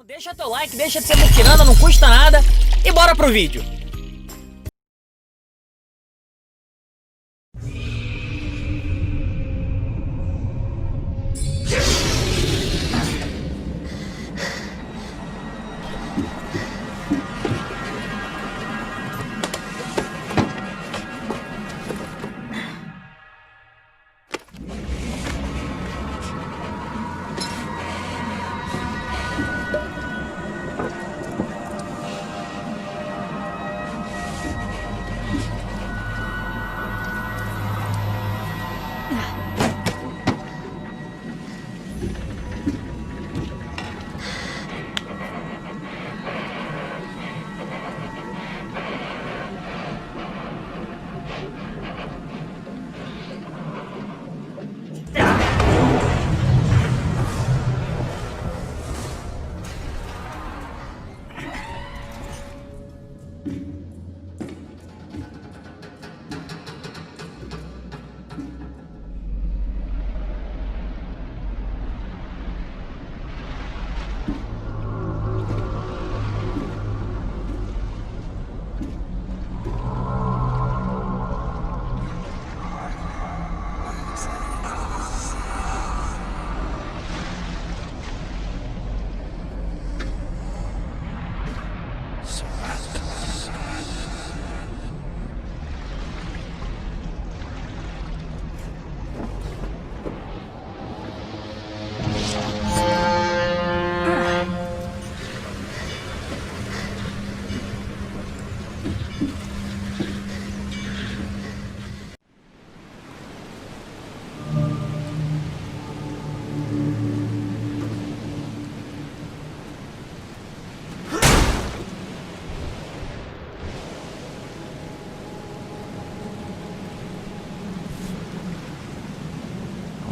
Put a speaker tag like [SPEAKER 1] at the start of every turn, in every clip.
[SPEAKER 1] Então deixa teu like, deixa de ser muquirana, não custa nada e bora pro vídeo.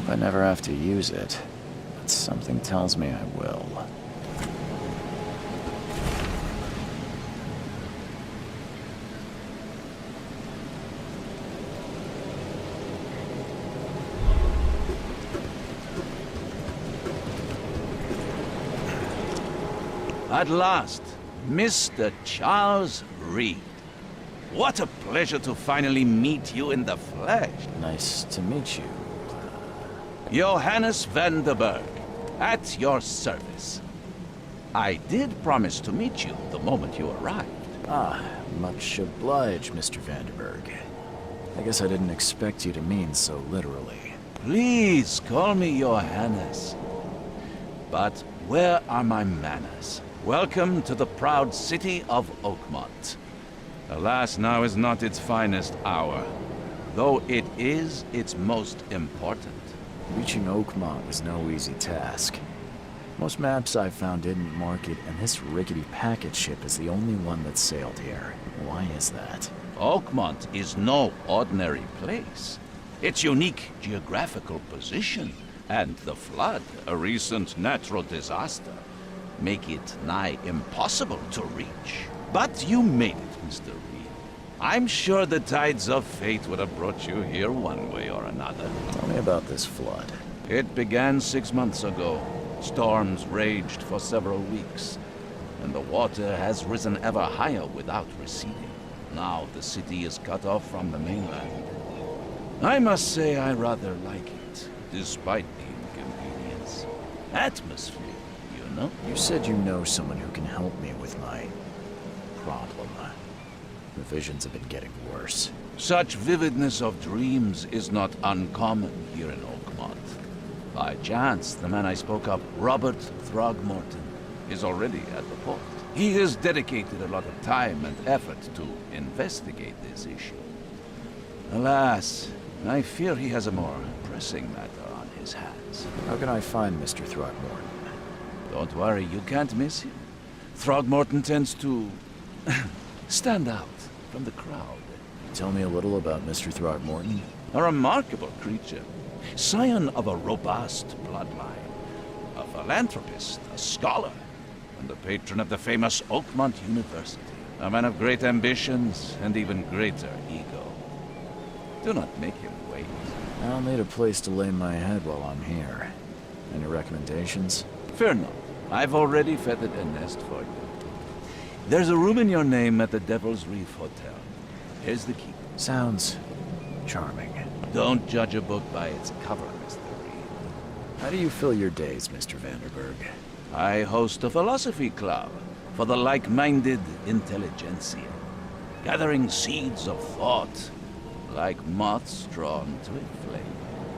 [SPEAKER 2] I never have to use it, but something tells me I will.
[SPEAKER 3] At last, Mr. Charles Reed. What a pleasure to finally meet you in the flesh.
[SPEAKER 2] Nice to meet you.
[SPEAKER 3] Johannes van der Berg, at your service. I did promise to meet you the moment you arrived.
[SPEAKER 2] Ah, much obliged, Mr. Vanderberg. I guess I didn't expect you to mean so literally.
[SPEAKER 3] Please call me Johannes. But where are my manners? Welcome to the proud city of Oakmont. Alas, now is not its finest hour, though it is its most important.
[SPEAKER 2] Reaching Oakmont was no easy task. Most maps I've found didn't mark it, and this rickety packet ship is the only one that sailed here. Why is that?
[SPEAKER 3] Oakmont is no ordinary place. Its unique geographical position and the flood, a recent natural disaster, make it nigh impossible to reach. But you made it, Mr. Reed. I'm sure the tides of fate would have brought you here one way or another.
[SPEAKER 2] Tell me about this flood.
[SPEAKER 3] It began 6 months ago. Storms raged for several weeks, and the water has risen ever higher without receding. Now the city is cut off from the mainland. I must say I rather like it, despite the inconvenience. Atmosphere, you know?
[SPEAKER 2] You said you know someone who can help me with my problem. The visions have been getting worse.
[SPEAKER 3] Such vividness of dreams is not uncommon here in Oakmont. By chance, the man I spoke of, Robert Throgmorton, is already at the port. He has dedicated a lot of time and effort to investigate this issue. Alas, I fear he has a more pressing matter on his hands.
[SPEAKER 2] How can I find Mr. Throgmorton?
[SPEAKER 3] Don't worry, you can't miss him. Throgmorton tends to stand out from the crowd.
[SPEAKER 2] Tell me a little about Mr. Throgmorton.
[SPEAKER 3] A remarkable creature. Scion of a robust bloodline. A philanthropist, a scholar, and the patron of the famous Oakmont University. A man of great ambitions and even greater ego. Do not make him wait.
[SPEAKER 2] I'll need a place to lay my head while I'm here. Any recommendations?
[SPEAKER 3] Fear not. I've already feathered a nest for you. There's a room in your name at the Devil's Reef Hotel. Here's the key.
[SPEAKER 2] Sounds charming.
[SPEAKER 3] Don't judge a book by its cover, Mr. Reed.
[SPEAKER 2] How do you fill your days, Mr. Vanderberg?
[SPEAKER 3] I host a philosophy club for the like-minded intelligentsia, gathering seeds of thought like moths drawn to a flame.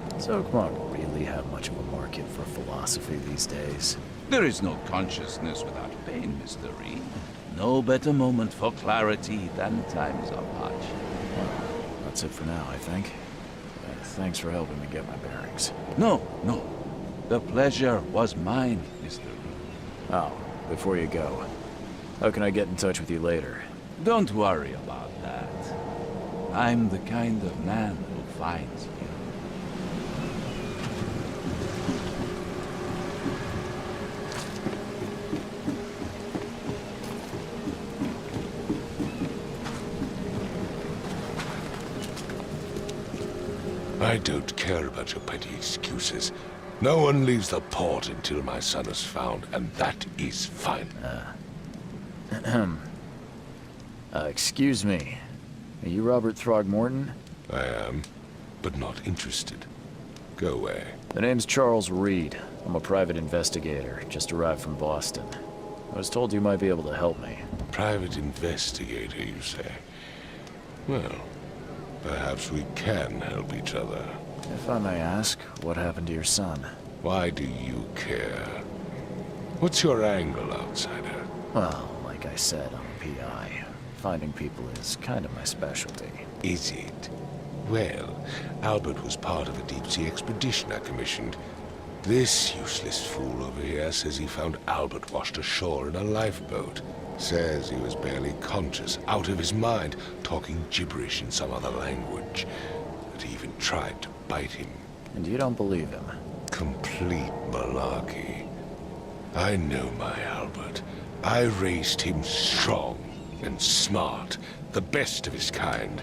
[SPEAKER 2] Does Oakmont really have much of a market for philosophy these days?
[SPEAKER 3] There is no consciousness without pain, Mr. Reed. No better moment for clarity than times of hardship.
[SPEAKER 2] Well, that's it for now, I think. Thanks for helping me get my bearings.
[SPEAKER 3] No. The pleasure was mine, Mr. Reed.
[SPEAKER 2] Oh, before you go, how can I get in touch with you later?
[SPEAKER 3] Don't worry about that. I'm the kind of man who finds you.
[SPEAKER 4] I don't care about your petty excuses. No one leaves the port until my son is found, and that is fine.
[SPEAKER 2] Excuse me. Are you Robert Throgmorton?
[SPEAKER 4] I am, but not interested. Go away.
[SPEAKER 2] The name's Charles Reed. I'm a private investigator, just arrived from Boston. I was told you might be able to help me.
[SPEAKER 4] Private investigator, you say? Well, perhaps we can help each other.
[SPEAKER 2] If I may ask, what happened to your son?
[SPEAKER 4] Why do you care? What's your angle, outsider?
[SPEAKER 2] Well, like I said, I'm a PI. Finding people is kind of my specialty.
[SPEAKER 4] Is it? Well, Albert was part of a deep-sea expedition I commissioned. This useless fool over here says he found Albert washed ashore in a lifeboat. Says he was barely conscious, out of his mind, talking gibberish in some other language. That he even tried to bite him.
[SPEAKER 2] And you don't believe him?
[SPEAKER 4] Complete malarkey. I know my Albert. I raised him strong and smart, the best of his kind.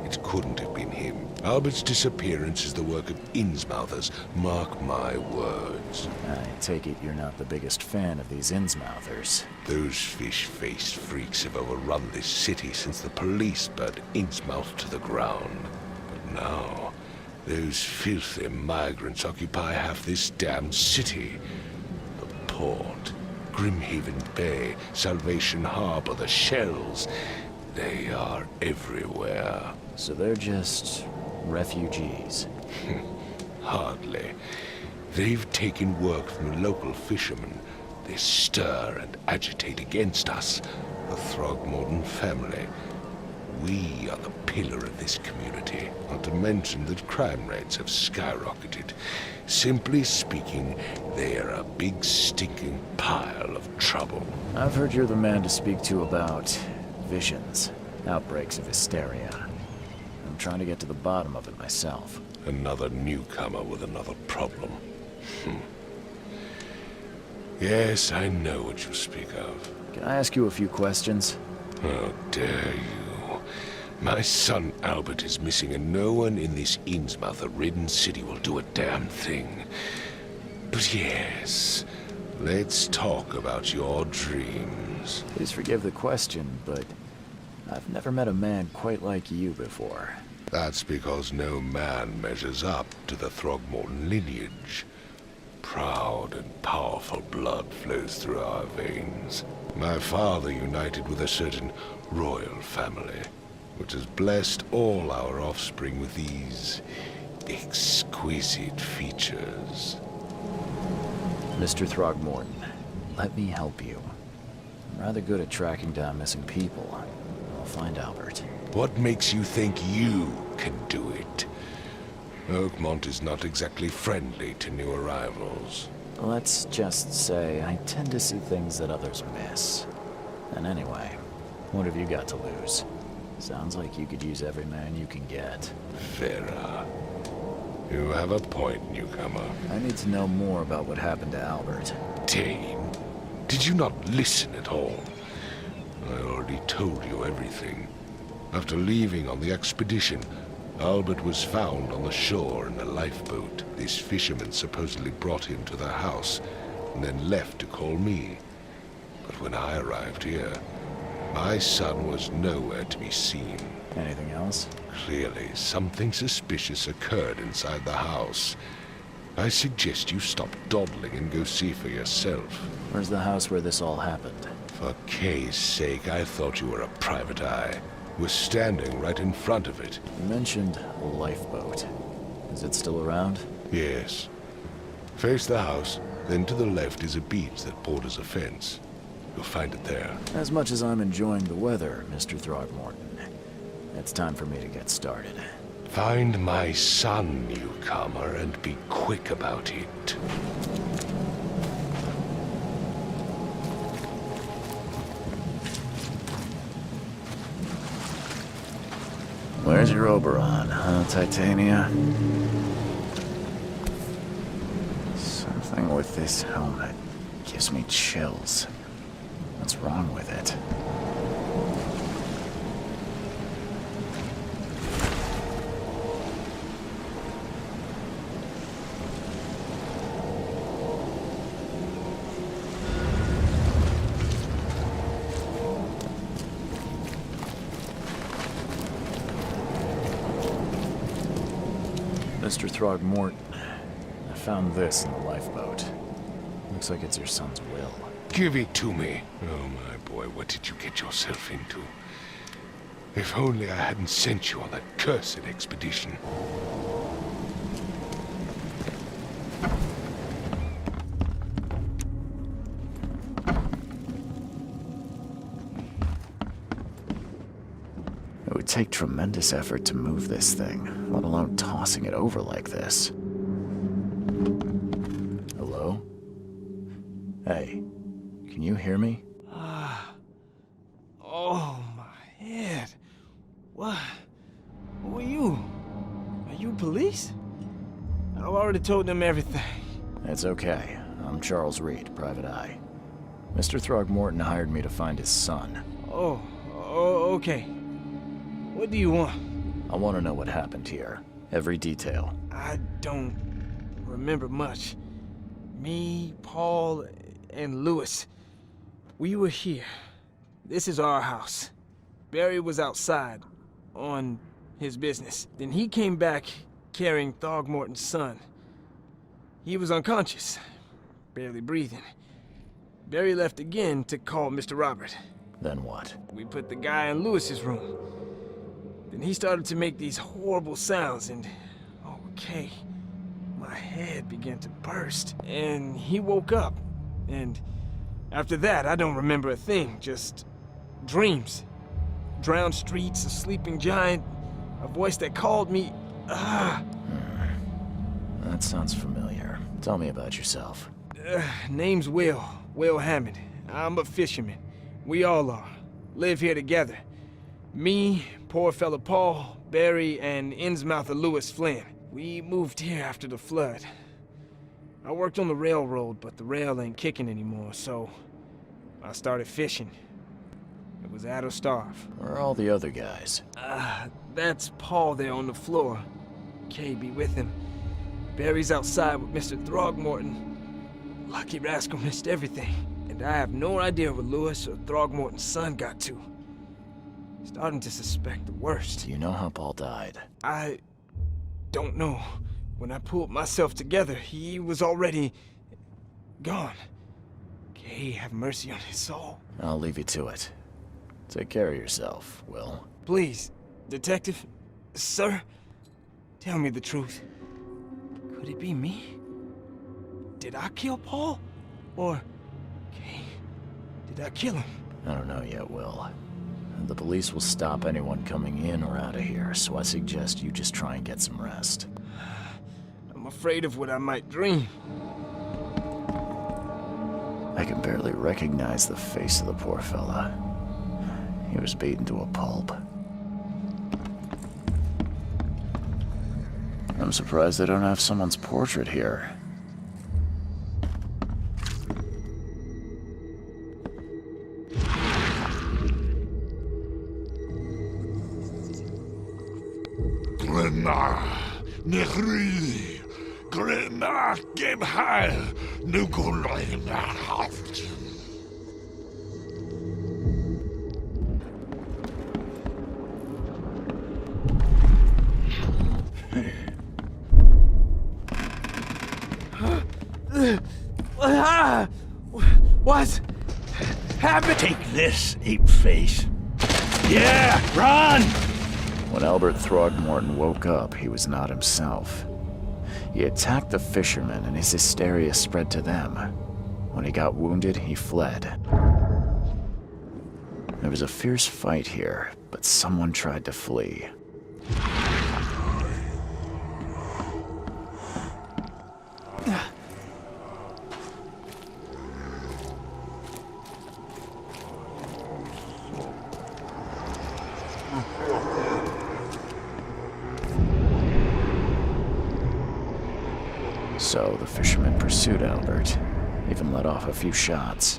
[SPEAKER 4] It couldn't have been him. Albert's disappearance is the work of Innsmouthers, mark my words.
[SPEAKER 2] I take it you're not the biggest fan of these Innsmouthers.
[SPEAKER 4] Those fish-faced freaks have overrun this city since the police burned Innsmouth to the ground. But now, those filthy migrants occupy half this damned city. The port, Grimhaven Bay, Salvation Harbor, the shells, they are everywhere.
[SPEAKER 2] So they're just refugees?
[SPEAKER 4] Hardly. They've taken work from local fishermen. They stir and agitate against us, the Throgmorton family. We are the pillar of this community, not to mention that crime rates have skyrocketed. Simply speaking, they are a big stinking pile of trouble.
[SPEAKER 2] I've heard you're the man to speak to about visions, outbreaks of hysteria. I'm trying to get to the bottom of it myself.
[SPEAKER 4] Another newcomer with another problem. Yes, I know what you speak of.
[SPEAKER 2] Can I ask you a few questions?
[SPEAKER 4] How dare you? My son Albert is missing, and no one in this Innsmouth-ridden city will do a damn thing. But yes, let's talk about your dreams.
[SPEAKER 2] Please forgive the question, but I've never met a man quite like you before.
[SPEAKER 4] That's because no man measures up to the Throgmorton lineage. Proud and powerful blood flows through our veins. My father united with a certain royal family, which has blessed all our offspring with these exquisite features.
[SPEAKER 2] Mr. Throgmorton, let me help you. I'm rather good at tracking down missing people. I'll find Albert.
[SPEAKER 4] What makes you think you can do it? Oakmont is not exactly friendly to new arrivals.
[SPEAKER 2] Let's just say I tend to see things that others miss. And anyway, what have you got to lose? Sounds like you could use every man you can get.
[SPEAKER 4] Vera, you have a point, newcomer.
[SPEAKER 2] I need to know more about what happened to Albert.
[SPEAKER 4] Dane, did you not listen at all? I already told you everything. After leaving on the expedition, Albert was found on the shore in a lifeboat. This fisherman supposedly brought him to the house. and then left to call me. But when I arrived here, my son was nowhere to be seen.
[SPEAKER 2] Anything else?
[SPEAKER 4] Clearly, something suspicious occurred inside the house. I suggest you stop dawdling and go see for yourself.
[SPEAKER 2] Where's the house where this all happened?
[SPEAKER 4] For Kay's sake, I thought you were a private eye. We're standing right in front of it.
[SPEAKER 2] You mentioned a lifeboat. Is it still around?
[SPEAKER 4] Yes. Face the house, then to the left is a beach that borders a fence. You'll find it there.
[SPEAKER 2] As much as I'm enjoying the weather, Mr. Throgmorton, it's time for me to get started.
[SPEAKER 4] Find my son, newcomer, and be quick about it.
[SPEAKER 2] Where's your Oberon, huh, Titania? Something with this helmet gives me chills. What's wrong with it? Mr. Throgmorton, I found this in the lifeboat. Looks like it's your son's will.
[SPEAKER 4] Give it to me. Oh, my boy, what did you get yourself into? If only I hadn't sent you on that cursed expedition.
[SPEAKER 2] It would take tremendous effort to move this thing, let alone tossing it over like this. Hello? Hey, can you hear me?
[SPEAKER 5] Oh, my head. What? Who are you? Are you police? I've already told them everything.
[SPEAKER 2] It's okay. I'm Charles Reed, Private Eye. Mr. Throgmorton hired me to find his son.
[SPEAKER 5] Oh, okay. What do you want?
[SPEAKER 2] I want to know what happened here. Every detail.
[SPEAKER 5] I don't remember much. Me, Paul, and Lewis. We were here. This is our house. Barry was outside, on his business. Then he came back carrying Throgmorton's son. He was unconscious, barely breathing. Barry left again to call Mr. Robert.
[SPEAKER 2] Then what?
[SPEAKER 5] We put the guy in Lewis's room. Then he started to make these horrible sounds and, okay, my head began to burst. And he woke up. And after that, I don't remember a thing, just dreams. Drowned streets, a sleeping giant, a voice that called me.
[SPEAKER 2] That sounds familiar. Tell me about yourself.
[SPEAKER 5] Name's Will Hammond. I'm a fisherman. We all are. Live here together. Me, poor fella Paul, Barry, and Innsmouther Lewis Flynn. We moved here after the flood. I worked on the railroad, but the rail ain't kicking anymore, so I started fishing. It was out of starve.
[SPEAKER 2] Where are all the other guys?
[SPEAKER 5] That's Paul there on the floor. Kay be with him. Barry's outside with Mr. Throgmorton. Lucky rascal missed everything. And I have no idea where Lewis or Throgmorton's son got to. Starting to suspect the worst.
[SPEAKER 2] Do you know how Paul died?
[SPEAKER 5] I don't know. When I pulled myself together, he was already gone. Kay have mercy on his soul.
[SPEAKER 2] I'll leave you to it. Take care of yourself, Will.
[SPEAKER 5] Please, Detective, sir, tell me the truth. Could it be me? Did I kill Paul? Or, Kay, did I kill him?
[SPEAKER 2] I don't know yet, Will. The police will stop anyone coming in or out of here, so I suggest you just try and get some rest.
[SPEAKER 5] I'm afraid of what I might dream.
[SPEAKER 2] I can barely recognize the face of the poor fella. He was beaten to a pulp. I'm surprised they don't have someone's portrait here.
[SPEAKER 4] Grimma Gimheil, Nugulenahaft.
[SPEAKER 5] What's happened?
[SPEAKER 6] Take this, ape face. Yeah, run!
[SPEAKER 2] When Albert Throgmorton woke up, he was not himself. He attacked the fishermen, and his hysteria spread to them. When he got wounded, he fled. There was a fierce fight here, but someone tried to flee. So the fishermen pursued Albert, even let off a few shots.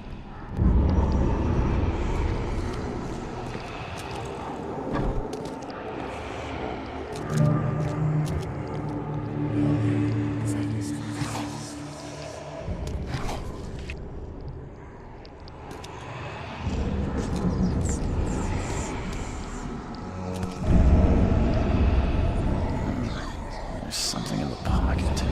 [SPEAKER 2] There's something in the pocket.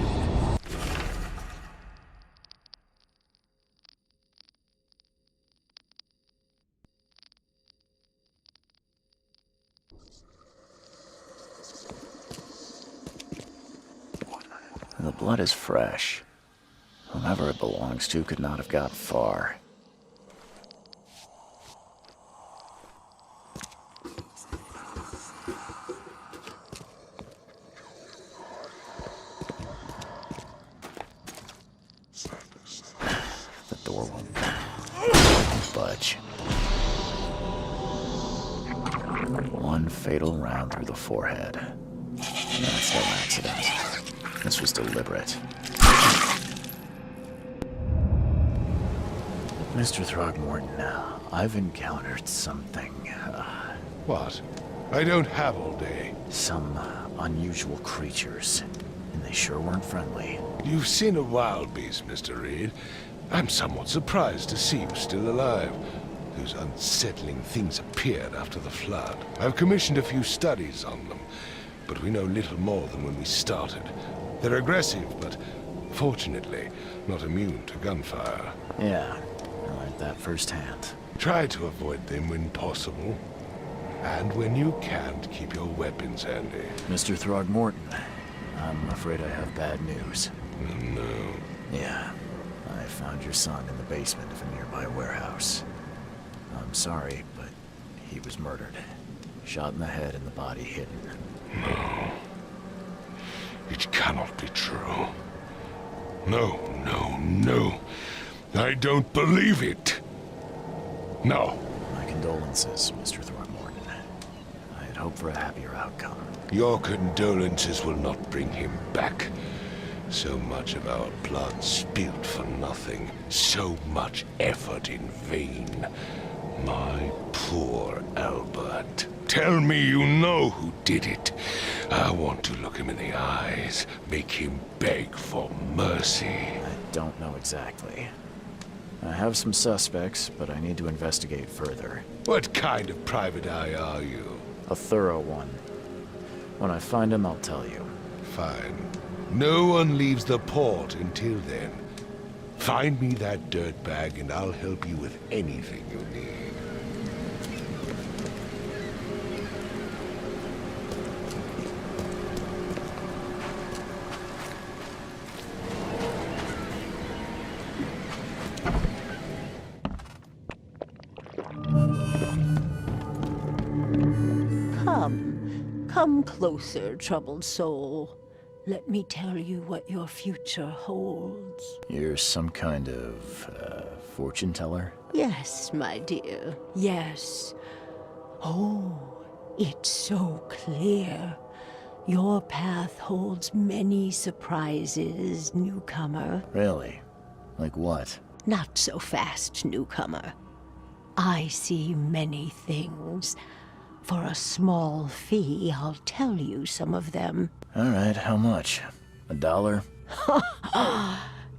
[SPEAKER 2] The blood is fresh. Whomever it belongs to could not have got far. The door won't budge. One fatal round through the forehead. That's no accident. This was deliberate. Mr. Throgmorton, I've encountered something.
[SPEAKER 4] What? I don't have all day.
[SPEAKER 2] Some unusual creatures. And they sure weren't friendly.
[SPEAKER 4] You've seen a wild beast, Mr. Reed. I'm somewhat surprised to see you still alive. Those unsettling things appeared after the flood. I've commissioned a few studies on them, but we know little more than when we started. They're aggressive, but fortunately, not immune to gunfire.
[SPEAKER 2] Yeah, I learned that firsthand.
[SPEAKER 4] Try to avoid them when possible. And when you can't, keep your weapons handy.
[SPEAKER 2] Mr. Throgmorton, I'm afraid I have bad news.
[SPEAKER 4] No.
[SPEAKER 2] Yeah, I found your son in the basement of a nearby warehouse. I'm sorry, but he was murdered. Shot in the head and the body hidden.
[SPEAKER 4] No. It cannot be true. No, no, no. I don't believe it. No.
[SPEAKER 2] My condolences, Mr. Throgmorton. I had hoped for a happier outcome.
[SPEAKER 4] Your condolences will not bring him back. So much of our blood spilled for nothing. So much effort in vain. My poor Albert. Tell me you know who did it. I want to look him in the eyes, make him beg for mercy.
[SPEAKER 2] I don't know exactly. I have some suspects, but I need to investigate further.
[SPEAKER 4] What kind of private eye are you?
[SPEAKER 2] A thorough one. When I find him, I'll tell you.
[SPEAKER 4] Fine. No one leaves the port until then. Find me that dirtbag and I'll help you with anything you need.
[SPEAKER 7] Come closer, troubled soul. Let me tell you what your future holds.
[SPEAKER 2] You're some kind of, fortune teller?
[SPEAKER 7] Yes, my dear, yes. Oh, it's so clear. Your path holds many surprises, newcomer.
[SPEAKER 2] Really? Like what?
[SPEAKER 7] Not so fast, newcomer. I see many things. For a small fee, I'll tell you some of them.
[SPEAKER 2] All right, how much? $1?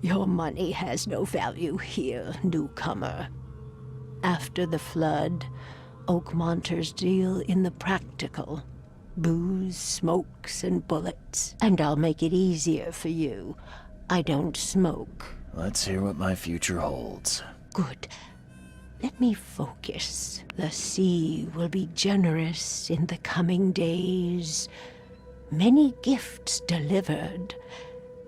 [SPEAKER 7] Your money has no value here, newcomer. After the flood, Oakmonters deal in the practical. Booze, smokes, and bullets. And I'll make it easier for you. I don't smoke.
[SPEAKER 2] Let's hear what my future holds.
[SPEAKER 7] Good. Let me focus. The sea will be generous in the coming days. Many gifts delivered,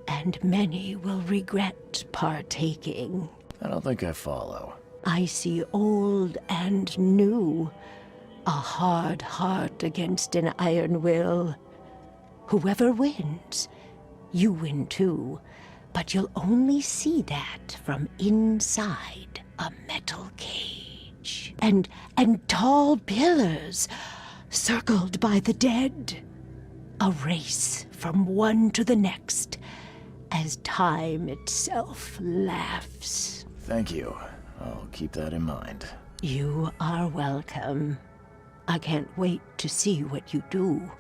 [SPEAKER 7] and many will regret partaking.
[SPEAKER 2] I don't think I follow.
[SPEAKER 7] I see old and new. A hard heart against an iron will. Whoever wins, you win too. But you'll only see that from inside a metal cage. And tall pillars, circled by the dead. A race from one to the next, as time itself laughs.
[SPEAKER 2] Thank you. I'll keep that in mind.
[SPEAKER 7] You are welcome. I can't wait to see what you do.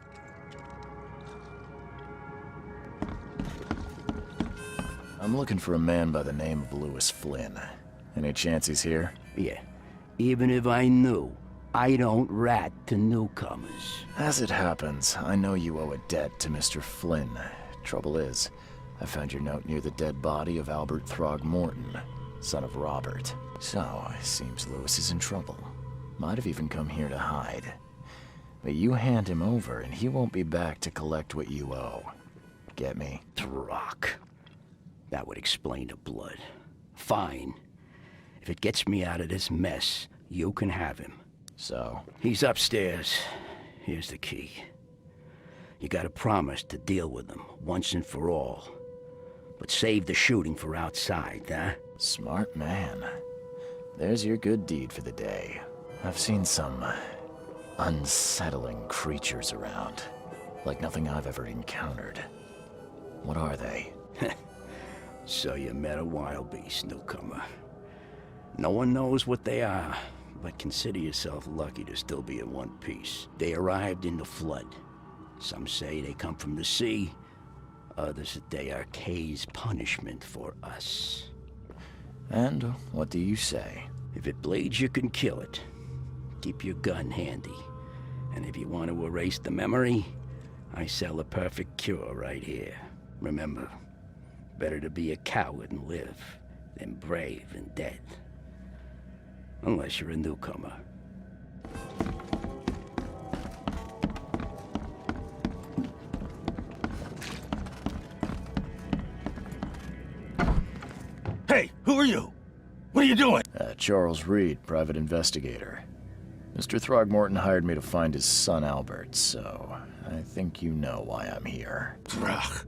[SPEAKER 2] I'm looking for a man by the name of Lewis Flynn. Any chance he's here?
[SPEAKER 6] Yeah. Even if I knew, I don't rat to newcomers.
[SPEAKER 2] As it happens, I know you owe a debt to Mr. Flynn. Trouble is, I found your note near the dead body of Albert Throgmorton, son of Robert. So, it seems Lewis is in trouble. Might have even come here to hide. But you hand him over and he won't be back to collect what you owe. Get me?
[SPEAKER 6] Throg. That would explain the blood. Fine. If it gets me out of this mess, you can have him.
[SPEAKER 2] So?
[SPEAKER 6] He's upstairs. Here's the key. You gotta promise to deal with him, once and for all. But save the shooting for outside, huh?
[SPEAKER 2] Smart man. There's your good deed for the day. I've seen some unsettling creatures around. Like nothing I've ever encountered. What are they?
[SPEAKER 6] So you met a wild beast, newcomer. No one knows what they are, but consider yourself lucky to still be in one piece. They arrived in the flood. Some say they come from the sea. Others that they are Kay's punishment for us.
[SPEAKER 2] And what do you say?
[SPEAKER 6] If it bleeds, you can kill it. Keep your gun handy. And if you want to erase the memory, I sell a perfect cure right here. Remember, better to be a coward and live than brave and dead. Unless you're a newcomer. Hey, who are you? What are you doing?
[SPEAKER 2] Charles Reed, private investigator. Mr. Throgmorton hired me to find his son Albert, so I think you know why I'm here.
[SPEAKER 8] Throg.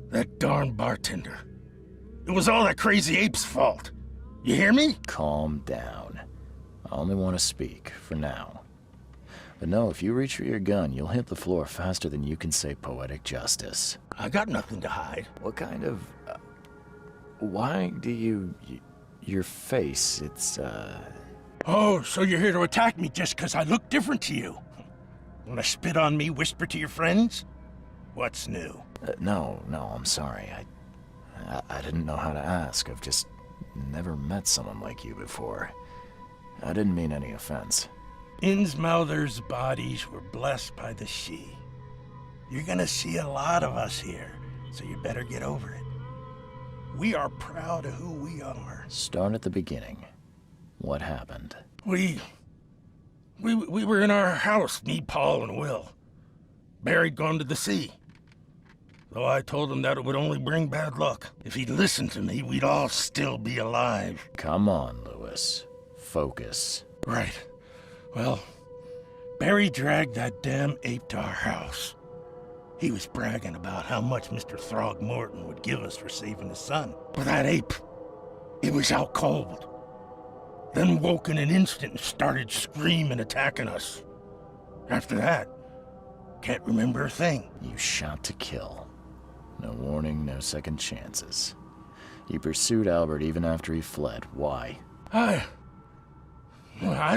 [SPEAKER 8] That darn bartender. It was all that crazy ape's fault. You hear me?
[SPEAKER 2] Calm down. I only want to speak, for now. But no, if you reach for your gun, you'll hit the floor faster than you can say poetic justice.
[SPEAKER 8] I got nothing to hide.
[SPEAKER 2] What kind of... why do you... your face, it's,
[SPEAKER 8] Oh, so you're here to attack me just because I look different to you? Wanna spit on me, whisper to your friends? What's new?
[SPEAKER 2] no, I'm sorry. I didn't know how to ask. I've just never met someone like you before. I didn't mean any offense.
[SPEAKER 8] Innsmouther's bodies were blessed by the sea. You're gonna see a lot of us here, so you better get over it. We are proud of who we are.
[SPEAKER 2] Start at the beginning. What happened?
[SPEAKER 8] We were in our house, me, Paul, and Will. Barry'd gone to the sea. Though I told him that it would only bring bad luck. If he'd listened to me, we'd all still be alive.
[SPEAKER 2] Come on, Lewis. Focus.
[SPEAKER 8] Right. Well, Barry dragged that damn ape to our house. He was bragging about how much Mr. Throgmorton would give us for saving his son. But that ape, it was out cold. Then woke in an instant and started screaming, attacking us. After that, can't remember a thing.
[SPEAKER 2] You shot to kill. No warning, no second chances. You pursued Albert even after he fled. Why?
[SPEAKER 8] I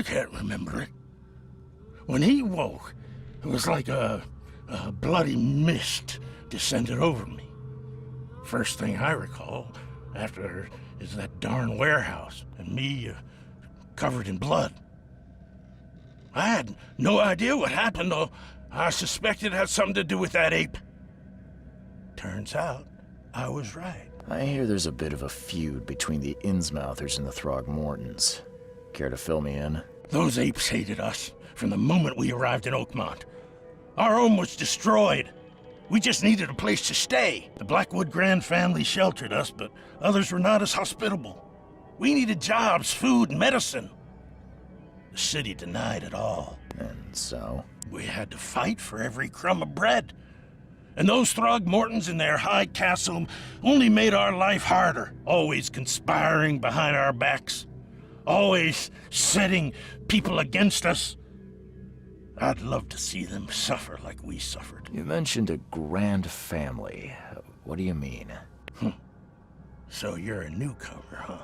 [SPEAKER 8] can't remember it. When he woke, it was like a bloody mist descended over me. First thing I recall after is that darn warehouse and me covered in blood. I had no idea what happened, though. I suspected it had something to do with that ape. Turns out, I was right.
[SPEAKER 2] I hear there's a bit of a feud between the Innsmouthers and the Throgmortons. Care to fill me in?
[SPEAKER 8] Those apes hated us from the moment we arrived in Oakmont. Our home was destroyed. We just needed a place to stay. The Blackwood Grand family sheltered us, but others were not as hospitable. We needed jobs, food, and medicine. The city denied it all.
[SPEAKER 2] And so?
[SPEAKER 8] We had to fight for every crumb of bread. And those Throgmortons in their high castle only made our life harder, always conspiring behind our backs, always setting people against us. I'd love to see them suffer like we suffered.
[SPEAKER 2] You mentioned a grand family. What do you mean?
[SPEAKER 8] So you're a newcomer, huh?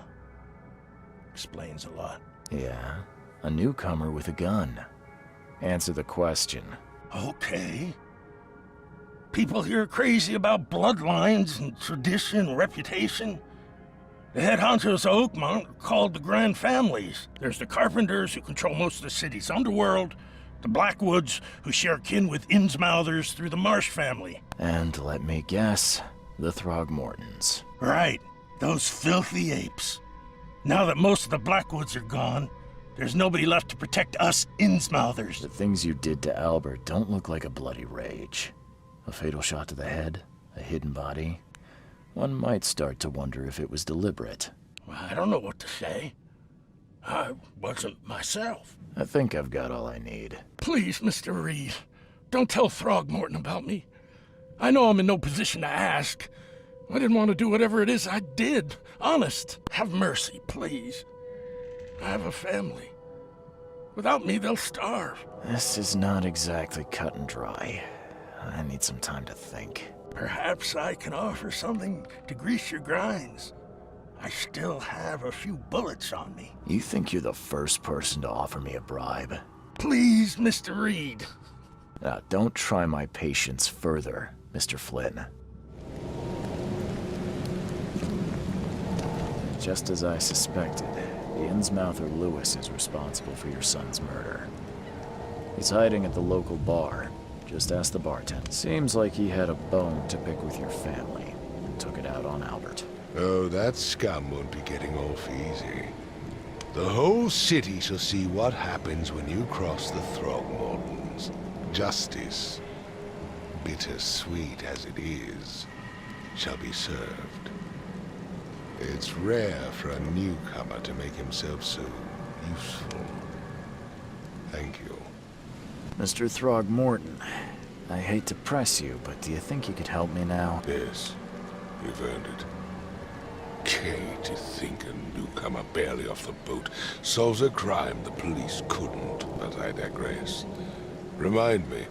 [SPEAKER 8] Explains a lot.
[SPEAKER 2] Yeah, a newcomer with a gun. Answer the question.
[SPEAKER 8] Okay. People here are crazy about bloodlines and tradition and reputation. The head honchos of Oakmont are called the Grand Families. There's the Carpenters, who control most of the city's underworld, the Blackwoods, who share kin with Innsmouthers through the Marsh family.
[SPEAKER 2] And let me guess, the Throgmortons.
[SPEAKER 8] Right, those filthy apes. Now that most of the Blackwoods are gone, there's nobody left to protect us Innsmouthers.
[SPEAKER 2] The things you did to Albert don't look like a bloody rage. A fatal shot to the head, a hidden body. One might start to wonder if it was deliberate.
[SPEAKER 8] I don't know what to say. I wasn't myself.
[SPEAKER 2] I think I've got all I need.
[SPEAKER 8] Please, Mr. Reed, don't tell Throgmorton about me. I know I'm in no position to ask. I didn't want to do whatever it is I did. Honest, have mercy, please. I have a family. Without me, they'll starve.
[SPEAKER 2] This is not exactly cut and dry. I need some time to think.
[SPEAKER 8] Perhaps I can offer something to grease your grinds. I still have a few bullets on me.
[SPEAKER 2] You think you're the first person to offer me a bribe?
[SPEAKER 8] Please, Mr. Reed.
[SPEAKER 2] Now, don't try my patience further, Mr. Flynn. Just as I suspected, the Innsmouther Lewis is responsible for your son's murder. He's hiding at the local bar. Just ask the bartender. Seems like he had a bone to pick with your family and took it out on Albert.
[SPEAKER 4] Oh, that scum won't be getting off easy. The whole city shall see what happens when you cross the Throgmortons. Justice, bitter-sweet as it is, shall be served. It's rare for a newcomer to make himself so useful. Thank you.
[SPEAKER 2] Mr. Throgmorton, I hate to press you, but do you think you could help me now?
[SPEAKER 4] Yes, you've earned it. Okay, to think a newcomer barely off the boat solves a crime the police couldn't, but I digress. Remind me,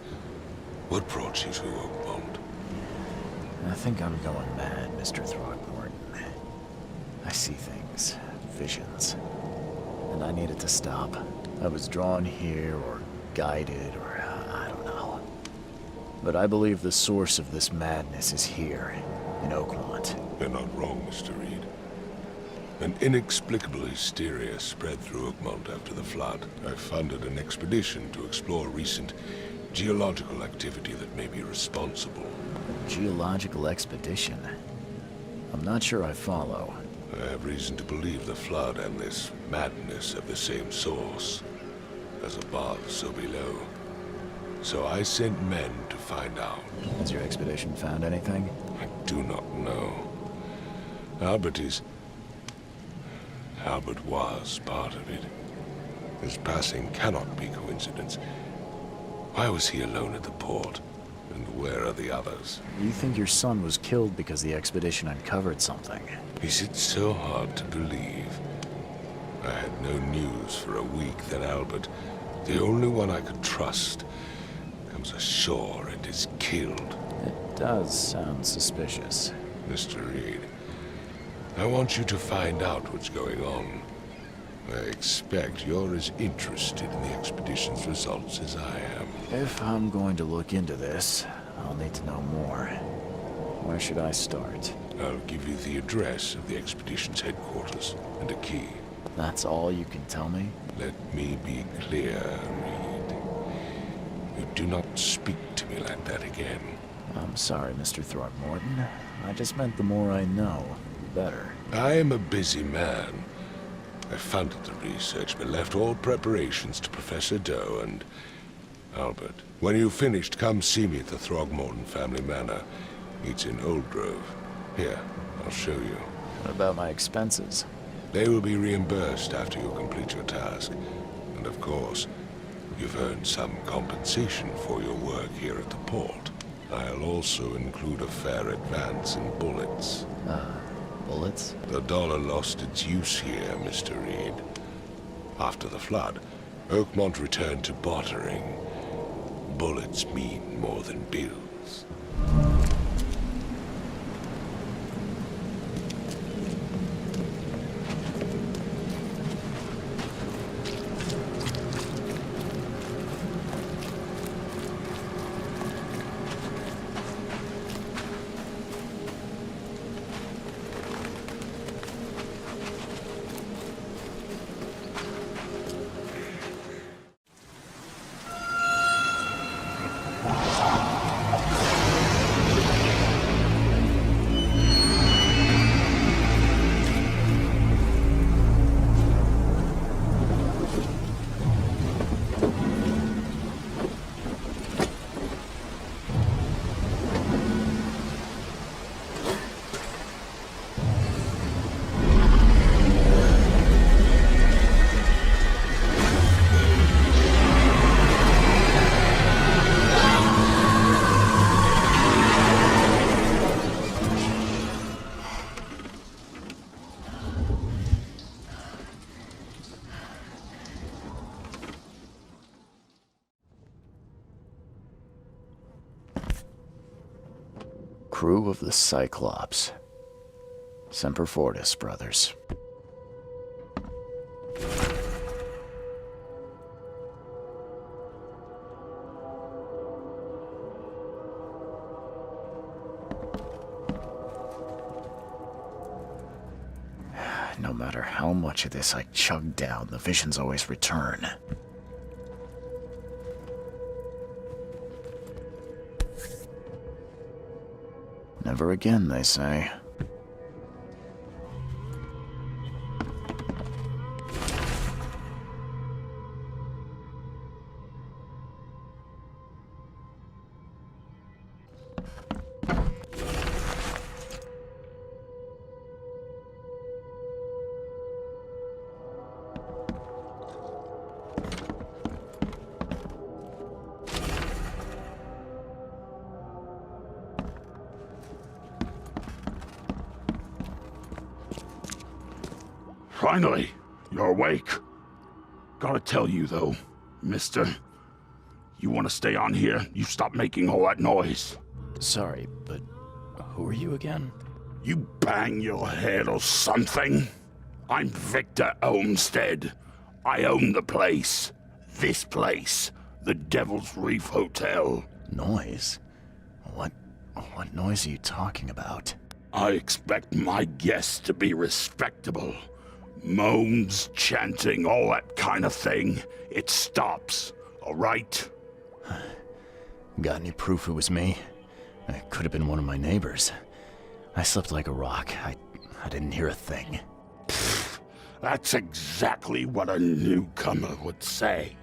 [SPEAKER 4] what brought you to Oakmont?
[SPEAKER 2] I think I'm going mad, Mr. Throgmorton. I see things, visions, and I needed to stop. I was drawn here, or guided, or I don't know. But I believe the source of this madness is here, in Oakmont.
[SPEAKER 4] You're not wrong, Mr. Reed. An inexplicable hysteria spread through Oakmont after the flood. I funded an expedition to explore recent geological activity that may be responsible.
[SPEAKER 2] A geological expedition? I'm not sure I follow.
[SPEAKER 4] I have reason to believe the flood and this madness have the same source. As above, so below. So I sent men to find out.
[SPEAKER 2] Has your expedition found anything?
[SPEAKER 4] I do not know. Albert was part of it. His passing cannot be coincidence. Why was he alone at the port? And where are the others?
[SPEAKER 2] You think your son was killed because the expedition uncovered something?
[SPEAKER 4] Is it so hard to believe? I had no news for a week, then Albert, the only one I could trust, comes ashore and is killed.
[SPEAKER 2] It does sound suspicious.
[SPEAKER 4] Mr. Reed, I want you to find out what's going on. I expect you're as interested in the expedition's results as I am.
[SPEAKER 2] If I'm going to look into this, I'll need to know more. Where should I start?
[SPEAKER 4] I'll give you the address of the expedition's headquarters and a key.
[SPEAKER 2] That's all you can tell me?
[SPEAKER 4] Let me be clear, Reed. You do not speak to me like that again.
[SPEAKER 2] I'm sorry, Mr. Throckmorton. I just meant the more I know, the better.
[SPEAKER 4] I am a busy man. I funded the research, but left all preparations to Professor Doe and Albert. When you've finished, come see me at the Throgmorton family manor. It's in Old Grove. Here, I'll show you.
[SPEAKER 2] What about my expenses?
[SPEAKER 4] They will be reimbursed after you complete your task. And of course, you've earned some compensation for your work here at the port. I'll also include a fair advance in bullets.
[SPEAKER 2] Bullets?
[SPEAKER 4] The dollar lost its use here, Mr. Reed. After the flood, Oakmont returned to bartering. Bullets mean more than bills.
[SPEAKER 2] Crew of the Cyclops. Semper Fortis, brothers. No matter how much of this I chug down, the visions always return. Never again, they say.
[SPEAKER 9] Finally, you're awake. Gotta tell you, though, mister, you want to stay on here, you stop making all that noise.
[SPEAKER 2] Sorry, but who are you again?
[SPEAKER 9] You bang your head or something. I'm Victor Olmsted. I own the place. This place. The Devil's Reef Hotel.
[SPEAKER 2] Noise? What noise are you talking about?
[SPEAKER 9] I expect my guests to be respectable. Moans, chanting, all that kind of thing. It stops, all right?
[SPEAKER 2] Got any proof it was me? It could have been one of my neighbors. I slept like a rock. I didn't hear a thing.
[SPEAKER 9] Pfft, that's exactly what a newcomer would say.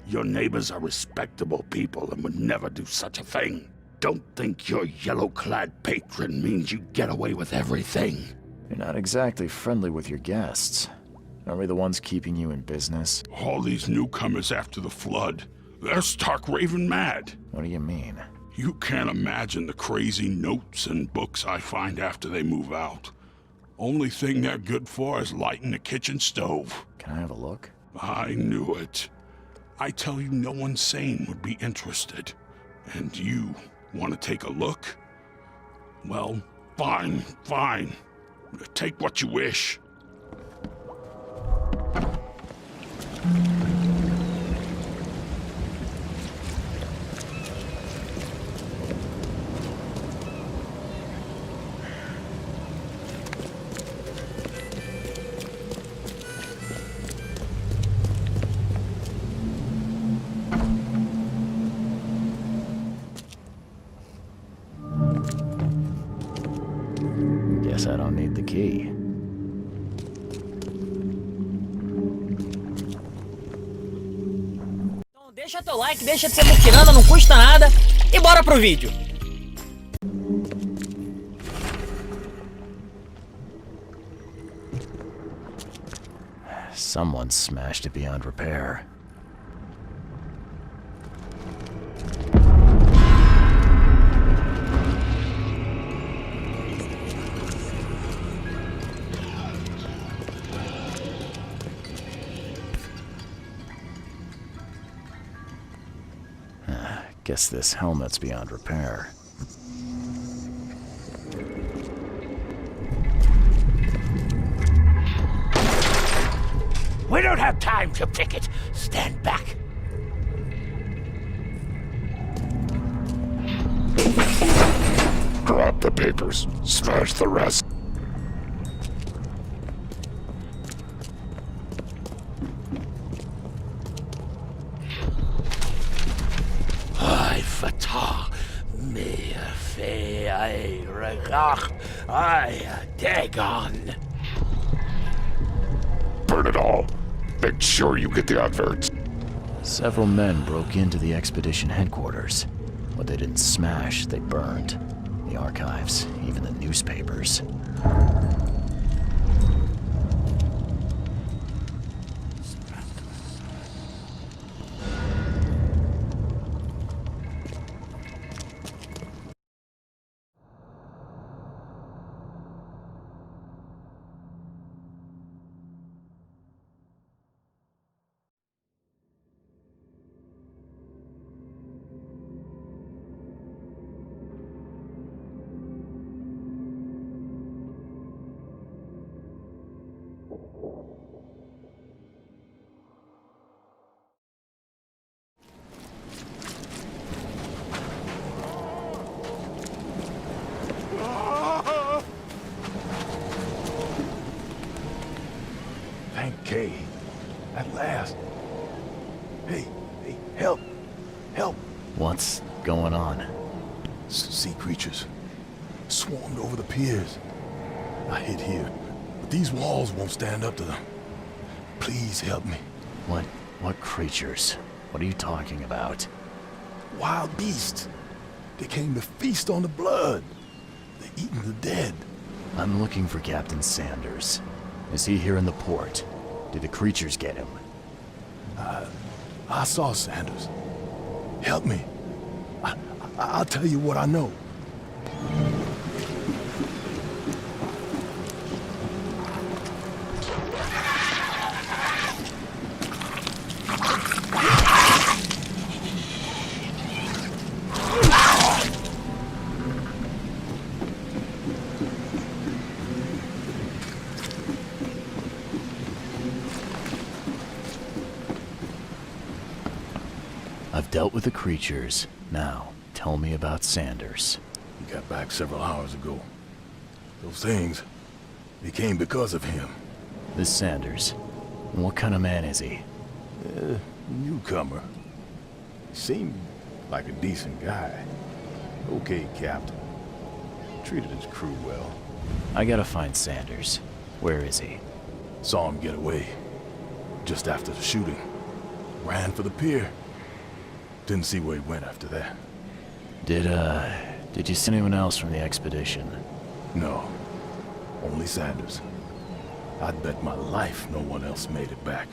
[SPEAKER 9] Your neighbors are respectable people and would never do such a thing. Don't think your yellow-clad patron means you get away with everything.
[SPEAKER 2] You're not exactly friendly with your guests. Aren't we the ones keeping you in business?
[SPEAKER 9] All these newcomers after the flood, they're stark raving mad.
[SPEAKER 2] What do you mean?
[SPEAKER 9] You can't imagine the crazy notes and books I find after they move out. Only thing they're good for is lighting the kitchen stove.
[SPEAKER 2] Can I have a look?
[SPEAKER 9] I knew it. I tell you, no one sane would be interested. And you want to take a look? Well, fine, fine. Take what you wish.
[SPEAKER 2] key.
[SPEAKER 1] Então deixa teu like, deixa de ser muquirana, não custa nada. E bora pro vídeo.
[SPEAKER 2] Someone smashed it beyond repair. Guess this helmet's beyond repair.
[SPEAKER 9] We don't have time to pick it. Stand back.
[SPEAKER 4] Drop the papers. Smash the rest.
[SPEAKER 9] I fatah me fe I regach I dagon.
[SPEAKER 4] Burn it all. Make sure you get the adverts.
[SPEAKER 2] Several men broke into the expedition headquarters. What they didn't smash, they burned. The archives, even the newspapers.
[SPEAKER 9] Thank Kay. At last. Hey, help. Help.
[SPEAKER 2] What's going on?
[SPEAKER 10] Sea creatures swarmed over the piers. I hid here, but these walls won't stand up to them. Please help me.
[SPEAKER 2] What creatures? What are you talking about?
[SPEAKER 10] Wild beasts. They came to feast on the blood. They're eating the dead.
[SPEAKER 2] I'm looking for Captain Sanders. Is he here in the port? Did the creatures get him?
[SPEAKER 10] I saw Sanders. Help me. I'll tell you what I know.
[SPEAKER 2] I've dealt with the creatures. Now, tell me about Sanders.
[SPEAKER 10] He got back several hours ago. Those things, they came because of him.
[SPEAKER 2] This Sanders, what kind of man is he?
[SPEAKER 10] Newcomer. Seemed like a decent guy. Okay, Captain. Treated his crew well.
[SPEAKER 2] I gotta find Sanders. Where is he?
[SPEAKER 10] Saw him get away. Just after the shooting. Ran for the pier. Didn't see where he went after that.
[SPEAKER 2] Did you see anyone else from the expedition?
[SPEAKER 10] No. Only Sanders. I'd bet my life no one else made it back.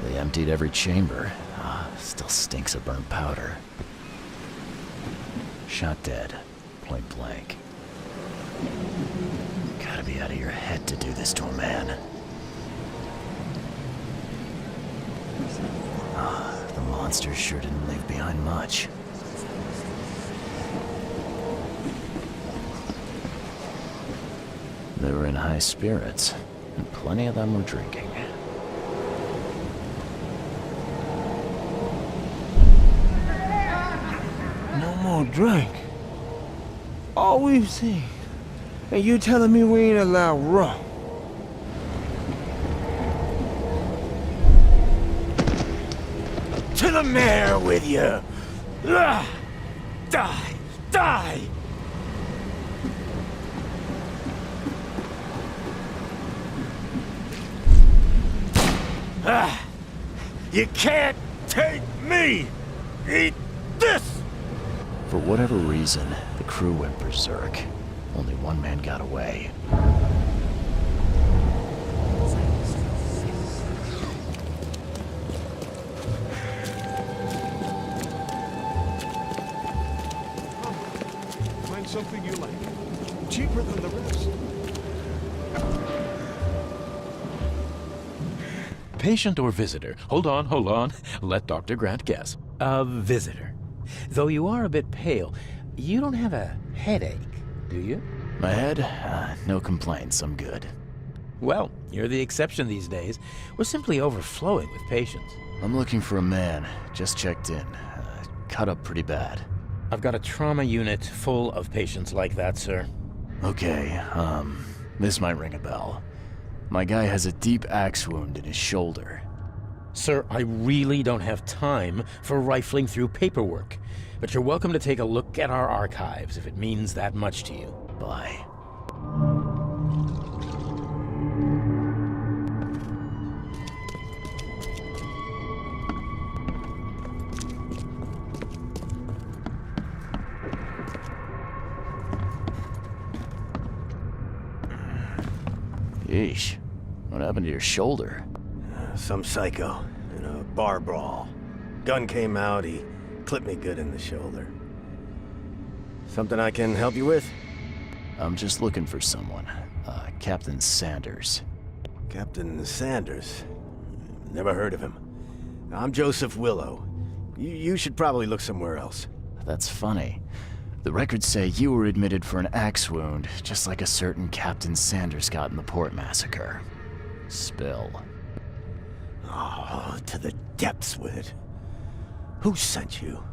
[SPEAKER 2] They emptied every chamber. Still stinks of burnt powder. Shot dead. Point blank. Gotta be out of your head to do this to a man. The monsters sure didn't leave behind much. They were in high spirits, and plenty of them were drinking.
[SPEAKER 5] No more drink. All we've seen. And you telling me we ain't allowed rum? To the mayor with you! Die! Die!
[SPEAKER 11] die! You can't take me! Eat this!
[SPEAKER 2] For whatever reason, the crew went berserk. Only one man got away.
[SPEAKER 10] Find something you like. Cheaper than the rest.
[SPEAKER 12] Patient or visitor? Hold on. Let Dr. Grant guess. A visitor. Though you are a bit pale, you don't have a headache, do you?
[SPEAKER 2] My head? No complaints, I'm good.
[SPEAKER 12] Well, you're the exception these days. We're simply overflowing with patients.
[SPEAKER 2] I'm looking for a man. Just checked in. Cut up pretty bad.
[SPEAKER 12] I've got a trauma unit full of patients like that, sir.
[SPEAKER 2] Okay, this might ring a bell. My guy has a deep axe wound in his shoulder.
[SPEAKER 12] Sir, I really don't have time for rifling through paperwork. But you're welcome to take a look at our archives if it means that much to you.
[SPEAKER 2] Bye. Yeesh. What happened to your shoulder?
[SPEAKER 11] Some psycho in a bar brawl. Gun came out, he clipped me good in the shoulder. Something I can help you with?
[SPEAKER 2] I'm just looking for someone. Captain Sanders.
[SPEAKER 11] Captain Sanders? Never heard of him. I'm Joseph Willow. You should probably look somewhere else.
[SPEAKER 2] That's funny. The records say you were admitted for an axe wound, just like a certain Captain Sanders got in the port massacre. Spill.
[SPEAKER 11] Oh, to the depths with it. Who sent you?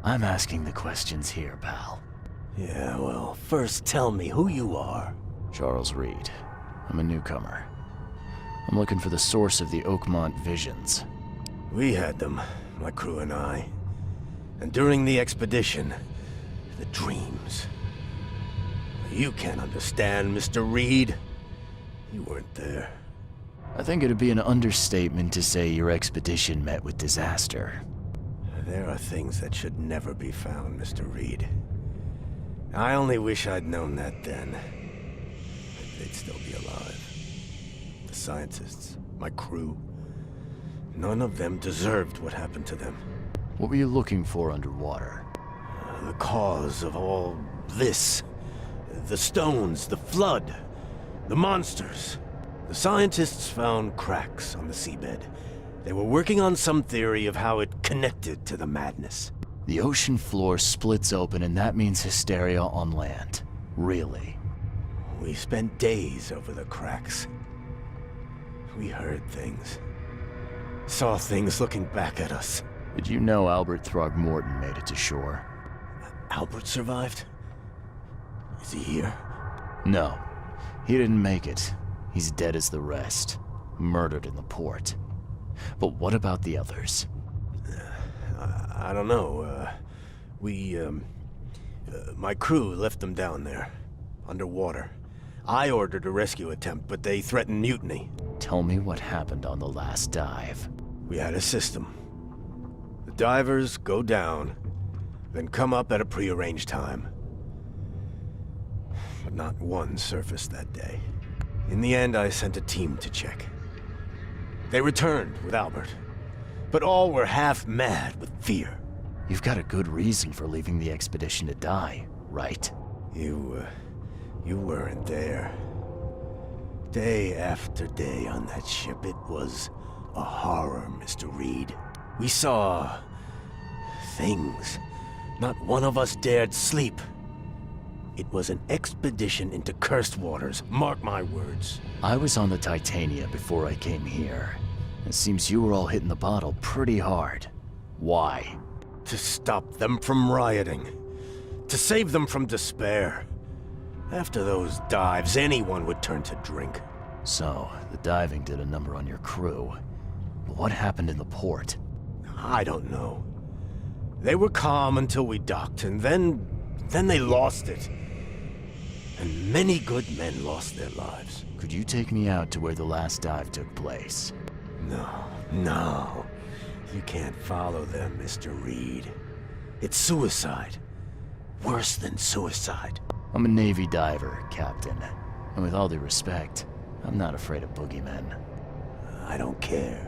[SPEAKER 2] I'm asking the questions here, pal.
[SPEAKER 11] Yeah, well, first tell me who you are.
[SPEAKER 2] Charles Reed. I'm a newcomer. I'm looking for the source of the Oakmont visions.
[SPEAKER 11] We had them, my crew and I. And during the expedition, the dreams. You can't understand, Mr. Reed. You weren't there.
[SPEAKER 2] I think it'd be an understatement to say your expedition met with disaster.
[SPEAKER 11] There are things that should never be found, Mr. Reed. I only wish I'd known that then. They'd still be alive. The scientists, my crew, none of them deserved what happened to them.
[SPEAKER 2] What were you looking for underwater?
[SPEAKER 11] The cause of all this. The stones, the flood, the monsters. The scientists found cracks on the seabed. They were working on some theory of how it connected to the madness.
[SPEAKER 2] The ocean floor splits open and that means hysteria on land. Really?
[SPEAKER 11] We spent days over the cracks. We heard things. Saw things looking back at us.
[SPEAKER 2] Did you know Albert Throgmorton made it to shore?
[SPEAKER 11] Albert survived? Is he here?
[SPEAKER 2] No. He didn't make it. He's dead as the rest. Murdered in the port. But what about the others?
[SPEAKER 11] I don't know. My crew left them down there, underwater. I ordered a rescue attempt, but they threatened mutiny.
[SPEAKER 2] Tell me what happened on the last dive.
[SPEAKER 11] We had a system. The divers go down, then come up at a prearranged time. But not one surfaced that day. In the end, I sent a team to check. They returned with Albert, but all were half mad with fear.
[SPEAKER 2] You've got a good reason for leaving the expedition to die, right?
[SPEAKER 11] You weren't there. Day after day on that ship, it was a horror, Mr. Reed. We saw things. Not one of us dared sleep. It was an expedition into cursed waters, mark my words.
[SPEAKER 2] I was on the Titania before I came here. It seems you were all hitting the bottle pretty hard. Why?
[SPEAKER 11] To stop them from rioting. To save them from despair. After those dives, anyone would turn to drink.
[SPEAKER 2] So, the diving did a number on your crew. But what happened in the port?
[SPEAKER 11] I don't know. They were calm until we docked, and then Then they lost it. And many good men lost their lives.
[SPEAKER 2] Could you take me out to where the last dive took place?
[SPEAKER 11] No. You can't follow them, Mr. Reed. It's suicide. Worse than suicide.
[SPEAKER 2] I'm a Navy diver, Captain. And with all due respect, I'm not afraid of boogeymen.
[SPEAKER 11] I don't care.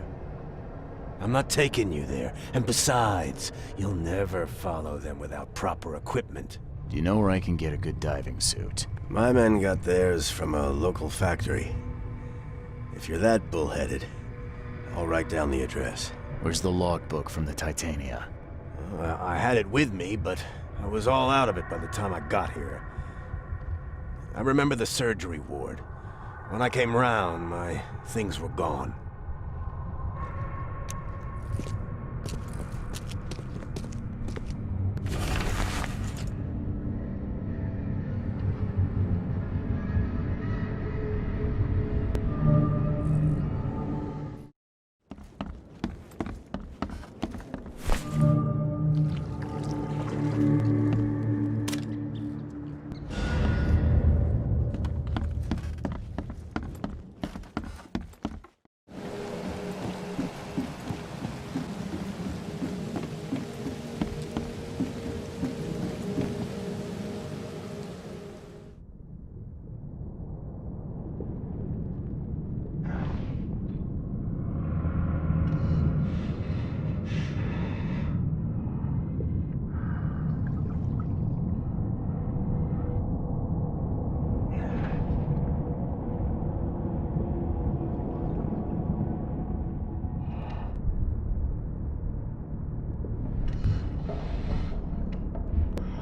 [SPEAKER 11] I'm not taking you there. And besides, you'll never follow them without proper equipment.
[SPEAKER 2] Do you know where I can get a good diving suit?
[SPEAKER 11] My men got theirs from a local factory. If you're that bullheaded, I'll write down the address.
[SPEAKER 2] Where's the logbook from the Titania?
[SPEAKER 11] I had it with me, but I was all out of it by the time I got here. I remember the surgery ward. When I came round, my things were gone.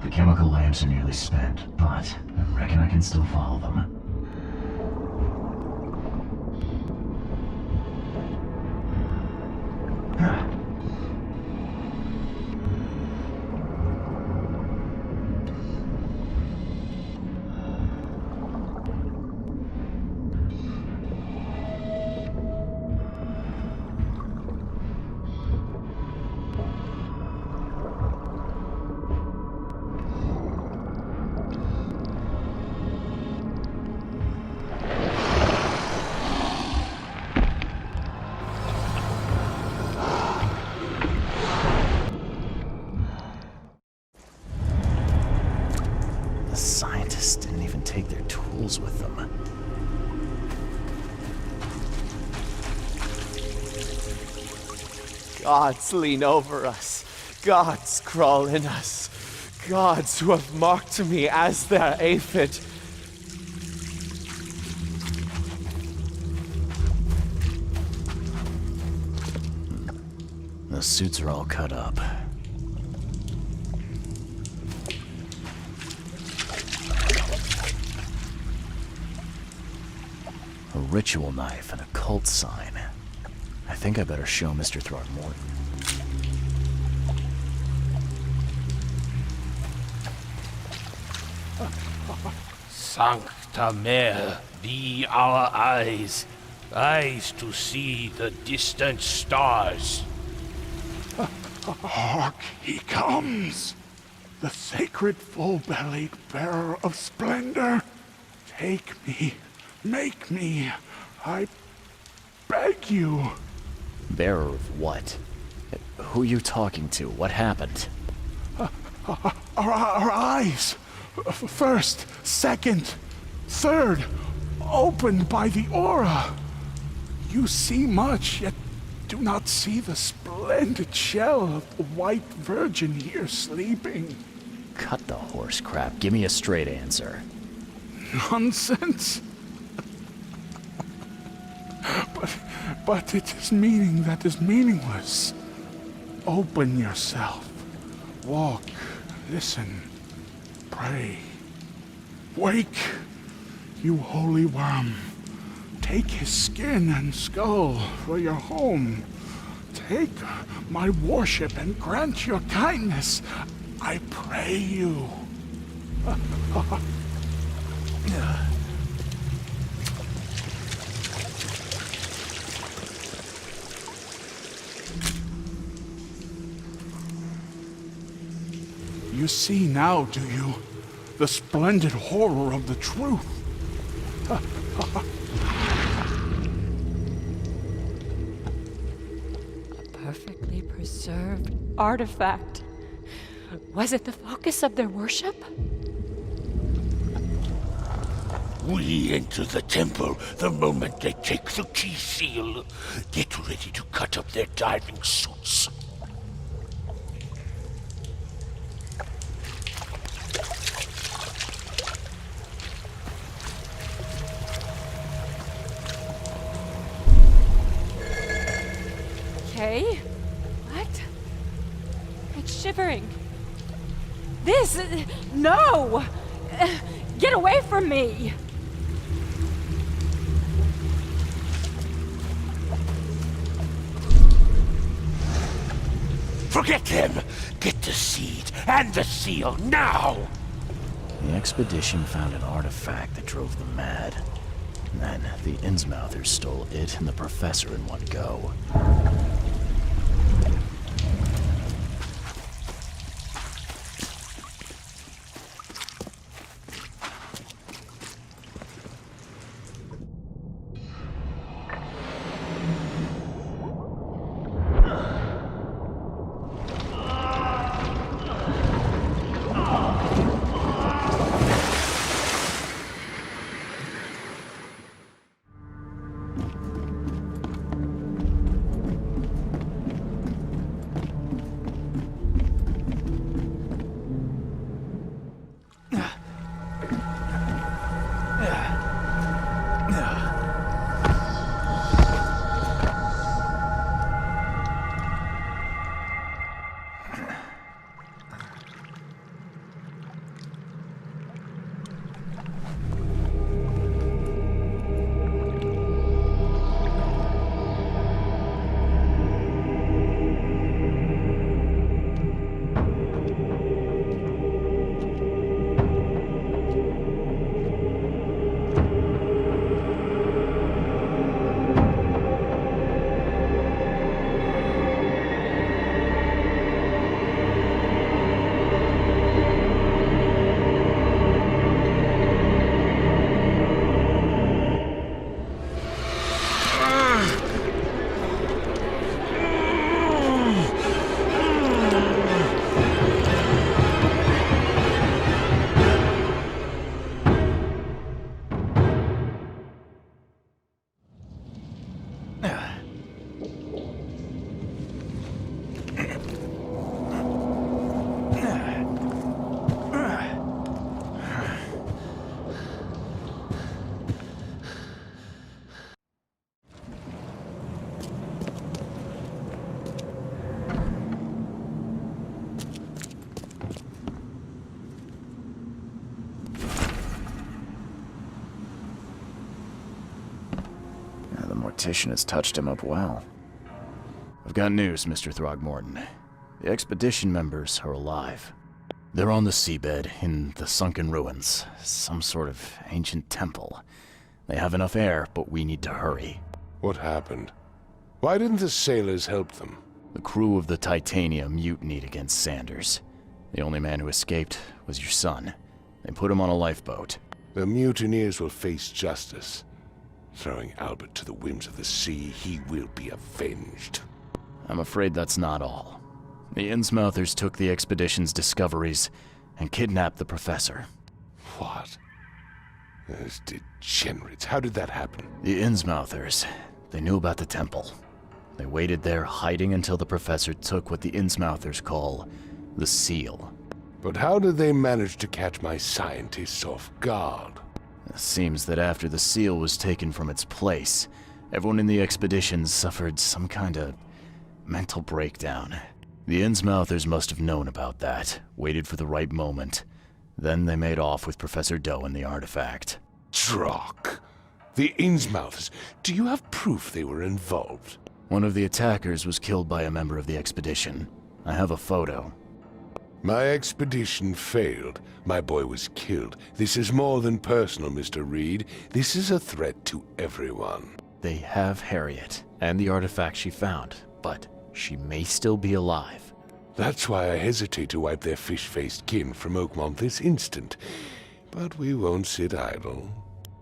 [SPEAKER 2] The chemical lamps are nearly spent, but I reckon I can still follow them. The scientists didn't even take their tools with them.
[SPEAKER 13] Gods lean over us. Gods crawl in us. Gods who have marked me as their aphid.
[SPEAKER 2] The suits are all cut up. A ritual knife and a cult sign. I think I better show Mr. Throgmorton.
[SPEAKER 9] Sancta Mare, be our eyes, eyes to see the distant stars. Hark, he comes! The sacred full-bellied bearer of splendor. Take me, make me, I beg you.
[SPEAKER 2] Bearer of what? Who are you talking to? What happened?
[SPEAKER 9] Our eyes, first, second, third, opened by the aura. You see much, yet do not see the splendid shell of the white virgin here sleeping.
[SPEAKER 2] Cut the horse crap. Give me a straight answer.
[SPEAKER 9] Nonsense. But it is meaning that is meaningless. Open yourself. Walk, listen, pray. Wake, you holy worm. Take his skin and skull for your home. Take my worship and grant your kindness. I pray you. You see now, do you? The splendid horror of the truth.
[SPEAKER 14] A perfectly preserved artifact. Was it the focus of their worship?
[SPEAKER 9] We enter the temple the moment they take the key seal. Get ready to cut up their diving suits.
[SPEAKER 14] Okay. What? It's shivering. This... No! Get away from me!
[SPEAKER 9] Forget them! Get the seed and the seal now!
[SPEAKER 2] The expedition found an artifact that drove them mad. Then the Innsmouthers stole it and the professor in one go. The mortician has touched him up well. I've got news, Mr. Throgmorton. The expedition members are alive. They're on the seabed in the sunken ruins, some sort of ancient temple. They have enough air, but we need to hurry.
[SPEAKER 4] What happened? Why didn't the sailors help them?
[SPEAKER 2] The crew of the Titania mutinied against Sanders. The only man who escaped was your son. They put him on a lifeboat.
[SPEAKER 4] The mutineers will face justice. Throwing Albert to the whims of the sea, he will be avenged.
[SPEAKER 2] I'm afraid that's not all. The Innsmouthers took the expedition's discoveries and kidnapped the professor.
[SPEAKER 4] What? Those degenerates. How did that happen?
[SPEAKER 2] The Innsmouthers. They knew about the temple. They waited there, hiding until the professor took what the Innsmouthers call the seal.
[SPEAKER 4] But how did they manage to catch my scientists off guard?
[SPEAKER 2] It seems that after the seal was taken from its place, everyone in the expedition suffered some kind of mental breakdown. The Innsmouthers must have known about that, waited for the right moment. Then they made off with Professor Doe and the artifact.
[SPEAKER 4] Drock! The Innsmouthers! Do you have proof they were involved?
[SPEAKER 2] One of the attackers was killed by a member of the expedition. I have a photo.
[SPEAKER 4] My expedition failed. My boy was killed. This is more than personal, Mr. Reed. This is a threat to everyone.
[SPEAKER 2] They have Harriet, and the artifact she found, but she may still be alive.
[SPEAKER 4] That's why I hesitate to wipe their fish-faced kin from Oakmont this instant. But we won't sit idle.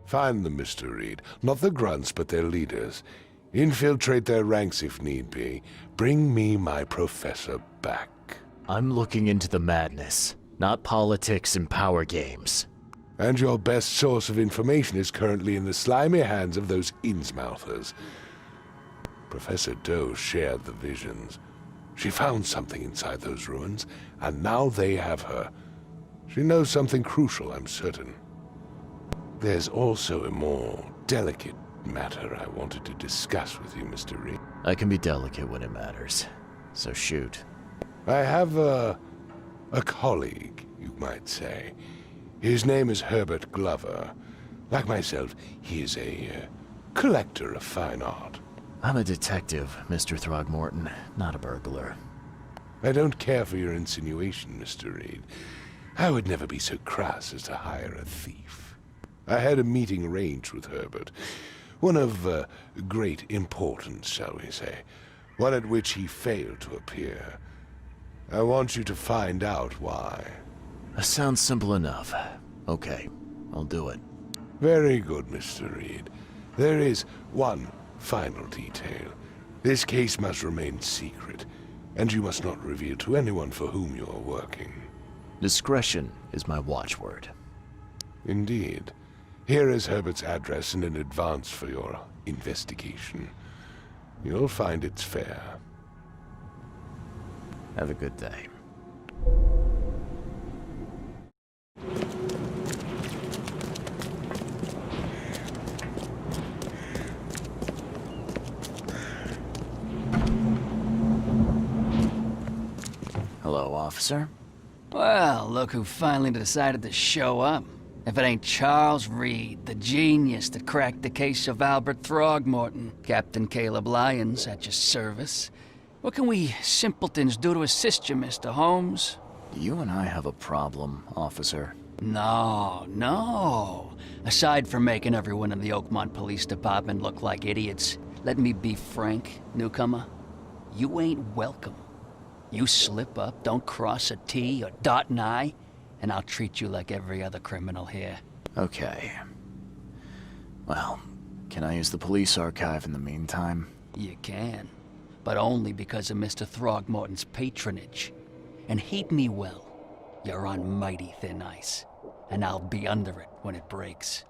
[SPEAKER 4] Find them, Mr. Reed. Not the grunts, but their leaders. Infiltrate their ranks if need be. Bring me my professor back.
[SPEAKER 2] I'm looking into the madness, not politics and power games.
[SPEAKER 4] And your best source of information is currently in the slimy hands of those Innsmouthers. Professor Doe shared the visions. She found something inside those ruins, and now they have her. She knows something crucial, I'm certain. There's also a more delicate matter I wanted to discuss with you, Mr. Reed.
[SPEAKER 2] I can be delicate when it matters, so shoot.
[SPEAKER 4] I have a colleague, you might say. His name is Herbert Glover. Like myself, he is a collector of fine art.
[SPEAKER 2] I'm a detective, Mr. Throgmorton, not a burglar.
[SPEAKER 4] I don't care for your insinuation, Mr. Reed. I would never be so crass as to hire a thief. I had a meeting arranged with Herbert. One of great importance, shall we say. One at which he failed to appear. I want you to find out why.
[SPEAKER 2] That sounds simple enough. Okay, I'll do it.
[SPEAKER 4] Very good, Mr. Reed. There is one final detail. This case must remain secret, and you must not reveal to anyone for whom you are working.
[SPEAKER 2] Discretion is my watchword.
[SPEAKER 4] Indeed. Here is Herbert's address and an advance for your investigation. You'll find it's fair.
[SPEAKER 2] Have a good day. Hello, officer.
[SPEAKER 15] Well, look who finally decided to show up. If it ain't Charles Reed, the genius that cracked the case of Albert Throgmorton. Captain Caleb Lyons at your service. What can we simpletons do to assist you, Mr. Holmes?
[SPEAKER 2] You and I have a problem, officer.
[SPEAKER 15] No. Aside from making everyone in the Oakmont Police Department look like idiots, let me be frank, newcomer. You ain't welcome. You slip up, don't cross a T or dot an I, and I'll treat you like every other criminal here.
[SPEAKER 2] Okay. Well, can I use the police archive in the meantime?
[SPEAKER 15] You can, but only because of Mr. Throgmorton's patronage. And heed me well, you're on mighty thin ice, and I'll be under it when it breaks.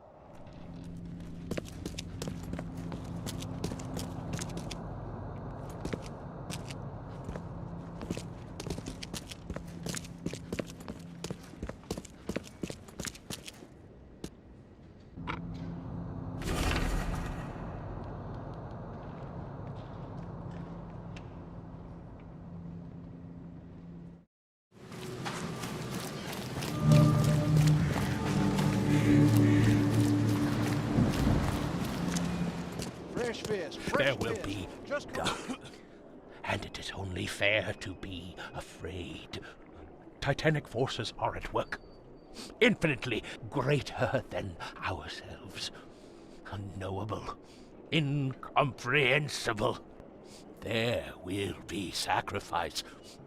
[SPEAKER 8] There will be dark, and it is only fair to be afraid. Titanic forces are at work, infinitely greater than ourselves. Unknowable, incomprehensible. There will be sacrifice.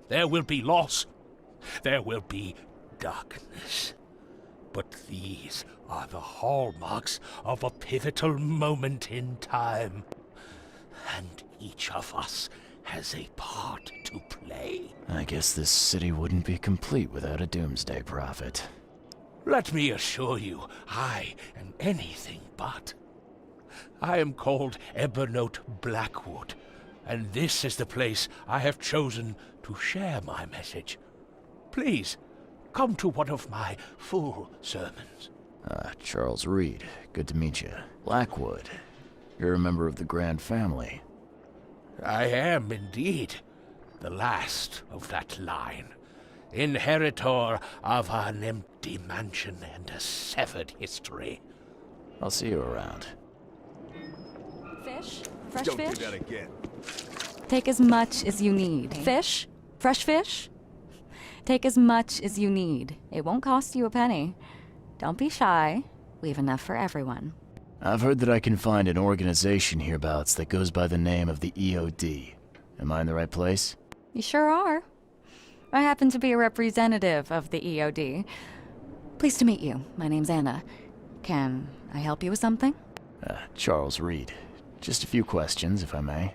[SPEAKER 8] There will be loss. There will be darkness. But these are the hallmarks of a pivotal moment in time. And each of us has a part to play.
[SPEAKER 2] I guess this city wouldn't be complete without a doomsday prophet.
[SPEAKER 8] Let me assure you, I am anything but. I am called Ebernote Blackwood, and this is the place I have chosen to share my message. Please, come to one of my full sermons.
[SPEAKER 2] Charles Reed, good to meet you. Blackwood, you're a member of the Grand family.
[SPEAKER 8] I am indeed the last of that line. Inheritor of an empty mansion and a severed history.
[SPEAKER 2] I'll see you around.
[SPEAKER 16] Fish? Fresh
[SPEAKER 10] Don't
[SPEAKER 16] fish?
[SPEAKER 10] do that again.
[SPEAKER 16] Take as much as you need. Fish? Fresh fish? Take as much as you need. It won't cost you a penny. Don't be shy. We have enough for everyone.
[SPEAKER 2] I've heard that I can find an organization hereabouts that goes by the name of the EOD. Am I in the right place?
[SPEAKER 16] You sure are. I happen to be a representative of the EOD. Pleased to meet you. My name's Anna. Can I help you with something?
[SPEAKER 2] Charles Reed. Just a few questions, if I may.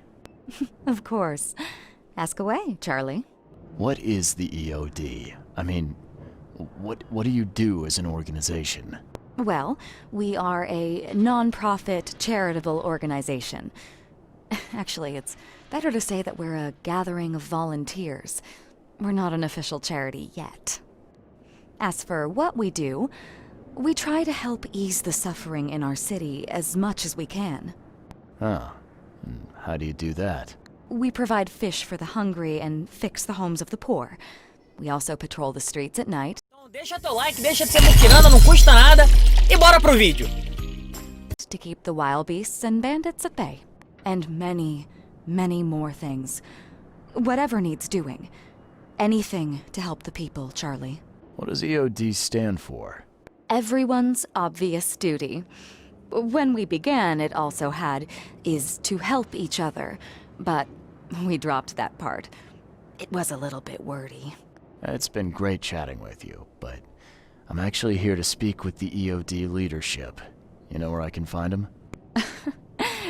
[SPEAKER 16] Of course. Ask away, Charlie.
[SPEAKER 2] What is the EOD? I mean, what do you do as an organization?
[SPEAKER 16] Well, we are a non-profit charitable organization. Actually, it's better to say that we're a gathering of volunteers. We're not an official charity yet. As for what we do, we try to help ease the suffering in our city as much as we can.
[SPEAKER 2] Oh, how do you do that?
[SPEAKER 16] We provide fish for the hungry and fix the homes of the poor. We also patrol the streets at night.
[SPEAKER 1] Então deixa teu like, deixa de ser muquirana, não custa nada. E bora pro vídeo.
[SPEAKER 16] To keep the wild beasts and bandits at bay. And many, many more things. Whatever needs doing. Anything to help the people, Charlie.
[SPEAKER 2] What does EOD stand for?
[SPEAKER 16] Everyone's obvious duty. When we began, it also had, is to help each other. But we dropped that part. It was a little bit wordy.
[SPEAKER 2] It's been great chatting with you, but I'm actually here to speak with the EOD leadership. You know where I can find them?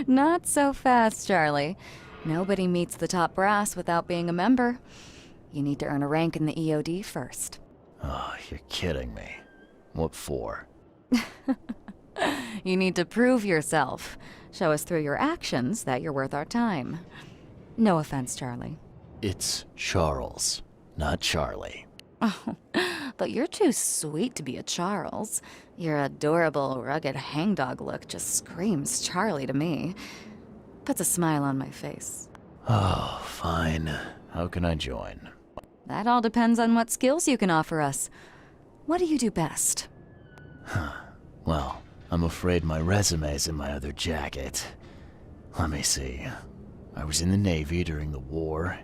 [SPEAKER 16] Not so fast, Charlie. Nobody meets the top brass without being a member. You need to earn a rank in the EOD first.
[SPEAKER 2] Oh, you're kidding me. What for?
[SPEAKER 16] You need to prove yourself. Show us through your actions that you're worth our time. No offense, Charlie.
[SPEAKER 2] It's Charles, not Charlie.
[SPEAKER 16] Oh, but you're too sweet to be a Charles. Your adorable, rugged hangdog look just screams Charlie to me. Puts a smile on my face.
[SPEAKER 2] Oh, fine. How can I join?
[SPEAKER 16] That all depends on what skills you can offer us. What do you do best?
[SPEAKER 2] Well, I'm afraid my resume's in my other jacket. Let me see. I was in the Navy during the war,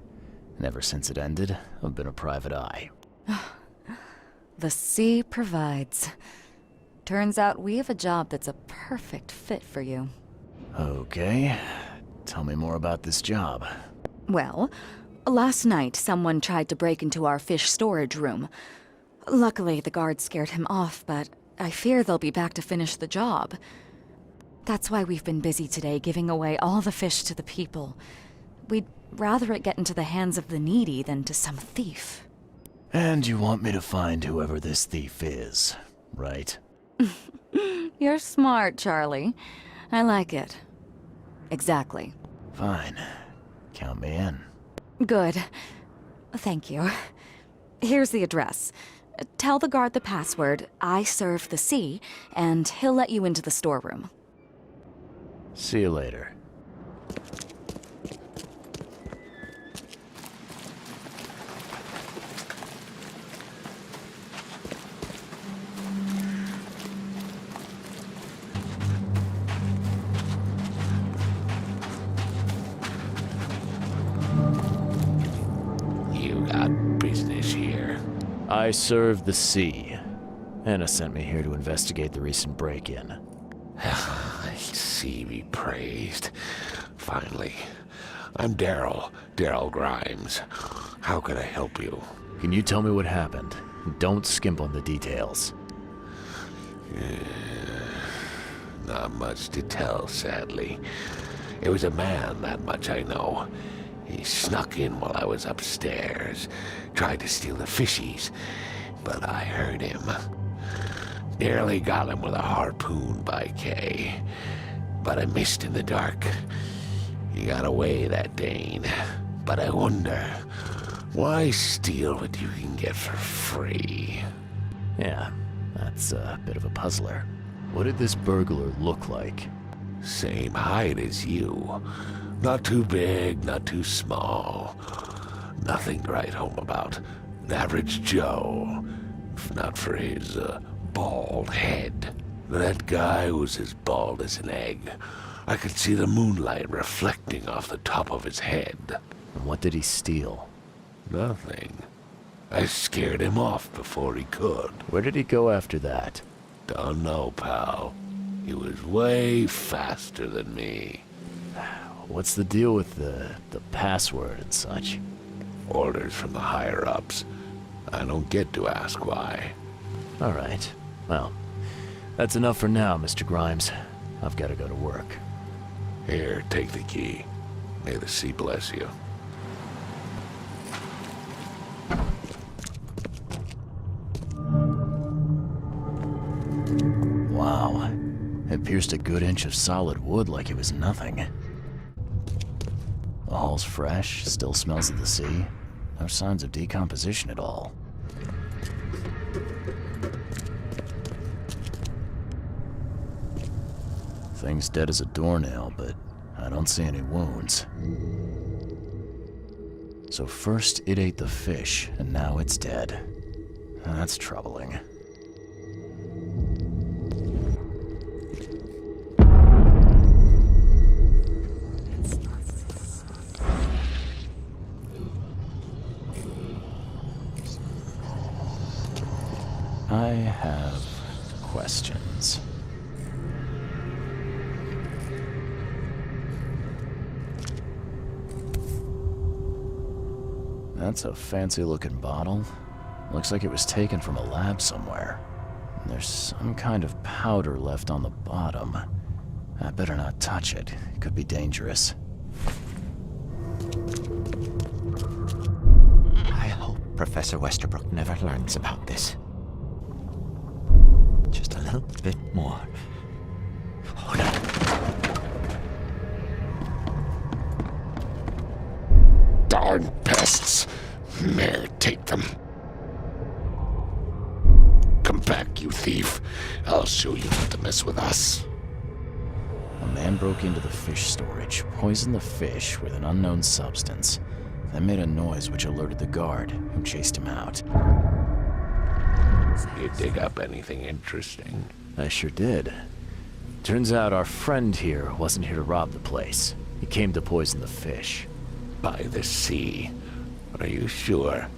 [SPEAKER 2] and ever since it ended, I've been a private eye.
[SPEAKER 16] The sea provides. Turns out we have a job that's a perfect fit for you.
[SPEAKER 2] Okay. Tell me more about this job.
[SPEAKER 16] Well, last night someone tried to break into our fish storage room. Luckily, the guards scared him off, but I fear they'll be back to finish the job. That's why we've been busy today giving away all the fish to the people. We'd rather it get into the hands of the needy than to some thief.
[SPEAKER 2] And you want me to find whoever this thief is, right?
[SPEAKER 16] You're smart, Charlie. I like it. Exactly.
[SPEAKER 2] Fine. Count me in.
[SPEAKER 16] Good. Thank you. Here's the address. Tell the guard the password, I serve the sea, and he'll let you into the storeroom.
[SPEAKER 2] See you later.
[SPEAKER 4] You got business here.
[SPEAKER 2] I serve the sea. Anna sent me here to investigate the recent break-in.
[SPEAKER 4] Sea be praised. Finally. I'm Daryl Grimes. How can I help you?
[SPEAKER 2] Can you tell me what happened? Don't skimp on the details.
[SPEAKER 4] Not much to tell, sadly. It was a man, that much I know. He snuck in while I was upstairs, tried to steal the fishies, but I heard him. Nearly got him with a harpoon by Kay, but I missed in the dark. He got away, that Dane, but I wonder, why steal what you can get for free?
[SPEAKER 2] Yeah, that's a bit of a puzzler. What did this burglar look like?
[SPEAKER 4] Same height as you. Not too big, not too small. Nothing to write home about. An average Joe. If not for his, bald head. That guy was as bald as an egg. I could see the moonlight reflecting off the top of his head.
[SPEAKER 2] And what did he steal?
[SPEAKER 4] Nothing. I scared him off before he could.
[SPEAKER 2] Where did he go after that?
[SPEAKER 4] Don't know, pal. He was way faster than me.
[SPEAKER 2] What's the deal with the password and such?
[SPEAKER 4] Orders from the higher-ups. I don't get to ask why.
[SPEAKER 2] All right. Well, that's enough for now, Mr. Grimes. I've got to go to work.
[SPEAKER 4] Here, take the key. May the sea bless you.
[SPEAKER 2] Wow. It pierced a good inch of solid wood like it was nothing. The hall's fresh, still smells of the sea. No signs of decomposition at all. Thing's dead as a doornail, but I don't see any wounds. So first it ate the fish, and now it's dead. That's troubling. I have questions. That's a fancy-looking bottle. Looks like it was taken from a lab somewhere. And there's some kind of powder left on the bottom. I better not touch it. It could be dangerous.
[SPEAKER 17] I hope Professor Westerbrook never learns about this. Just a little bit more. Hold on.
[SPEAKER 4] Darn pests! May take them. Come back, you thief. I'll show you not to mess with us.
[SPEAKER 2] A man broke into the fish storage, poisoned the fish with an unknown substance, then made a noise which alerted the guard, who chased him out.
[SPEAKER 4] You dig up anything interesting?
[SPEAKER 2] I sure did. Turns out our friend here wasn't here to rob the place. He came to poison the fish.
[SPEAKER 4] By the sea. Are you sure?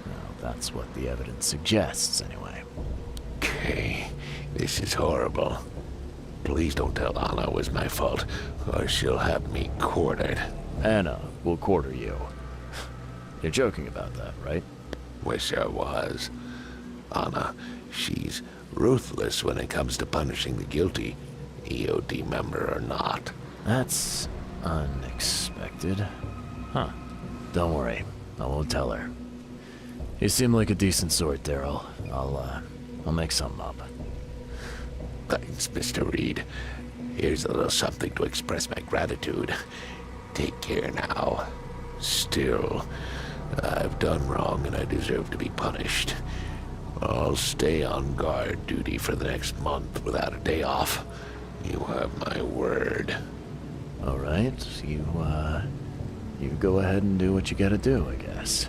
[SPEAKER 2] Well, that's what the evidence suggests, anyway.
[SPEAKER 4] Okay, this is horrible. Please don't tell Anna it was my fault, or she'll have me quartered.
[SPEAKER 2] Anna will quarter you. You're joking about that, right?
[SPEAKER 4] Wish I was. Anna, she's ruthless when it comes to punishing the guilty, EOD member or not.
[SPEAKER 2] That's unexpected. Huh. Don't worry. I won't tell her. You seem like a decent sort, Daryl. I'll make something up.
[SPEAKER 4] Thanks, Mr. Reed. Here's a little something to express my gratitude. Take care now. Still, I've done wrong and I deserve to be punished. I'll stay on guard duty for the next month without a day off. You have my word.
[SPEAKER 2] All right. You go ahead and do what you gotta do, I guess.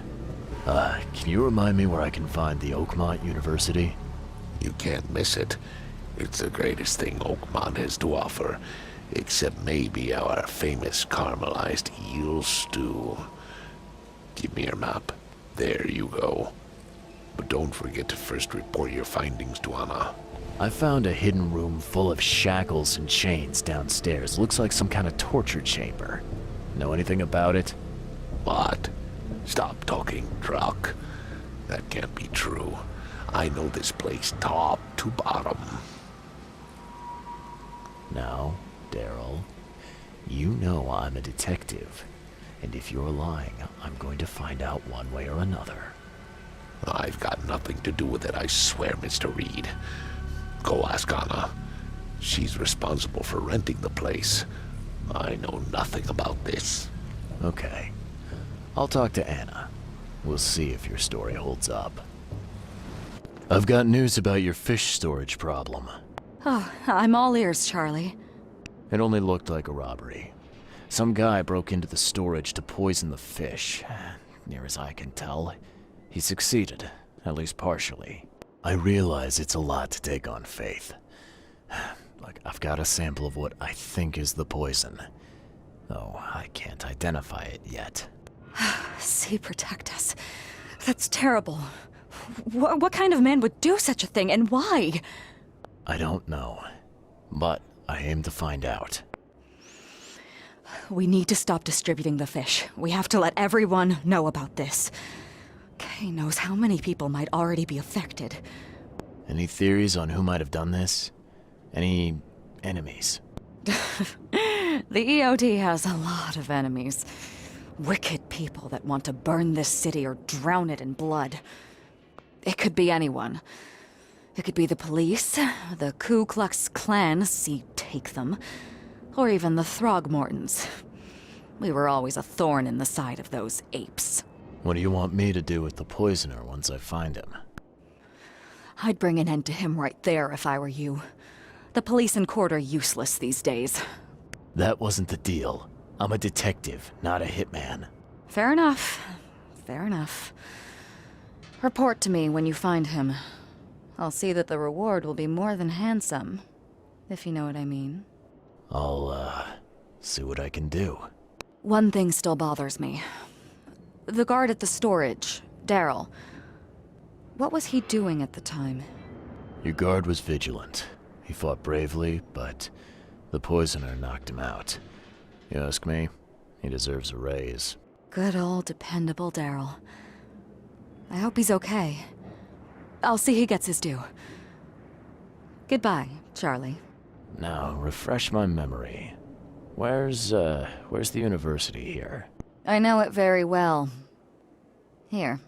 [SPEAKER 2] Can you remind me where I can find the Oakmont University?
[SPEAKER 4] You can't miss it. It's the greatest thing Oakmont has to offer, except maybe our famous caramelized eel stew. Give me your map. There you go. But don't forget to first report your findings to Anna.
[SPEAKER 2] I found a hidden room full of shackles and chains downstairs. Looks like some kind of torture chamber. Know anything about it?
[SPEAKER 4] What? Stop talking truck. That can't be true. I know this place top to bottom.
[SPEAKER 2] Now, Daryl, you know I'm a detective. And if you're lying, I'm going to find out one way or another.
[SPEAKER 4] I've got nothing to do with it, I swear, Mr. Reed. Go ask Anna. She's responsible for renting the place. I know nothing about this.
[SPEAKER 2] Okay. I'll talk to Anna. We'll see if your story holds up. I've got news about your fish storage problem.
[SPEAKER 16] Oh, I'm all ears, Charlie.
[SPEAKER 2] It only looked like a robbery. Some guy broke into the storage to poison the fish. Near as I can tell, he succeeded, at least partially. I realize it's a lot to take on faith. Look, I've got a sample of what I think is the poison, though I can't identify it yet.
[SPEAKER 16] Sea, protect us. That's terrible. What kind of man would do such a thing, and why?
[SPEAKER 2] I don't know, but I aim to find out.
[SPEAKER 16] We need to stop distributing the fish. We have to let everyone know about this. Kay knows how many people might already be affected.
[SPEAKER 2] Any theories on who might have done this? Any enemies?
[SPEAKER 16] The EOD has a lot of enemies. Wicked people that want to burn this city or drown it in blood. It could be anyone. It could be the police, the Ku Klux Klan, see take them, or even the Throgmortons. We were always a thorn in the side of those apes.
[SPEAKER 2] What do you want me to do with the poisoner once I find him?
[SPEAKER 16] I'd bring an end to him right there if I were you. The police and court are useless these days.
[SPEAKER 2] That wasn't the deal. I'm a detective, not a hitman.
[SPEAKER 16] Fair enough. Fair enough. Report to me when you find him. I'll see that the reward will be more than handsome, if you know what I mean.
[SPEAKER 2] I'll, see what I can do.
[SPEAKER 16] One thing still bothers me. The guard at the storage, Daryl. What was he doing at the time?
[SPEAKER 2] Your guard was vigilant. He fought bravely, but the poisoner knocked him out. You ask me, he deserves a raise.
[SPEAKER 16] Good old dependable Daryl. I hope he's okay. I'll see he gets his due. Goodbye, Charlie.
[SPEAKER 2] Now, refresh my memory. Where's the university here?
[SPEAKER 16] I know it very well. Here,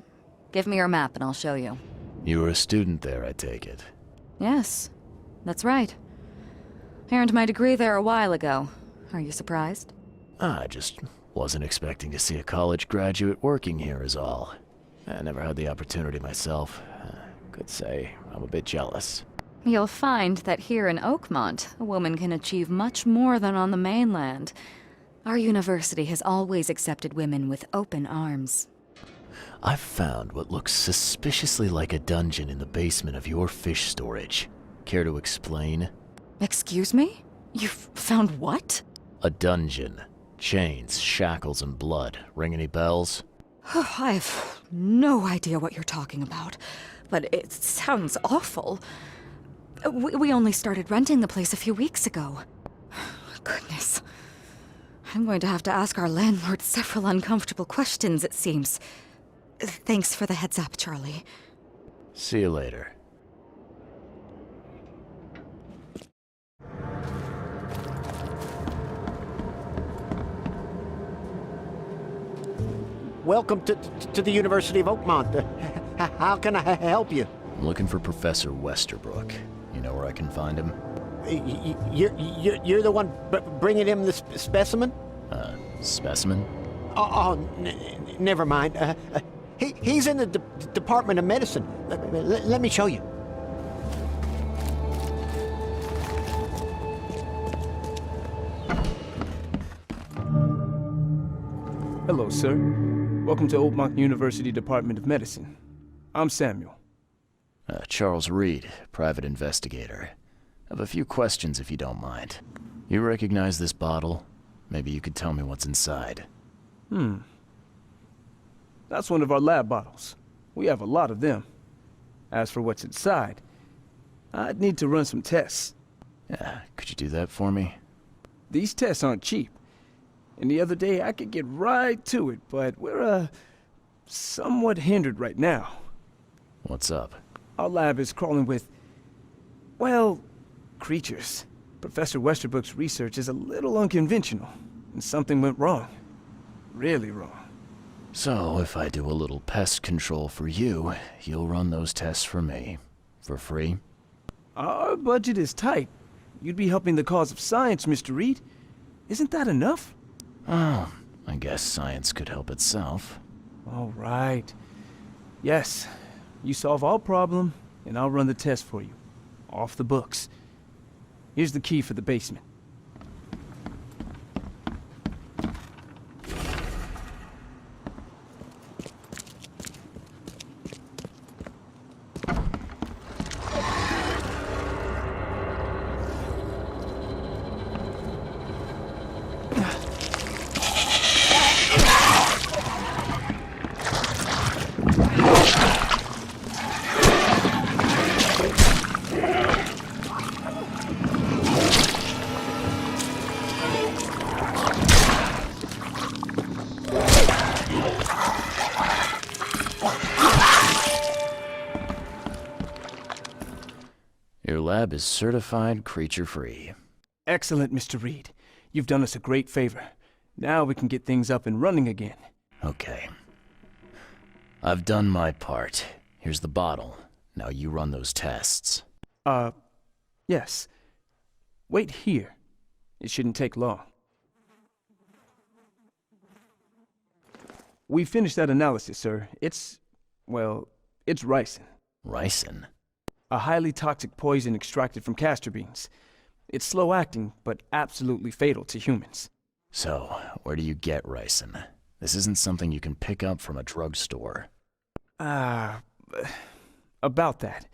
[SPEAKER 16] give me your map and I'll show you.
[SPEAKER 2] You were a student there, I take it.
[SPEAKER 16] Yes, that's right. I earned my degree there a while ago. Are you surprised?
[SPEAKER 2] I just wasn't expecting to see a college graduate working here is all. I never had the opportunity myself. Could say I'm a bit jealous.
[SPEAKER 16] You'll find that here in Oakmont, a woman can achieve much more than on the mainland. Our university has always accepted women with open arms.
[SPEAKER 2] I've found what looks suspiciously like a dungeon in the basement of your fish storage. Care to explain?
[SPEAKER 16] Excuse me? You've found what?
[SPEAKER 2] A dungeon. Chains, shackles, and blood. Ring any bells?
[SPEAKER 16] I've no idea what you're talking about, but it sounds awful. We only started renting the place a few weeks ago. Goodness. I'm going to have to ask our landlord several uncomfortable questions, it seems. Thanks for the heads up, Charlie.
[SPEAKER 2] See you later.
[SPEAKER 11] Welcome to the University of Oakmont. How can I help you?
[SPEAKER 2] I'm looking for Professor Westerbrook. You know where I can find him?
[SPEAKER 11] You're the one bringing him the specimen?
[SPEAKER 2] Specimen?
[SPEAKER 11] Never mind. He's in the Department of Medicine. Let me show you.
[SPEAKER 5] Hello, sir. Welcome to Oakmont University Department of Medicine. I'm Samuel.
[SPEAKER 2] Charles Reed, private investigator. I have a few questions if you don't mind. You recognize this bottle? Maybe you could tell me what's inside.
[SPEAKER 5] That's one of our lab bottles. We have a lot of them. As for what's inside, I'd need to run some tests.
[SPEAKER 2] Could you do that for me?
[SPEAKER 5] These tests aren't cheap. And the other day I could get right to it, but we're, somewhat hindered right now.
[SPEAKER 2] What's up?
[SPEAKER 5] Our lab is crawling with, well, creatures. Professor Westerbrook's research is a little unconventional, and something went wrong. Really wrong.
[SPEAKER 2] So, if I do a little pest control for you, you'll run those tests for me. For free?
[SPEAKER 5] Our budget is tight. You'd be helping the cause of science, Mr. Reed. Isn't that enough?
[SPEAKER 2] Oh, I guess science could help itself.
[SPEAKER 5] All right. Yes. You solve our problem, and I'll run the test for you. Off the books. Here's the key for the basement.
[SPEAKER 2] lab is certified creature-free.
[SPEAKER 5] Excellent, Mr. Reed. You've done us a great favor. Now we can get things up and running again.
[SPEAKER 2] Okay. I've done my part. Here's the bottle. Now you run those tests.
[SPEAKER 5] Yes. Wait here. It shouldn't take long. We finished that analysis, sir. It's ricin.
[SPEAKER 2] Ricin?
[SPEAKER 5] A highly toxic poison extracted from castor beans. It's slow-acting, but absolutely fatal to humans.
[SPEAKER 2] So, where do you get ricin? This isn't something you can pick up from a drugstore.
[SPEAKER 5] About that.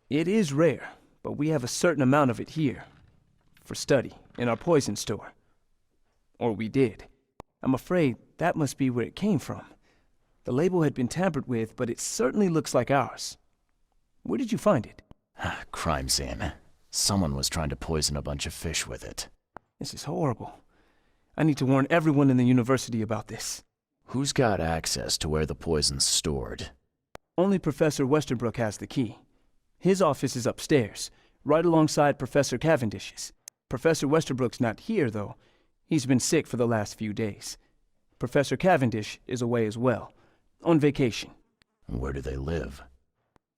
[SPEAKER 5] It is rare, but we have a certain amount of it here. For study, in our poison store. Or we did. I'm afraid that must be where it came from. The label had been tampered with, but it certainly looks like ours. Where did you find it?
[SPEAKER 2] Crime scene. Someone was trying to poison a bunch of fish with it.
[SPEAKER 5] This is horrible. I need to warn everyone in the university about this.
[SPEAKER 2] Who's got access to where the poison's stored?
[SPEAKER 5] Only Professor Westerbrook has the key. His office is upstairs, right alongside Professor Cavendish's. Professor Westerbrook's not here, though. He's been sick for the last few days. Professor Cavendish is away as well, on vacation.
[SPEAKER 2] Where do they live?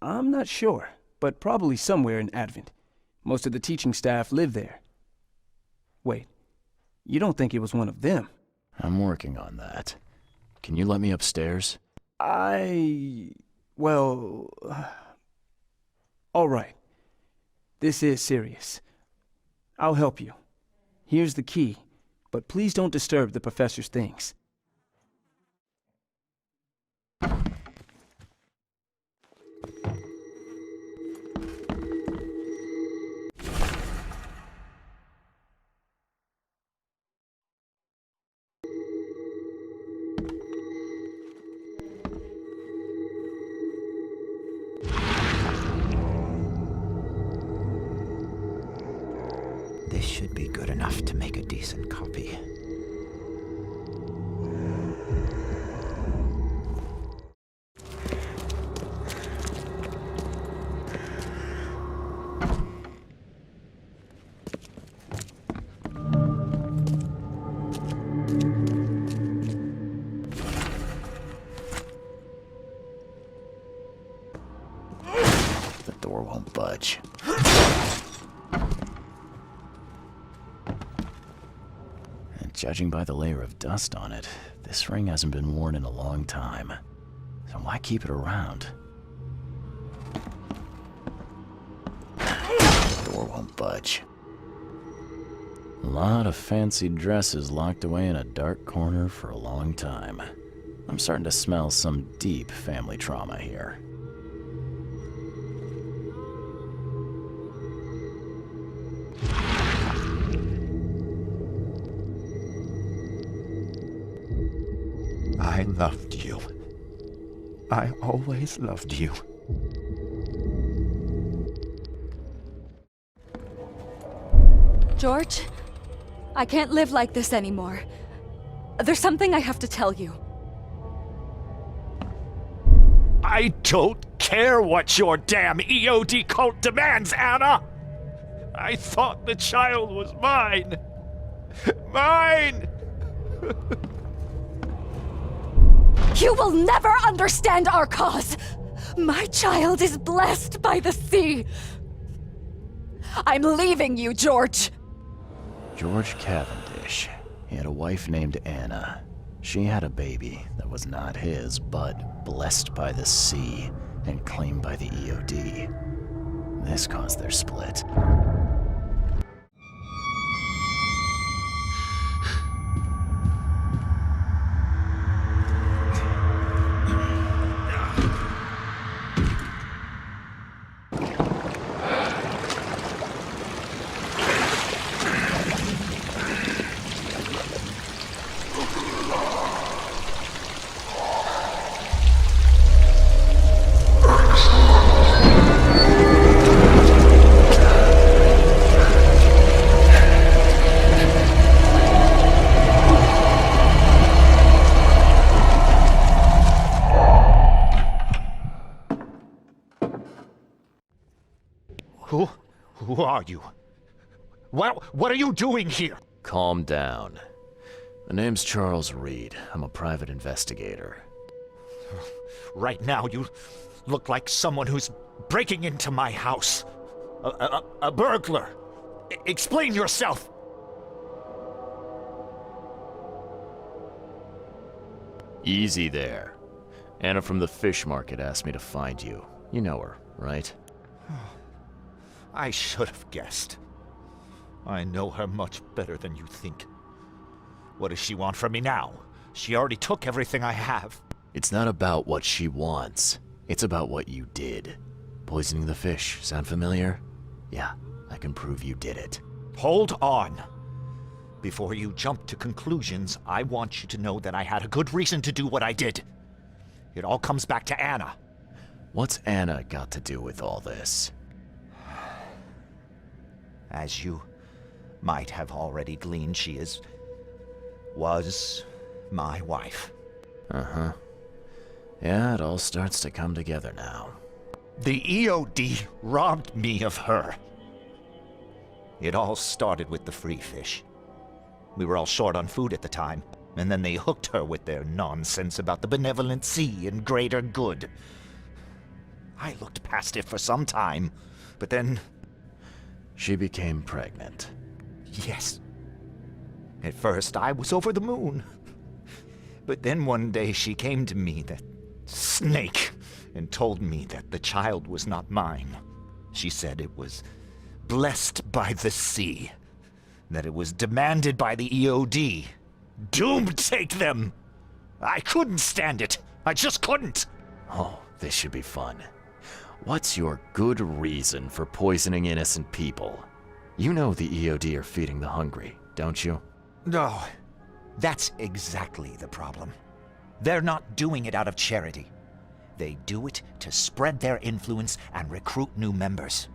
[SPEAKER 5] I'm not sure, but probably somewhere in Advent. Most of the teaching staff live there. Wait, you don't think it was one of them?
[SPEAKER 2] I'm working on that. Can you let me upstairs?
[SPEAKER 5] Well... all right. This is serious. I'll help you. Here's the key, but please don't disturb the professor's things.
[SPEAKER 17] This should be good enough to make a decent copy.
[SPEAKER 2] The door won't budge. Judging by the layer of dust on it, this ring hasn't been worn in a long time. So why keep it around? The door won't budge. A lot of fancy dresses locked away in a dark corner for a long time. I'm starting to smell some deep family trauma here.
[SPEAKER 17] I loved you. I always loved you.
[SPEAKER 14] George, I can't live like this anymore. There's something I have to tell you.
[SPEAKER 18] I don't care what your damn EOD cult demands, Anna! I thought the child was mine! Mine!
[SPEAKER 14] You will never understand our cause! My child is blessed by the sea! I'm leaving you, George!
[SPEAKER 2] George Cavendish. He had a wife named Anna. She had a baby that was not his, but blessed by the sea and claimed by the EOD. This caused their split.
[SPEAKER 18] Who are you? What are you doing here?
[SPEAKER 2] Calm down. My name's Charles Reed. I'm a private investigator.
[SPEAKER 18] Right now, you look like someone who's breaking into my house. A burglar. Explain yourself.
[SPEAKER 2] Easy there. Anna from the fish market asked me to find you. You know her, right?
[SPEAKER 18] I should have guessed. I know her much better than you think. What does she want from me now? She already took everything I have.
[SPEAKER 2] It's not about what she wants. It's about what you did. Poisoning the fish. Sound familiar? Yeah, I can prove you did it.
[SPEAKER 18] Hold on. Before you jump to conclusions, I want you to know that I had a good reason to do what I did. It all comes back to Anna.
[SPEAKER 2] What's Anna got to do with all this?
[SPEAKER 18] As you might have already gleaned, she was my wife.
[SPEAKER 2] Uh-huh. Yeah, it all starts to come together now.
[SPEAKER 18] The EOD robbed me of her. It all started with the free fish. We were all short on food at the time, and then they hooked her with their nonsense about the benevolent sea and greater good. I looked past it for some time, but then...
[SPEAKER 2] She became pregnant.
[SPEAKER 18] Yes. At first, I was over the moon. But then one day she came to me, that snake, and told me that the child was not mine. She said it was blessed by the sea, that it was demanded by the EOD. Doomed take them! I couldn't stand it. I just couldn't.
[SPEAKER 2] Oh, this should be fun. What's your good reason for poisoning innocent people? You know the EOD are feeding the hungry, don't you?
[SPEAKER 18] No, that's exactly the problem. They're not doing it out of charity. They do it to spread their influence and recruit new members.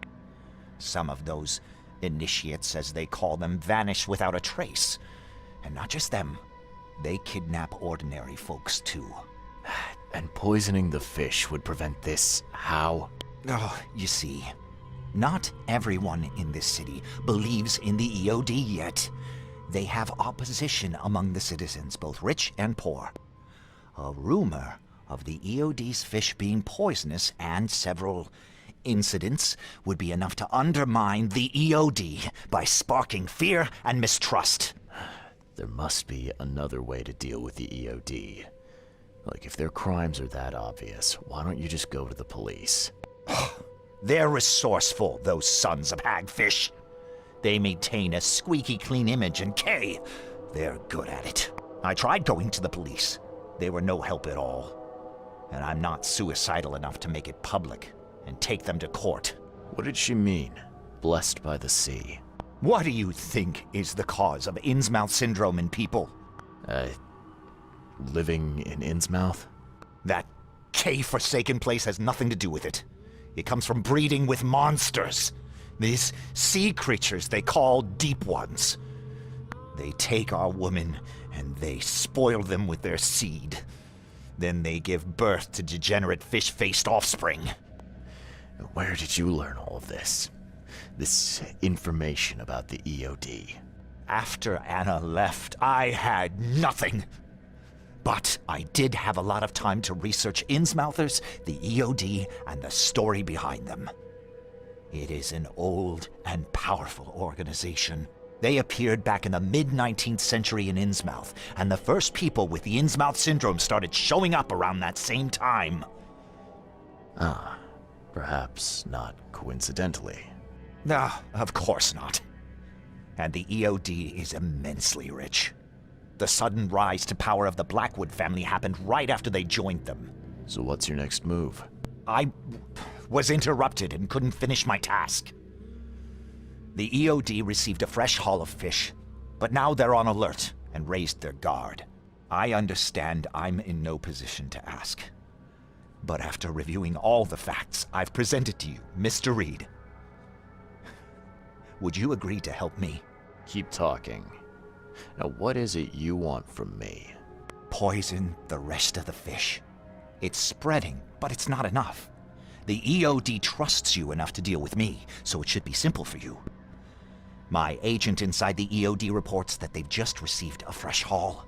[SPEAKER 18] Some of those initiates, as they call them, vanish without a trace. And not just them. They kidnap ordinary folks, too.
[SPEAKER 2] And poisoning the fish would prevent this. How?
[SPEAKER 18] Oh, you see, not everyone in this city believes in the EOD yet. They have opposition among the citizens, both rich and poor. A rumor of the EOD's fish being poisonous and several incidents would be enough to undermine the EOD by sparking fear and mistrust.
[SPEAKER 2] There must be another way to deal with the EOD. Like, if their crimes are that obvious, why don't you just go to the police?
[SPEAKER 18] They're resourceful, those sons of hagfish. They maintain a squeaky clean image, and they're good at it. I tried going to the police. They were no help at all. And I'm not suicidal enough to make it public and take them to court.
[SPEAKER 2] What did she mean? Blessed by the sea.
[SPEAKER 18] What do you think is the cause of Innsmouth syndrome in people?
[SPEAKER 2] Living in Innsmouth?
[SPEAKER 18] That forsaken place has nothing to do with it. It comes from breeding with monsters. These sea creatures they call Deep Ones. They take our women and they spoil them with their seed. Then they give birth to degenerate fish-faced offspring.
[SPEAKER 2] Where did you learn all of this? This information about the EOD?
[SPEAKER 18] After Anna left, I had nothing. But I did have a lot of time to research Innsmouthers, the EOD, and the story behind them. It is an old and powerful organization. They appeared back in the mid-19th century in Innsmouth, and the first people with the Innsmouth syndrome started showing up around that same time.
[SPEAKER 2] Ah, perhaps not coincidentally.
[SPEAKER 18] No, of course not. And the EOD is immensely rich. The sudden rise to power of the Blackwood family happened right after they joined them.
[SPEAKER 2] So what's your next move?
[SPEAKER 18] I was interrupted and couldn't finish my task. The EOD received a fresh haul of fish, but now they're on alert and raised their guard. I understand I'm in no position to ask. But after reviewing all the facts I've presented to you, Mr. Reed, would you agree to help me?
[SPEAKER 2] Keep talking. Now, what is it you want from me?
[SPEAKER 18] Poison the rest of the fish. It's spreading, but it's not enough. The EOD trusts you enough to deal with me, so it should be simple for you. My agent inside the EOD reports that they've just received a fresh haul.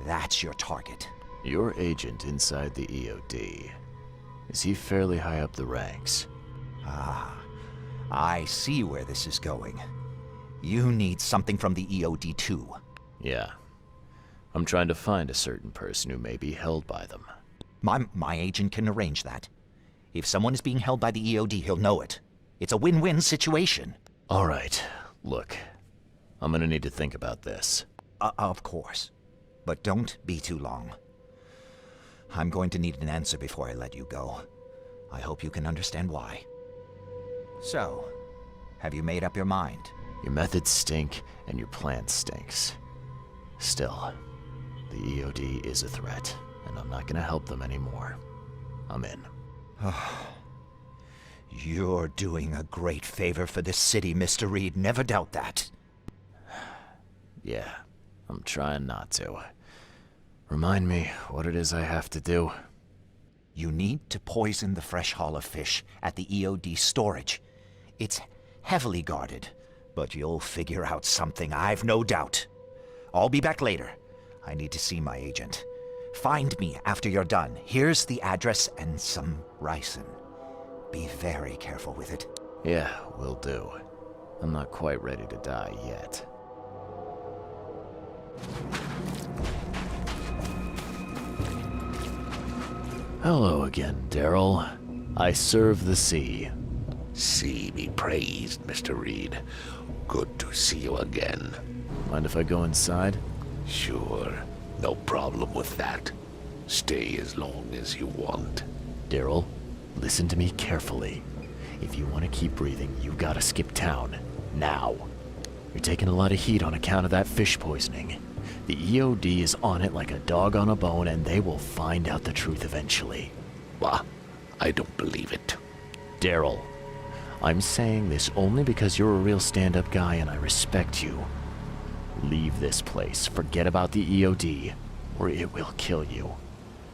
[SPEAKER 18] That's your target.
[SPEAKER 2] Your agent inside the EOD. Is he fairly high up the ranks?
[SPEAKER 18] Ah, I see where this is going. You need something from the EOD too.
[SPEAKER 2] Yeah. I'm trying to find a certain person who may be held by them.
[SPEAKER 18] My agent can arrange that. If someone is being held by the EOD, he'll know it. It's a win-win situation.
[SPEAKER 2] All right. Look, I'm gonna need to think about this.
[SPEAKER 18] Of course. But don't be too long. I'm going to need an answer before I let you go. I hope you can understand why. So, have you made up your mind?
[SPEAKER 2] Your methods stink, and your plan stinks. Still, the EOD is a threat, and I'm not gonna help them anymore. I'm in.
[SPEAKER 18] You're doing a great favor for this city, Mr. Reed. Never doubt that.
[SPEAKER 2] Yeah, I'm trying not to. Remind me what it is I have to do.
[SPEAKER 18] You need to poison the fresh haul of fish at the EOD storage. It's heavily guarded, but you'll figure out something, I've no doubt. I'll be back later. I need to see my agent. Find me after you're done. Here's the address and some ricin. Be very careful with it.
[SPEAKER 2] Yeah, will do. I'm not quite ready to die yet. Hello again, Daryl. I serve the sea.
[SPEAKER 4] Sea be praised, Mr. Reed. Good to see you again.
[SPEAKER 2] Mind if I go inside?
[SPEAKER 4] Sure. No problem with that. Stay as long as you want.
[SPEAKER 2] Daryl, listen to me carefully. If you want to keep breathing, you gotta skip town. Now. You're taking a lot of heat on account of that fish poisoning. The EOD is on it like a dog on a bone, and they will find out the truth eventually.
[SPEAKER 4] Bah, I don't believe it.
[SPEAKER 2] Daryl, I'm saying this only because you're a real stand-up guy and I respect you. Leave this place, forget about the EOD, or it will kill you.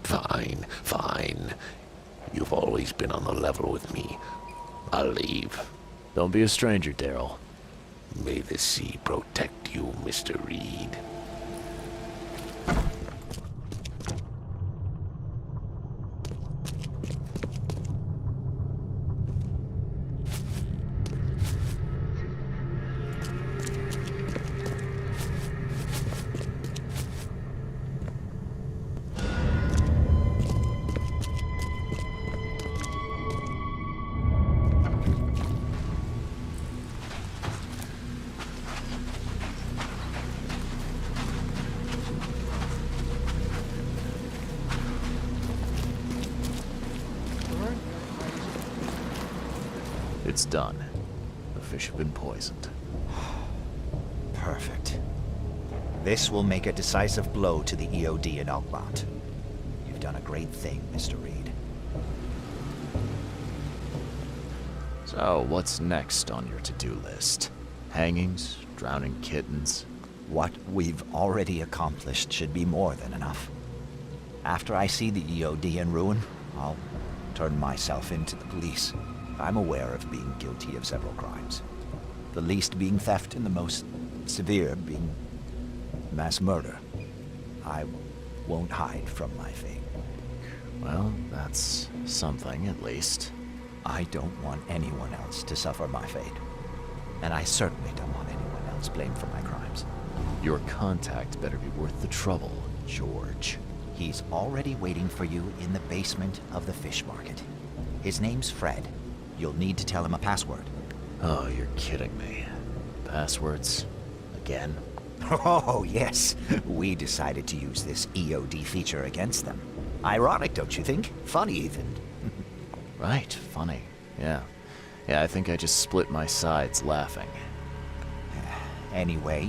[SPEAKER 4] Fine, fine. You've always been on the level with me. I'll leave.
[SPEAKER 2] Don't be a stranger, Daryl.
[SPEAKER 4] May the sea protect you, Mr. Reed.
[SPEAKER 2] It's done. The fish have been poisoned.
[SPEAKER 18] Perfect. This will make a decisive blow to the EOD in Oakmont. You've done a great thing, Mr. Reed.
[SPEAKER 2] So, what's next on your to-do list? Hangings? Drowning kittens?
[SPEAKER 18] What we've already accomplished should be more than enough. After I see the EOD in ruin, I'll turn myself into the police. I'm aware of being guilty of several crimes. The least being theft and the most severe being mass murder. I won't hide from my fate.
[SPEAKER 2] Well, that's something, at least.
[SPEAKER 18] I don't want anyone else to suffer my fate. And I certainly don't want anyone else blamed for my crimes.
[SPEAKER 2] Your contact better be worth the trouble, George.
[SPEAKER 18] He's already waiting for you in the basement of the fish market. His name's Fred. You'll need to tell him a password.
[SPEAKER 2] Oh, you're kidding me. Passwords? Again?
[SPEAKER 18] Oh, yes. We decided to use this EOD feature against them. Ironic, don't you think? Funny, even.
[SPEAKER 2] Right, funny. Yeah. Yeah, I think I just split my sides laughing.
[SPEAKER 18] Anyway,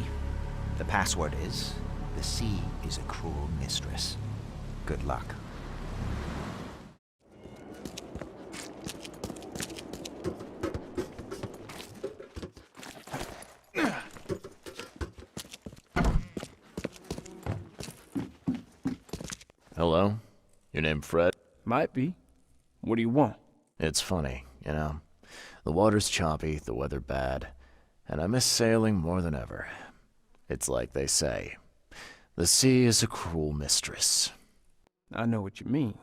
[SPEAKER 18] the password is, the sea is a cruel mistress. Good luck.
[SPEAKER 2] Hello? Your name Fred?
[SPEAKER 5] Might be. What do you want?
[SPEAKER 2] It's funny, you know. The water's choppy, the weather bad, and I miss sailing more than ever. It's like they say, the sea is a cruel mistress.
[SPEAKER 5] I know what you mean.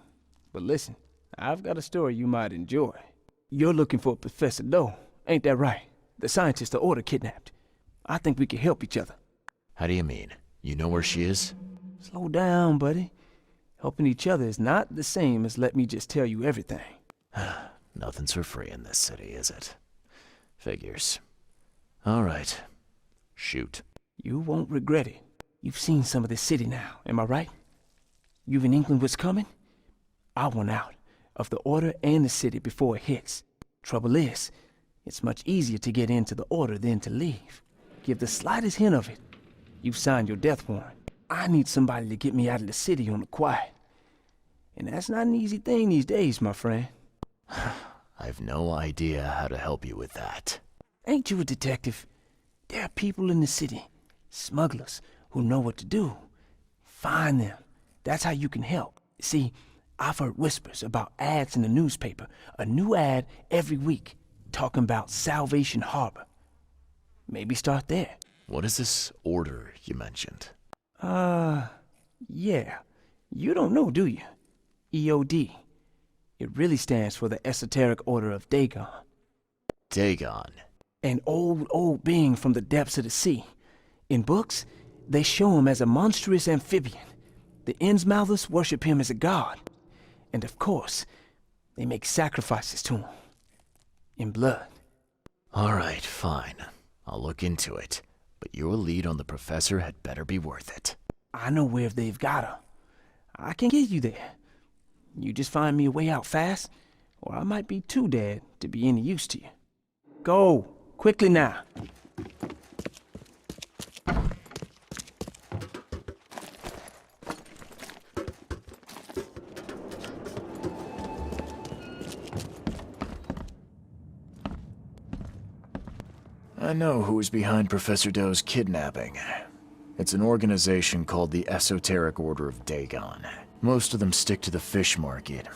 [SPEAKER 5] But listen, I've got a story you might enjoy. You're looking for Professor Doe, ain't that right? The scientist the Order kidnapped. I think we can help each other.
[SPEAKER 2] How do you mean? You know where she is?
[SPEAKER 5] Slow down, buddy. Helping each other is not the same as let me just tell you everything.
[SPEAKER 2] Nothing's for free in this city, is it? Figures. All right. Shoot.
[SPEAKER 5] You won't regret it. You've seen some of this city now, am I right? You've in England what's coming? I want out of the Order and the city before it hits. Trouble is, it's much easier to get into the Order than to leave. Give the slightest hint of it, you've signed your death warrant. I need somebody to get me out of the city on the quiet. And that's not an easy thing these days, my friend.
[SPEAKER 2] I've no idea how to help you with that.
[SPEAKER 5] Ain't you a detective? There are people in the city, smugglers, who know what to do. Find them. That's how you can help. See, I've heard whispers about ads in the newspaper. A new ad every week, talking about Salvation Harbor. Maybe start there.
[SPEAKER 2] What is this order you mentioned?
[SPEAKER 5] Yeah. You don't know, do you? EOD. It really stands for the Esoteric Order of Dagon.
[SPEAKER 2] Dagon?
[SPEAKER 5] An old being from the depths of the sea. In books, they show him as a monstrous amphibian. The Innsmouthers worship him as a god. And of course, they make sacrifices to him. In blood.
[SPEAKER 2] All right, fine. I'll look into it. But your lead on the professor had better be worth it.
[SPEAKER 5] I know where they've got her. I can get you there. You just find me a way out fast, or I might be too dead to be any use to you. Go, quickly now.
[SPEAKER 2] I know who is behind Professor Doe's kidnapping. It's an organization called the Esoteric Order of Dagon. Most of them stick to the fish market,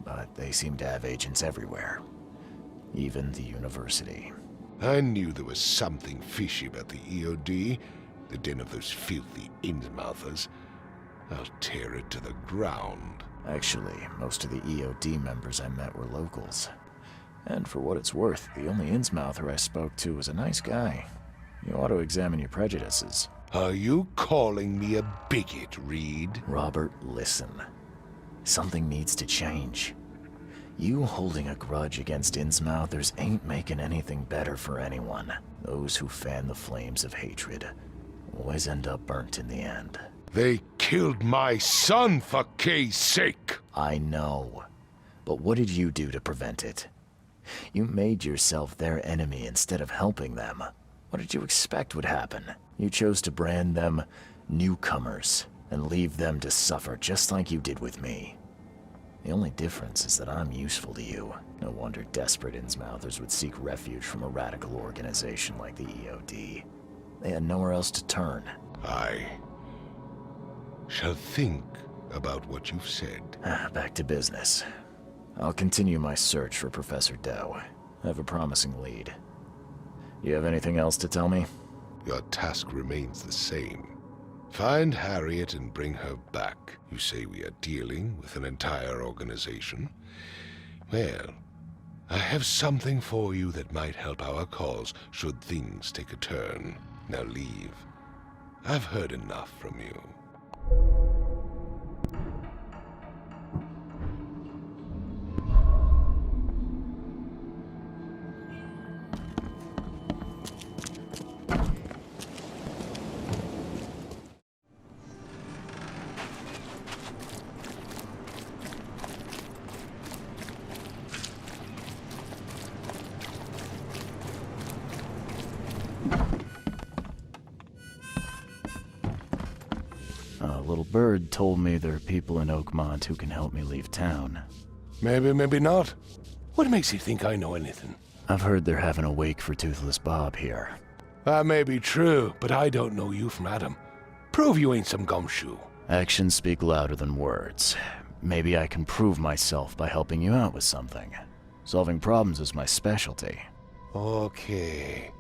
[SPEAKER 2] but they seem to have agents everywhere. Even the university.
[SPEAKER 4] I knew there was something fishy about the EOD, the den of those filthy Innsmouthers. I'll tear it to the ground.
[SPEAKER 2] Actually, most of the EOD members I met were locals. And for what it's worth, the only Innsmouther I spoke to was a nice guy. You ought to examine your prejudices.
[SPEAKER 4] Are you calling me a bigot, Reed?
[SPEAKER 2] Robert, listen. Something needs to change. You holding a grudge against Innsmouthers ain't making anything better for anyone. Those who fan the flames of hatred always end up burnt in the end.
[SPEAKER 4] They killed my son, for Kay's sake!
[SPEAKER 2] I know. But what did you do to prevent it? You made yourself their enemy instead of helping them. What did you expect would happen? You chose to brand them newcomers and leave them to suffer just like you did with me. The only difference is that I'm useful to you. No wonder desperate Innsmouthers would seek refuge from a radical organization like the EOD. They had nowhere else to turn.
[SPEAKER 4] I shall think about what you've said.
[SPEAKER 2] Back to business. I'll continue my search for Professor Doe. I have a promising lead. You have anything else to tell me?
[SPEAKER 4] Your task remains the same. Find Harriet and bring her back. You say we are dealing with an entire organization? Well, I have something for you that might help our cause should things take a turn. Now leave. I've heard enough from you.
[SPEAKER 2] A little bird told me there are people in Oakmont who can help me leave town.
[SPEAKER 4] Maybe, maybe not. What makes you think I know anything?
[SPEAKER 2] I've heard they're having a wake for Toothless Bob here.
[SPEAKER 4] That may be true, but I don't know you from Adam. Prove you ain't some gumshoe.
[SPEAKER 2] Actions speak louder than words. Maybe I can prove myself by helping you out with something. Solving problems is my specialty.
[SPEAKER 4] Okay.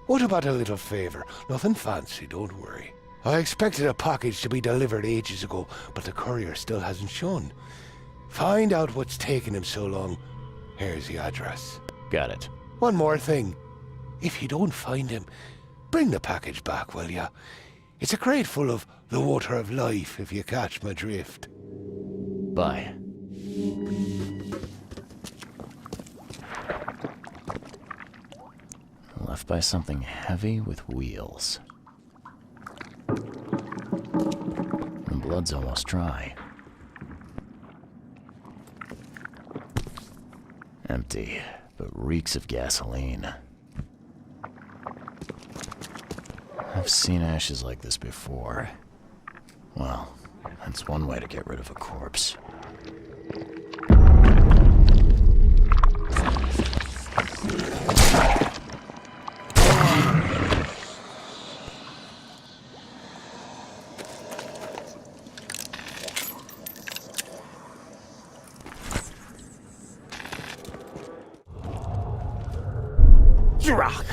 [SPEAKER 4] What about a little favor? Nothing fancy, don't worry. I expected a package to be delivered ages ago, but the courier still hasn't shown. Find out what's taking him so long. Here's the address.
[SPEAKER 2] Got it.
[SPEAKER 4] One more thing. If you don't find him, bring the package back, will ya? It's a crate full of the water of life, if you catch my drift.
[SPEAKER 2] Bye. Left by something heavy with wheels. The blood's almost dry. Empty, but reeks of gasoline. I've seen ashes like this before. Well, that's one way to get rid of a corpse.
[SPEAKER 8] Drock!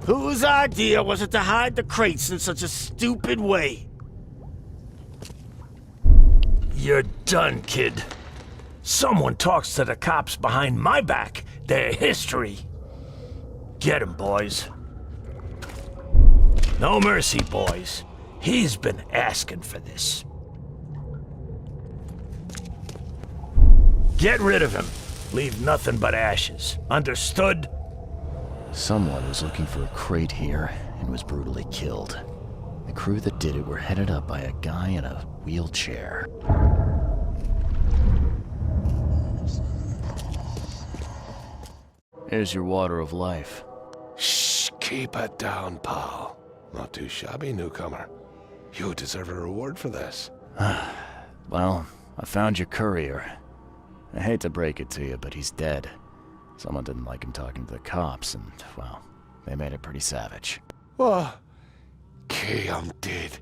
[SPEAKER 8] Whose idea was it to hide the crates in such a stupid way? You're done, kid. Someone talks to the cops behind my back. Their history. Get him, boys. No mercy, boys. He's been asking for this. Get rid of him. Leave nothing but ashes. Understood?
[SPEAKER 2] Someone was looking for a crate here and was brutally killed. The crew that did it were headed up by a guy in a wheelchair. Here's your water of life.
[SPEAKER 4] Shh, keep it down, pal. Not too shabby, newcomer. You deserve a reward for this.
[SPEAKER 2] Well, I found your courier. I hate to break it to you, but he's dead. Someone didn't like him talking to the cops, and, well, they made it pretty savage.
[SPEAKER 4] What? Okay, I'm dead.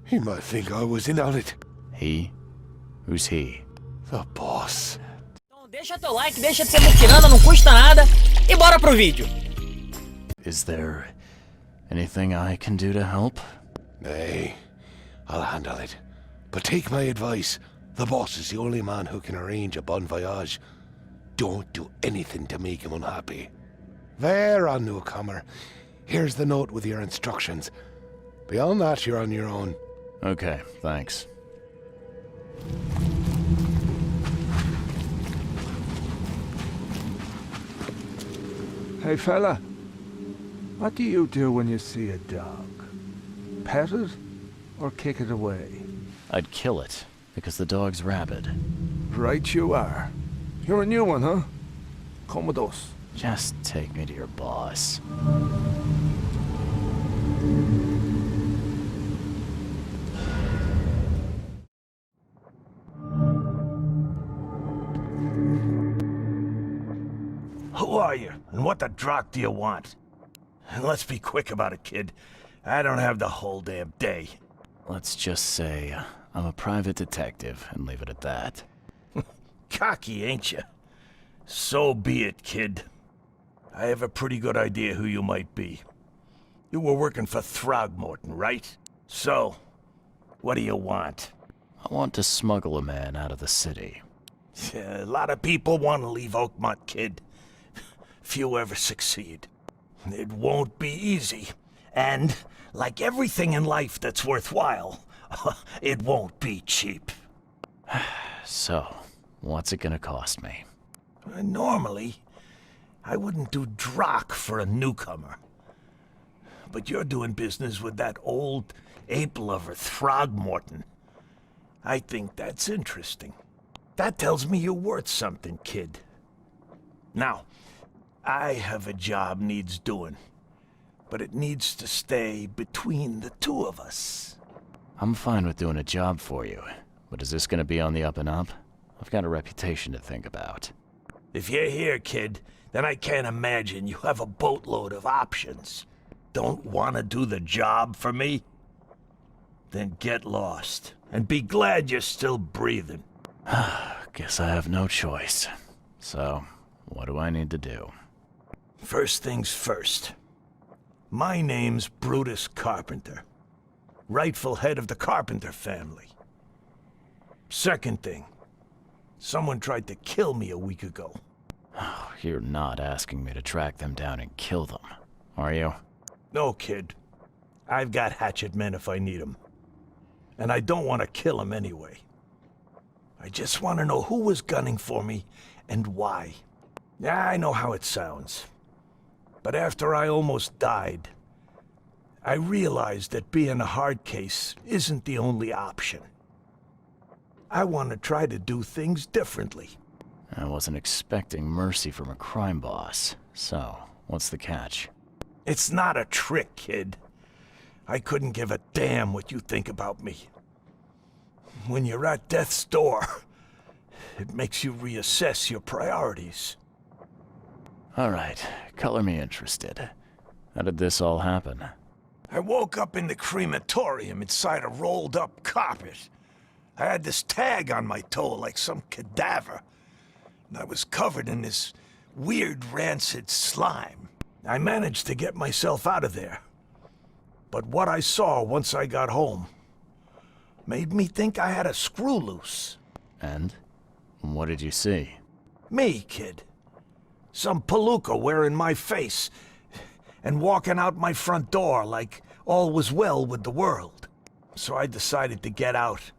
[SPEAKER 4] He might think I was in on it.
[SPEAKER 2] He? Who's he?
[SPEAKER 4] The boss.
[SPEAKER 1] Então deixa teu like, deixa de ser muquirana, não custa nada. E bora pro vídeo.
[SPEAKER 2] Is there anything I can do to help?
[SPEAKER 4] Nay, I'll handle it. But take my advice. The boss is the only man who can arrange a bon voyage. Don't do anything to make him unhappy. There, on newcomer. Here's the note with your instructions. Beyond that, you're on your own.
[SPEAKER 2] Okay, thanks.
[SPEAKER 5] Hey, fella. What do you do when you see a dog? Pet it or kick it away?
[SPEAKER 2] I'd kill it, because the dog's rabid.
[SPEAKER 5] Right you are. You're a new one, huh? Come with us.
[SPEAKER 2] Just take me to your boss.
[SPEAKER 8] Who are you, and what the drock do you want? And let's be quick about it, kid. I don't have the whole damn day.
[SPEAKER 2] Let's just say I'm a private detective, and leave it at that.
[SPEAKER 8] Cocky, ain't you? So be it, kid. I have a pretty good idea who you might be. You were working for Throgmorton, right? So, what do you want?
[SPEAKER 2] I want to smuggle a man out of the city.
[SPEAKER 8] A lot of people want to leave Oakmont, kid. Few ever succeed. It won't be easy. And, like everything in life that's worthwhile, it won't be cheap.
[SPEAKER 2] So, what's it gonna cost me?
[SPEAKER 8] Normally, I wouldn't do drock for a newcomer. But you're doing business with that old ape-lover Throgmorton. I think that's interesting. That tells me you're worth something, kid. Now, I have a job needs doing, but it needs to stay between the two of us.
[SPEAKER 2] I'm fine with doing a job for you, but is this gonna be on the up and up? I've got a reputation to think about.
[SPEAKER 8] If you're here, kid, then I can't imagine you have a boatload of options. Don't want to do the job for me? Then get lost, and be glad you're still breathing.
[SPEAKER 2] Guess I have no choice. So, What do I need to do?
[SPEAKER 11] First things first. My name's Brutus Carpenter, rightful head of the Carpenter family. Second thing, someone tried to kill me a week ago.
[SPEAKER 2] You're not asking me to track them down and kill them, are you?
[SPEAKER 11] No, kid. I've got hatchet men if I need them. And I don't want to kill them anyway. I just want to know who was gunning for me and why. Yeah, I know how it sounds. But after I almost died, I realized that being a hard case isn't the only option. I want to try to do things differently.
[SPEAKER 2] I wasn't expecting mercy from a crime boss. So, what's the catch?
[SPEAKER 11] It's not a trick, kid. I couldn't give a damn what you think about me. When you're at death's door, it makes you reassess your priorities.
[SPEAKER 2] All right, color me interested. How did this all happen?
[SPEAKER 11] I woke up in the crematorium inside a rolled-up carpet. I had this tag on my toe like some cadaver, and I was covered in this weird rancid slime. I managed to get myself out of there. But what I saw once I got home made me think I had a screw loose.
[SPEAKER 2] And? What did you see?
[SPEAKER 11] Me, kid. Some palooka wearing my face and walking out my front door like all was well with the world. So I decided to get out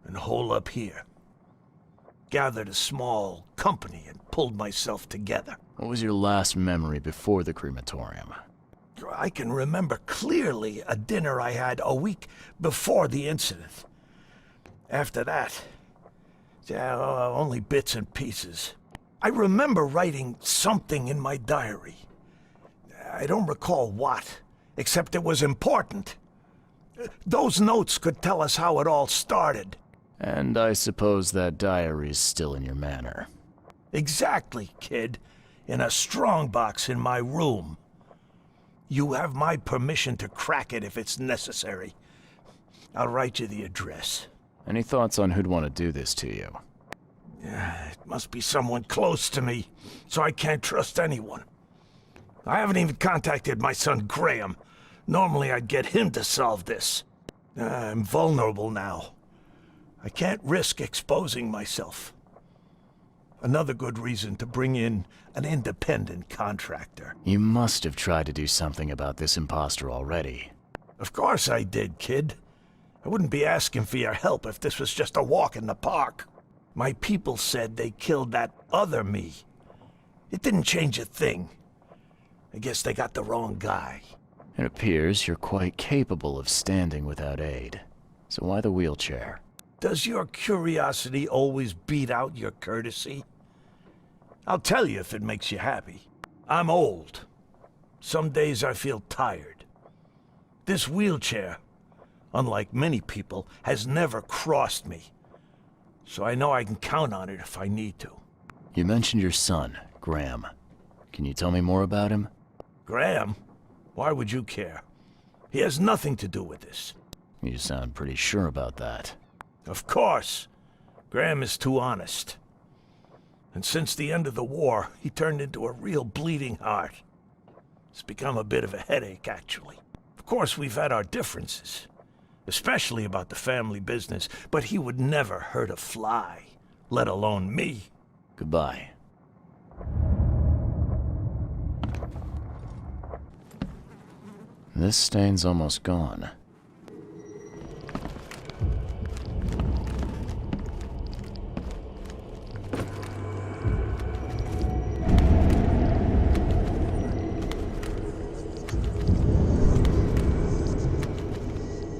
[SPEAKER 11] and hole up here. Gathered a small company and pulled myself together.
[SPEAKER 2] What was your last memory before the crematorium?
[SPEAKER 11] I can remember clearly a dinner I had a week before the incident. After that, only bits and pieces. I remember writing something in my diary. I don't recall what, except it was important. Those notes could tell us how it all started.
[SPEAKER 2] And I suppose that diary's still in your manor.
[SPEAKER 11] Exactly, kid. In a strongbox in my room. You have my permission to crack it if it's necessary. I'll write you the address.
[SPEAKER 2] Any thoughts on who'd want to do this to you?
[SPEAKER 11] It must be someone close to me, so I can't trust anyone. I haven't even contacted my son Graham. Normally I'd get him to solve this. I'm vulnerable now. I can't risk exposing myself. Another good reason to bring in an independent contractor.
[SPEAKER 2] You must have tried to do something about this imposter already.
[SPEAKER 11] Of course I did, kid. I wouldn't be asking for your help if this was just a walk in the park. My people said they killed that other me. It didn't change a thing. I guess they got the wrong guy.
[SPEAKER 2] It appears you're quite capable of standing without aid. So why the wheelchair?
[SPEAKER 11] Does your curiosity always beat out your courtesy? I'll tell you if it makes you happy. I'm old. Some days I feel tired. This wheelchair, unlike many people, has never crossed me. So I know I can count on it if I need to.
[SPEAKER 2] You mentioned your son, Graham. Can you tell me more about him?
[SPEAKER 11] Graham? Why would you care? He has nothing to do with this.
[SPEAKER 2] You sound pretty sure about that.
[SPEAKER 11] Of course. Graham is too honest. And since the end of the war, he turned into a real bleeding heart. It's become a bit of a headache, actually. Of course, we've had our differences. Especially about the family business, but he would never hurt a fly, let alone me.
[SPEAKER 2] Goodbye. This stain's almost gone.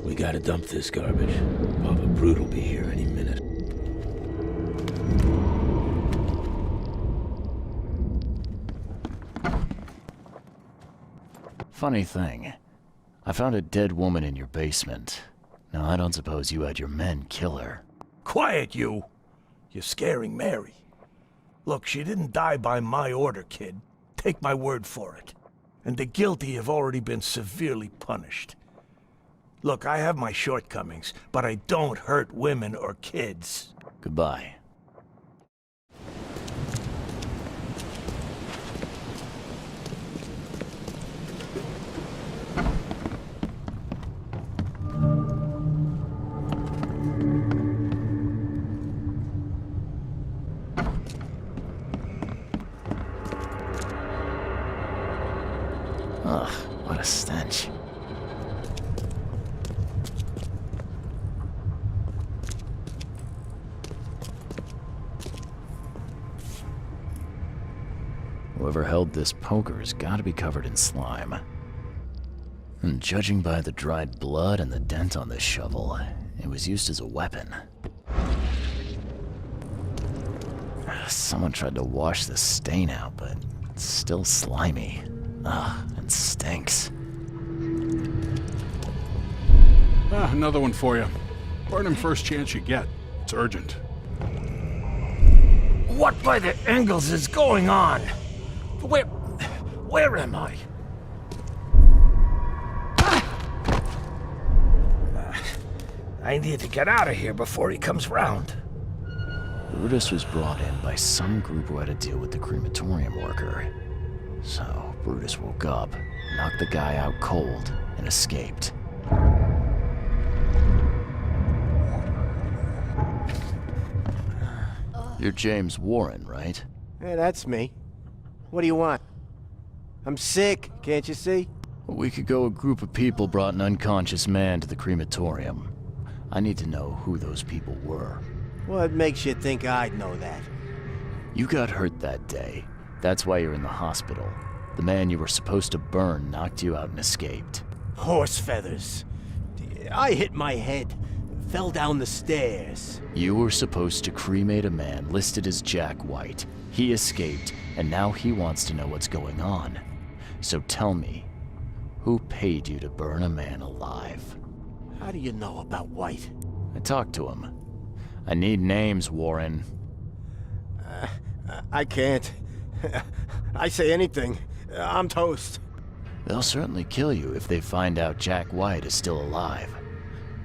[SPEAKER 19] We gotta dump this garbage. Papa Brute will be here any minute.
[SPEAKER 2] Funny thing, I found a dead woman in your basement. Now, I don't suppose you had your men kill her.
[SPEAKER 11] Quiet, you! You're scaring Mary. Look, she didn't die by my order, kid. Take my word for it. And the guilty have already been severely punished. Look, I have my shortcomings, but I don't hurt women or kids.
[SPEAKER 2] Goodbye. Whoever held this poker's gotta be covered in slime. And judging by the dried blood and the dent on this shovel, it was used as a weapon. Someone tried to wash the stain out, but it's still slimy. Ugh, and stinks.
[SPEAKER 20] Another one for you. Burn him first chance you get. It's urgent.
[SPEAKER 8] What by the Engels is going on? Where am I? I need to get out of here before he comes round.
[SPEAKER 2] Brutus was brought in by some group who had to deal with the crematorium worker. So, Brutus woke up, knocked the guy out cold, and escaped. You're James Warren, right?
[SPEAKER 11] Yeah, that's me. What do you want? I'm sick, can't you see?
[SPEAKER 2] A week ago, a group of people brought an unconscious man to the crematorium. I need to know who those people were.
[SPEAKER 11] What makes you think I'd know that?
[SPEAKER 2] You got hurt that day. That's why you're in the hospital. The man you were supposed to burn knocked you out and escaped.
[SPEAKER 11] Horse feathers. I hit my head. Fell down the stairs.
[SPEAKER 2] You were supposed to cremate a man listed as Jack White. He escaped, and now he wants to know what's going on. So tell me, who paid you to burn a man alive?
[SPEAKER 11] How do you know about White?
[SPEAKER 2] I talked to him. I need names, Warren.
[SPEAKER 11] I can't. I say anything. I'm toast.
[SPEAKER 2] They'll certainly kill you if they find out Jack White is still alive.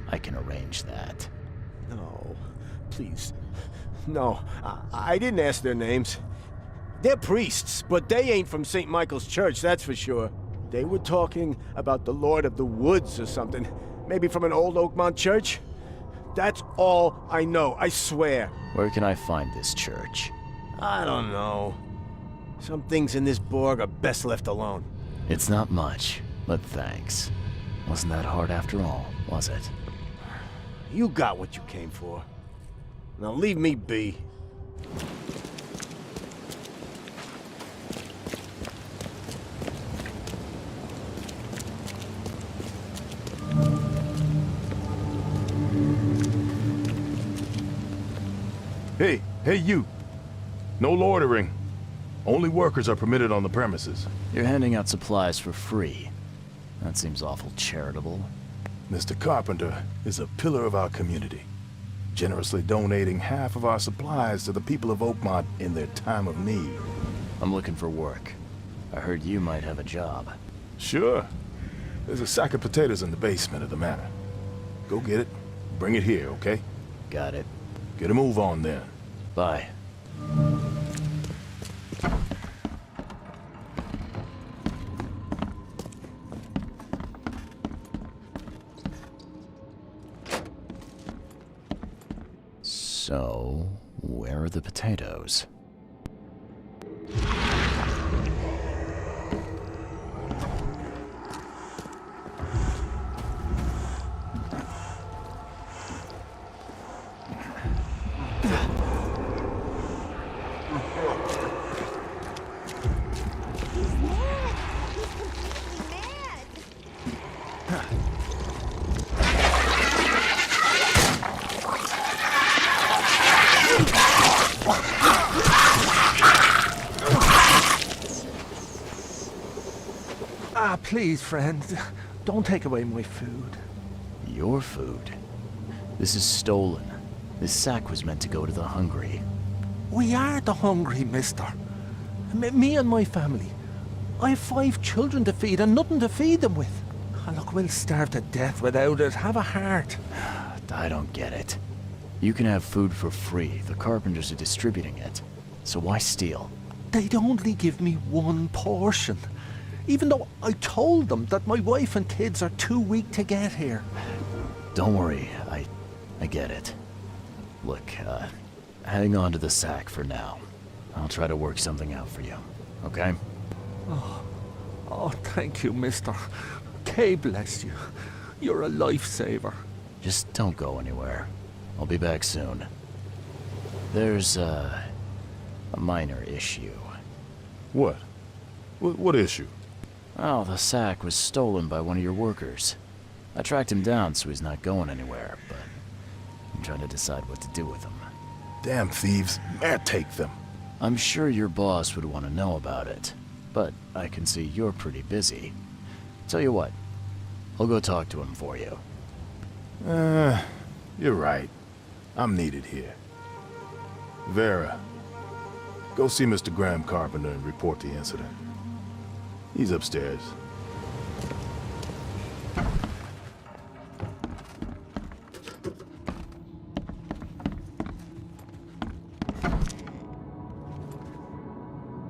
[SPEAKER 2] I can arrange that.
[SPEAKER 11] No, please. No, I didn't ask their names. They're priests, but they ain't from St. Michael's Church, that's for sure. They were talking about the Lord of the Woods or something. Maybe from an old Oakmont church? That's all I know, I swear.
[SPEAKER 2] Where can I find this church?
[SPEAKER 11] I don't know. Some things in this Borg are best left alone.
[SPEAKER 2] It's not much, but thanks. Wasn't that hard after all, was it?
[SPEAKER 11] You got what you came for. Now leave me be.
[SPEAKER 10] Hey you. No loitering. Only workers are permitted on the premises.
[SPEAKER 2] You're handing out supplies for free. That seems awful charitable.
[SPEAKER 10] Mr. Carpenter is a pillar of our community, generously donating half of our supplies to the people of Oakmont in their time of need.
[SPEAKER 2] I'm looking for work. I heard you might have a job.
[SPEAKER 10] Sure. There's a sack of potatoes in the basement of the manor. Go get it. Bring it here, okay?
[SPEAKER 2] Got it.
[SPEAKER 10] Get a move on then.
[SPEAKER 2] Bye. So, where are the potatoes?
[SPEAKER 8] Please, friend, don't take away my food.
[SPEAKER 2] Your food? This is stolen. This sack was meant to go to the hungry.
[SPEAKER 8] We are the hungry, mister. Me and my family. I have 5 children to feed and nothing to feed them with. Oh, look, we'll starve to death without it. Have a heart.
[SPEAKER 2] I don't get it. You can have food for free. The carpenters are distributing it. So why steal?
[SPEAKER 8] They'd only give me 1 portion. Even though I told them that my wife and kids are too weak to get here.
[SPEAKER 2] Don't worry, I get it. Look, hang on to the sack for now. I'll try to work something out for you, okay?
[SPEAKER 8] Oh, thank you, mister. Kay bless you. You're a lifesaver.
[SPEAKER 2] Just don't go anywhere. I'll be back soon. There's, a minor issue.
[SPEAKER 10] What? What issue?
[SPEAKER 2] Oh, the sack was stolen by one of your workers. I tracked him down so he's not going anywhere, but I'm trying to decide what to do with him.
[SPEAKER 10] Damn thieves. Man, take them.
[SPEAKER 2] I'm sure your boss would want to know about it, but I can see you're pretty busy. Tell you what, I'll go talk to him for you.
[SPEAKER 10] You're right. I'm needed here. Vera, go see Mr. Graham Carpenter and report the incident. He's upstairs.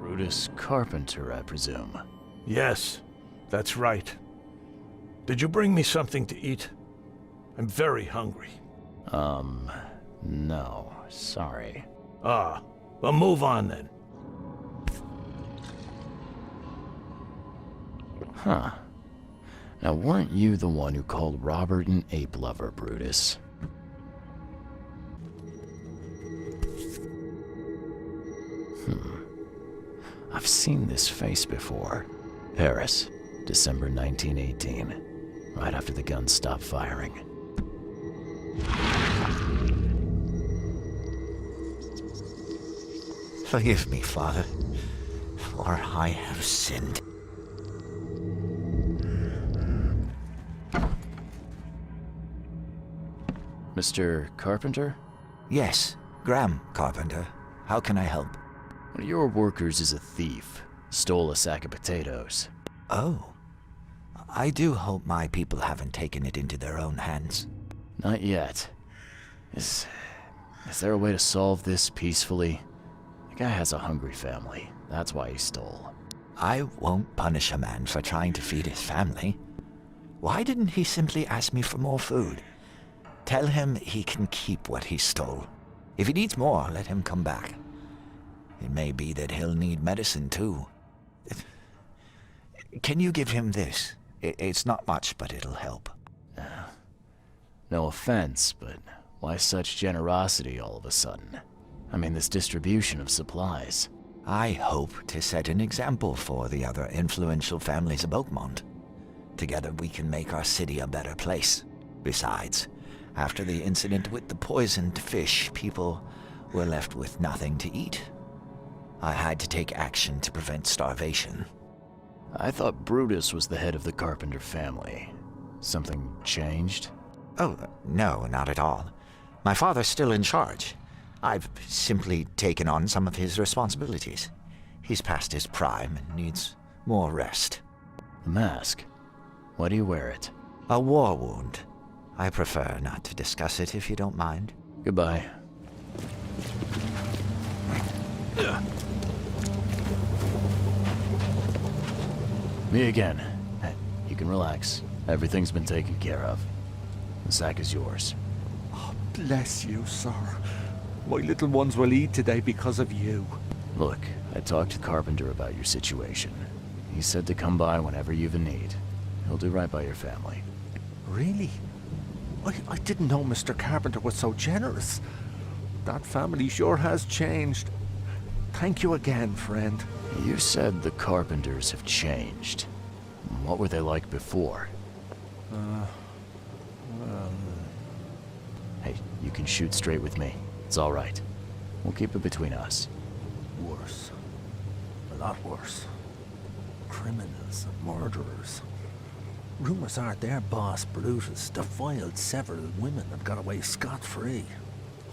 [SPEAKER 2] Brutus Carpenter, I presume.
[SPEAKER 8] Yes, that's right. Did you bring me something to eat? I'm very hungry.
[SPEAKER 2] No, sorry.
[SPEAKER 8] Ah, well, move on then.
[SPEAKER 2] Huh. Now, weren't you the one who called Robert an ape lover, Brutus? I've seen this face before. Paris, December 1918. Right after the guns stopped firing.
[SPEAKER 18] Forgive me, Father, for I have sinned.
[SPEAKER 2] Mr. Carpenter?
[SPEAKER 18] Yes, Graham Carpenter. How can I help?
[SPEAKER 2] One of your workers is a thief. Stole a sack of potatoes.
[SPEAKER 18] Oh. I do hope my people haven't taken it into their own hands.
[SPEAKER 2] Not yet. Is there a way to solve this peacefully? The guy has a hungry family. That's why he stole.
[SPEAKER 18] I won't punish a man for trying to feed his family. Why didn't he simply ask me for more food? Tell him he can keep what he stole. If he needs more, let him come back. It may be that he'll need medicine too. Can you give him this? It's not much, but it'll help.
[SPEAKER 2] No offense, but why such generosity all of a sudden? I mean, this distribution of supplies.
[SPEAKER 18] I hope to set an example for the other influential families of Oakmont. Together we can make our city a better place. Besides, after the incident with the poisoned fish, people were left with nothing to eat. I had to take action to prevent starvation.
[SPEAKER 2] I thought Brutus was the head of the Carpenter family. Something changed?
[SPEAKER 18] Oh, no, not at all. My father's still in charge. I've simply taken on some of his responsibilities. He's past his prime and needs more rest.
[SPEAKER 2] The mask? Why do you wear it?
[SPEAKER 18] A war wound. I prefer not to discuss it if you don't mind.
[SPEAKER 2] Goodbye. Me again. You can relax. Everything's been taken care of. The sack is yours.
[SPEAKER 21] Oh, bless you, sir. My little ones will eat today because of you.
[SPEAKER 2] Look, I talked to Carpenter about your situation. He said to come by whenever you've a need. He'll do right by your family.
[SPEAKER 21] Really? I didn't know Mr. Carpenter was so generous. That family sure has changed. Thank you again, friend.
[SPEAKER 2] You said the Carpenters have changed. What were they like before? Hey, you can shoot straight with me. It's all right. We'll keep it between us.
[SPEAKER 21] Worse. A lot worse. Criminals and murderers. Rumors are their boss, Brutus, defiled several women and got away scot-free.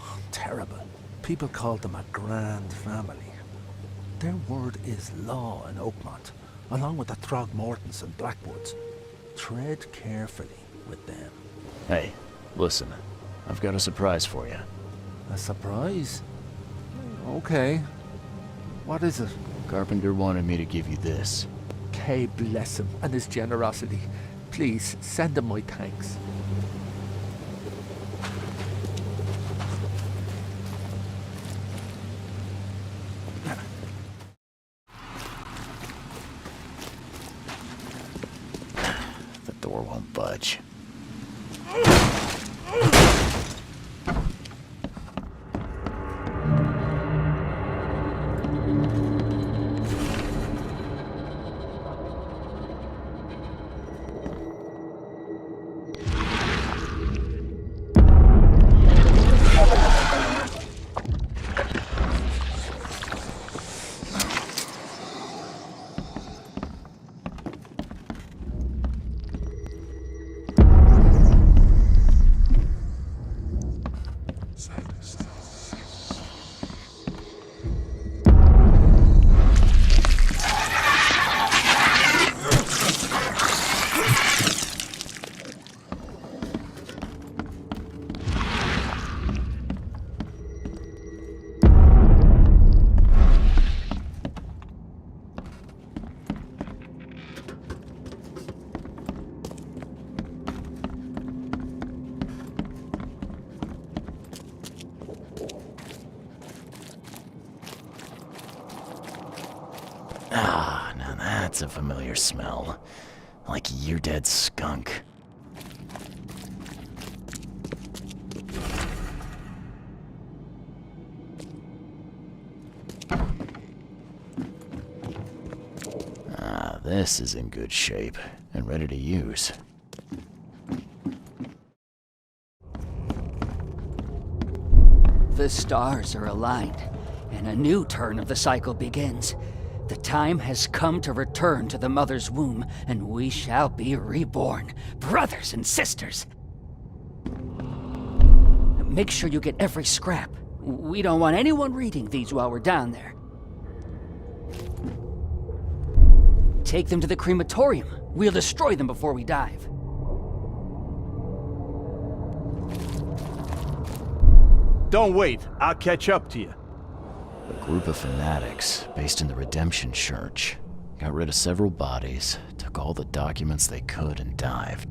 [SPEAKER 21] Oh, terrible. People called them a grand family. Their word is law in Oakmont, along with the Throgmortons and Blackwoods. Tread carefully with them.
[SPEAKER 2] Hey, listen. I've got a surprise for you.
[SPEAKER 21] A surprise? Okay. What is it?
[SPEAKER 2] Carpenter wanted me to give you this.
[SPEAKER 21] Kay bless him and his generosity. Please, send him my thanks.
[SPEAKER 2] The door won't budge. Ah, now that's a familiar smell. Like year-dead skunk. Ah, this is in good shape and ready to use.
[SPEAKER 15] The stars are aligned, and a new turn of the cycle begins. The time has come to return to the mother's womb, and we shall be reborn, brothers and sisters. Make sure you get every scrap. We don't want anyone reading these while we're down there. Take them to the crematorium. We'll destroy them before we dive.
[SPEAKER 11] Don't wait. I'll catch up to you.
[SPEAKER 2] A group of fanatics based in the Redemption Church got rid of several bodies, took all the documents they could, and dived.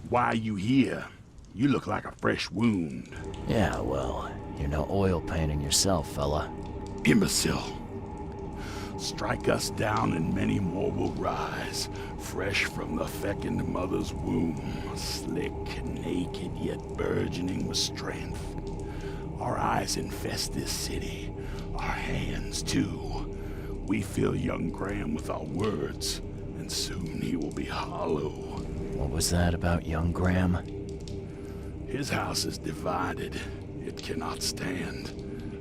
[SPEAKER 9] Why are you here? You look like a fresh wound.
[SPEAKER 2] Yeah, well, you're no oil painting yourself, fella.
[SPEAKER 9] Imbecile. Strike us down and many more will rise, fresh from the fecund mother's womb, slick, naked, yet burgeoning with strength. Our eyes infest this city, our hands too. We fill young Graham with our words, and soon he will be hollow.
[SPEAKER 2] What was that about young Graham?
[SPEAKER 9] His house is divided. It cannot stand.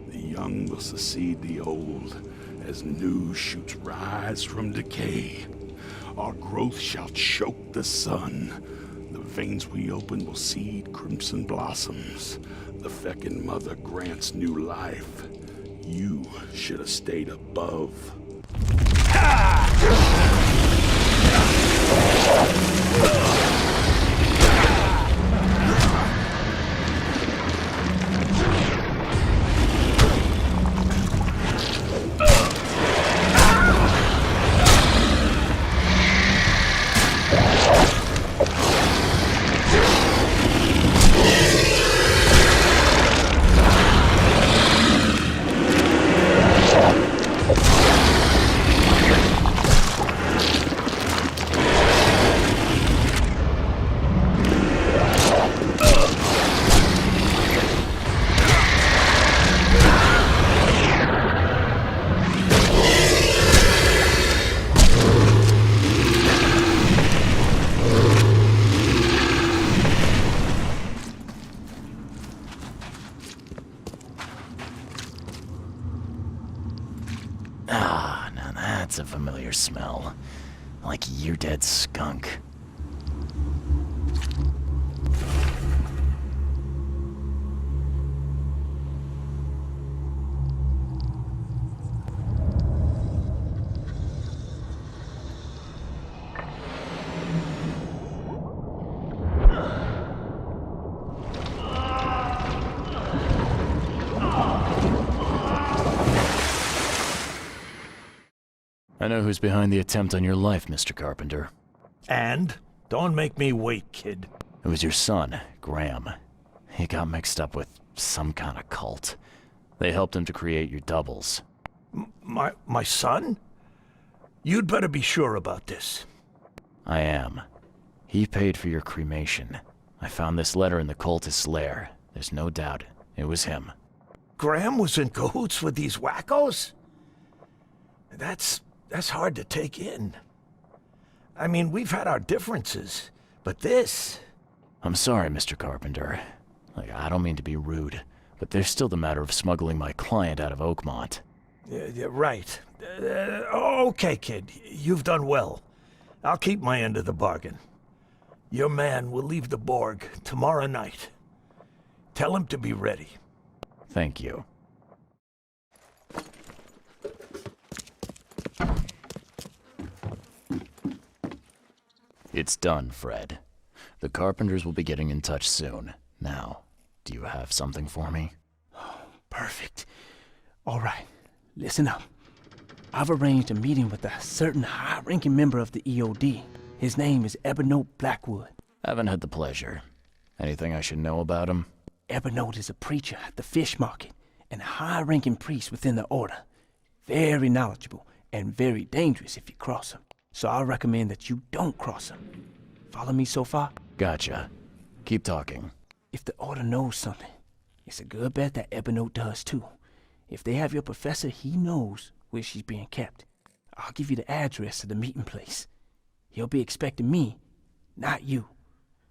[SPEAKER 9] The young will succeed the old, as new shoots rise from decay. Our growth shall choke the sun. The veins we open will seed crimson blossoms. The fecund mother grants new life. You should have stayed above.
[SPEAKER 2] Ah, now that's a familiar smell. Like year-dead skunk. I know who's behind the attempt on your life, Mr. Carpenter.
[SPEAKER 8] And? Don't make me wait, kid.
[SPEAKER 2] It was your son, Graham. He got mixed up with some kind of cult. They helped him to create your doubles.
[SPEAKER 8] My son? You'd better be sure about this.
[SPEAKER 2] I am. He paid for your cremation. I found this letter in the cultist's lair. There's no doubt it was him.
[SPEAKER 8] Graham was in cahoots with these wackos? That's hard to take in. I mean, we've had our differences, but this...
[SPEAKER 2] I'm sorry, Mr. Carpenter. I don't mean to be rude, but there's still the matter of smuggling my client out of Oakmont.
[SPEAKER 8] Yeah, right. Okay, kid. You've done well. I'll keep my end of the bargain. Your man will leave the Borg tomorrow night. Tell him to be ready.
[SPEAKER 2] Thank you. It's done, Fred. The Carpenters will be getting in touch soon. Now, do you have something for me?
[SPEAKER 5] Perfect. All right, listen up. I've arranged a meeting with a certain high-ranking member of the EOD. His name is Evernote Blackwood.
[SPEAKER 2] Haven't had the pleasure. Anything I should know about him?
[SPEAKER 5] Evernote is a preacher at the fish market and a high-ranking priest within the order. Very knowledgeable and very dangerous if you cross him. So I recommend that you don't cross him. Follow me so far?
[SPEAKER 2] Gotcha. Keep talking.
[SPEAKER 5] If the order knows something, it's a good bet that Evernote does too. If they have your professor, he knows where she's being kept. I'll give you the address of the meeting place. He'll be expecting me, not you.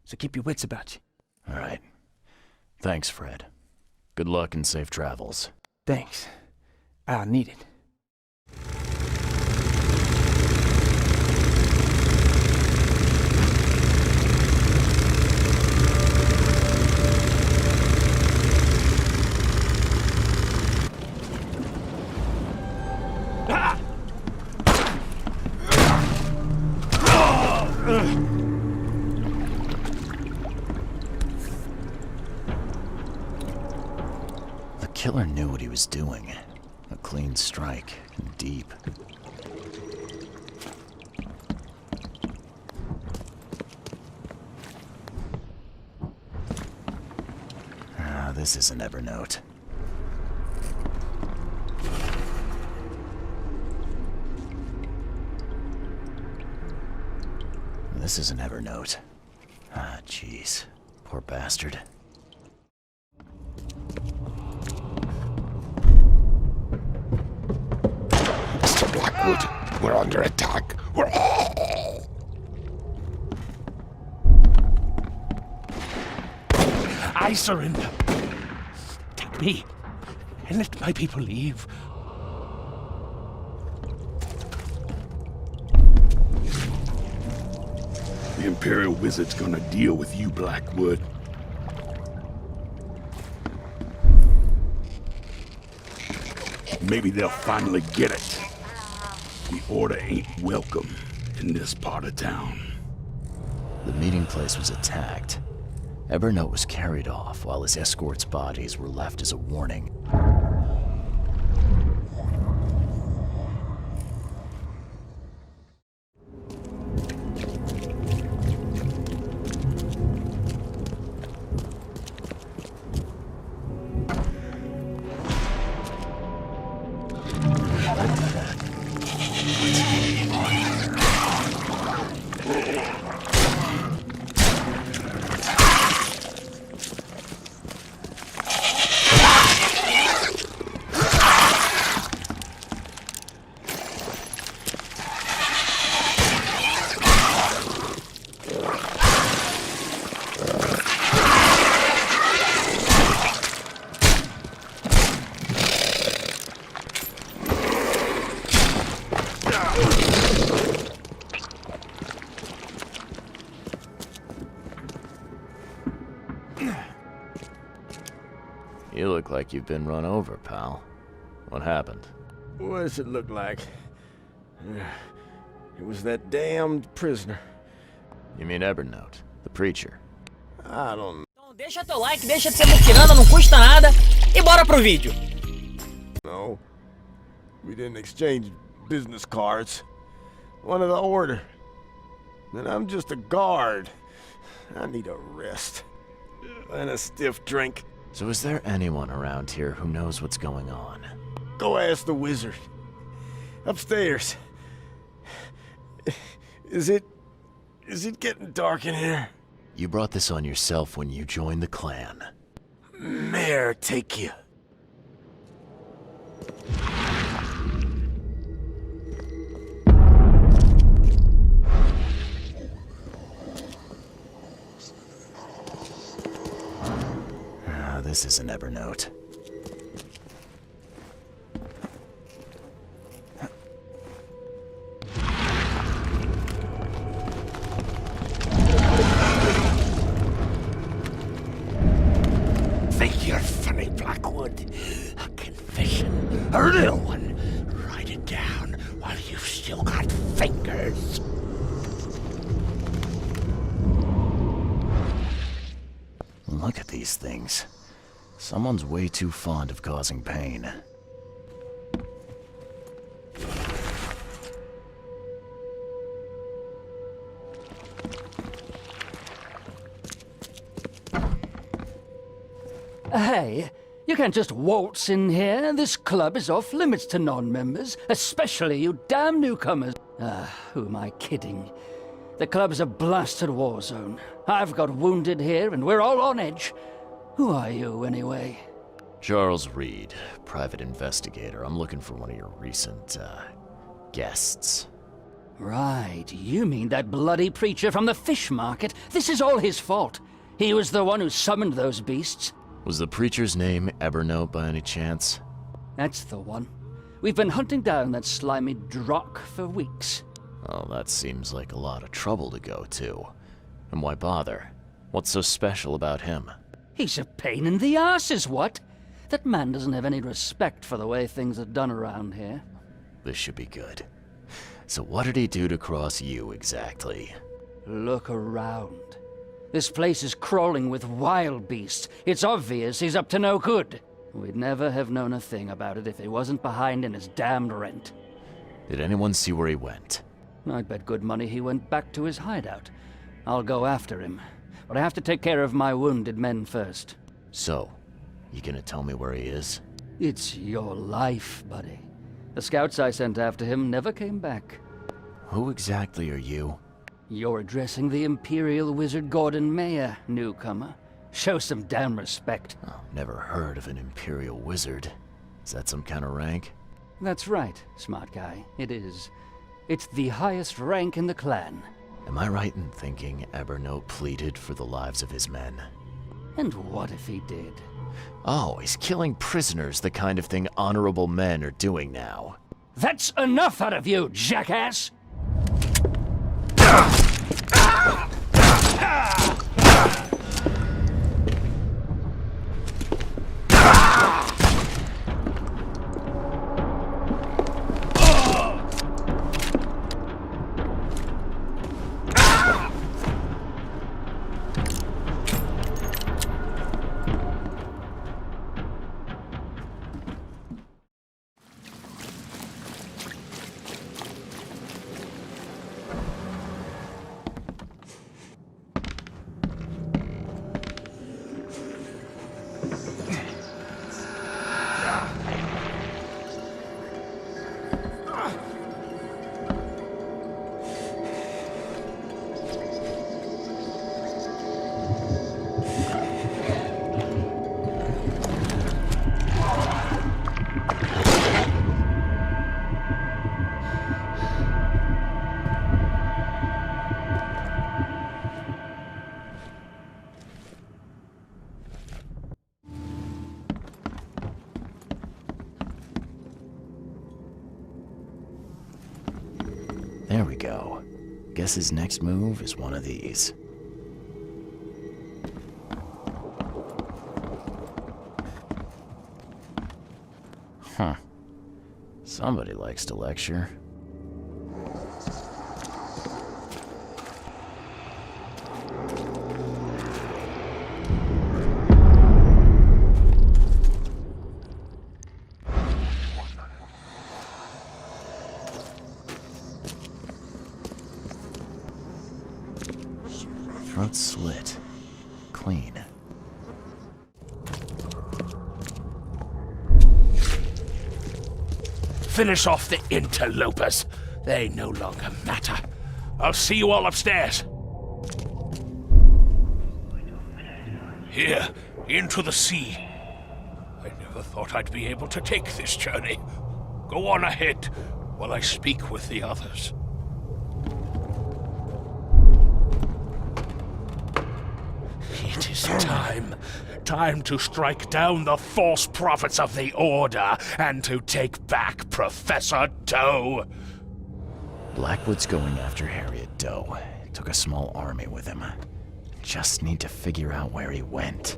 [SPEAKER 5] So keep your wits about you.
[SPEAKER 2] All right. Thanks, Fred. Good luck and safe travels.
[SPEAKER 5] Thanks. I'll need it.
[SPEAKER 2] The killer knew what he was doing. A clean strike, and deep. This isn't Evernote. This isn't Evernote. Jeez. Poor bastard.
[SPEAKER 4] Mr. Blackwood, we're under attack.
[SPEAKER 8] I surrender. Take me, and let my people leave.
[SPEAKER 9] The Imperial Wizard's gonna deal with you, Blackwood. Maybe they'll finally get it. The Order ain't welcome in this part of town.
[SPEAKER 2] The meeting place was attacked. Evernote was carried off while his escort's bodies were left as a warning. You look like you've been run over, pal. What happened?
[SPEAKER 21] What does it look like? It was that damned prisoner.
[SPEAKER 2] You mean Evernote, the preacher?
[SPEAKER 21] I don't
[SPEAKER 1] Então deixa teu like, deixa de ser muquirana, não custa nada. E bora pro vídeo.
[SPEAKER 21] know. We didn't exchange
[SPEAKER 11] business cards. One of the order. And I'm just a guard. I need a rest. And a stiff drink.
[SPEAKER 2] So is there anyone around here who knows what's going on?
[SPEAKER 11] Go ask the wizard. Upstairs. Is it getting dark in here?
[SPEAKER 2] You brought this on yourself when you joined the clan.
[SPEAKER 11] Mayor, take you.
[SPEAKER 2] This is an Evernote.
[SPEAKER 9] Think you're funny, Blackwood? A confession, a little one. Write it down while you've still got fingers.
[SPEAKER 2] Look at these things. Someone's way too fond of causing pain.
[SPEAKER 15] Hey, you can't just waltz in here. This club is off limits to non-members, especially you damn newcomers. Who am I kidding? The club's a blasted war zone. I've got wounded here, and we're all on edge. Who are you, anyway?
[SPEAKER 2] Charles Reed, private investigator. I'm looking for one of your recent, guests.
[SPEAKER 15] Right, you mean that bloody preacher from the fish market? This is all his fault. He was the one who summoned those beasts.
[SPEAKER 2] Was the preacher's name Evernote by any chance?
[SPEAKER 15] That's the one. We've been hunting down that slimy drock for weeks.
[SPEAKER 2] Oh, that seems like a lot of trouble to go to. And why bother? What's so special about him?
[SPEAKER 15] He's a pain in the arse, is what? That man doesn't have any respect for the way things are done around here.
[SPEAKER 2] This should be good. So what did he do to cross you, exactly?
[SPEAKER 15] Look around. This place is crawling with wild beasts. It's obvious he's up to no good. We'd never have known a thing about it if he wasn't behind in his damned rent.
[SPEAKER 2] Did anyone see where he went?
[SPEAKER 15] I'd bet good money he went back to his hideout. I'll go after him. But I have to take care of my wounded men first.
[SPEAKER 2] So, you gonna tell me where he is?
[SPEAKER 15] It's your life, buddy. The scouts I sent after him never came back.
[SPEAKER 2] Who exactly are you?
[SPEAKER 15] You're addressing the Imperial Wizard Gordon Mayer, newcomer. Show some damn respect.
[SPEAKER 2] Oh, never heard of an Imperial Wizard. Is that some kind of rank?
[SPEAKER 15] That's right, smart guy. It is. It's the highest rank in the clan.
[SPEAKER 2] Am I right in thinking Evernote pleaded for the lives of his men?
[SPEAKER 15] And what if he did?
[SPEAKER 2] Oh, he's killing prisoners, the kind of thing honorable men are doing now.
[SPEAKER 15] That's enough out of you, jackass!
[SPEAKER 2] There we go. Guess his next move is one of these. Huh. Somebody likes to lecture.
[SPEAKER 4] Finish off the interlopers. They no longer matter. I'll see you all upstairs. Here, into the sea. I never thought I'd be able to take this journey. Go on ahead while I speak with the others. It is time. Time to strike down the false prophets of the Order and to take back Professor Doe.
[SPEAKER 2] Blackwood's going after Harriet Doe. Took a small army with him. Just need to figure out where he went.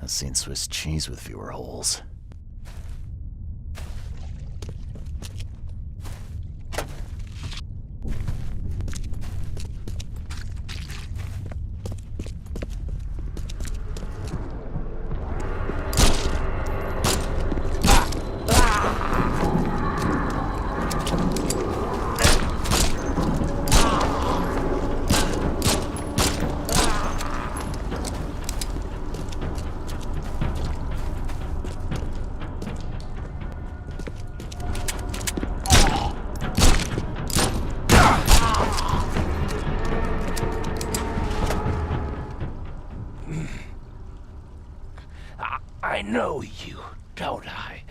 [SPEAKER 2] I've seen Swiss cheese with fewer holes.
[SPEAKER 4] I know you, don't I?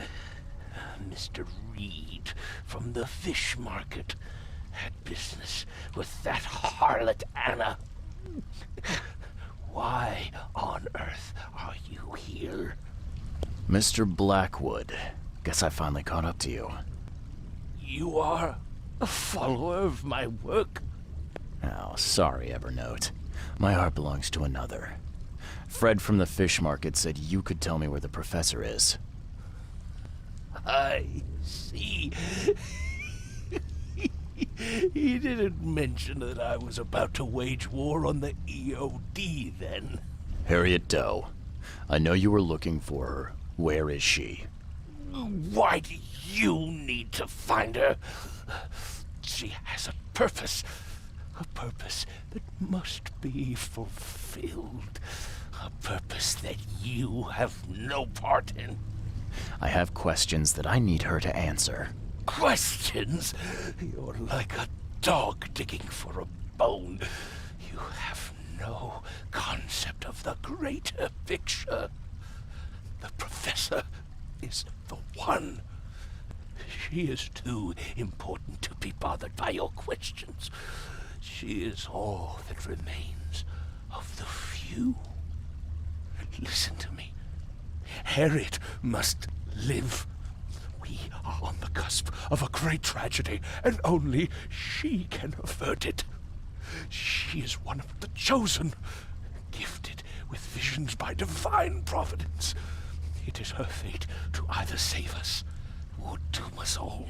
[SPEAKER 4] Mr. Reed from the fish market had business with that harlot Anna. Why on earth are you here?
[SPEAKER 2] Mr. Blackwood, guess I finally caught up to you.
[SPEAKER 4] You are a follower of my work?
[SPEAKER 2] Oh, sorry, Evernote. My heart belongs to another. Fred from the fish market said you could tell me where the professor is.
[SPEAKER 4] I see. He didn't mention that I was about to wage war on the EOD then.
[SPEAKER 2] Harriet Doe. I know you were looking for her. Where is she?
[SPEAKER 4] Why do you need to find her? She has a purpose that must be fulfilled. A purpose that you have no part in.
[SPEAKER 2] I have questions that I need her to answer.
[SPEAKER 4] Questions? You're like a dog digging for a bone. You have no concept of the greater picture. The professor is the one. She is too important to be bothered by your questions. She is all that remains of the few. Listen to me. Harriet must live. We are on the cusp of a great tragedy, and only she can avert it. She is one of the chosen, gifted with visions by divine providence. It is her fate to either save us or doom us all.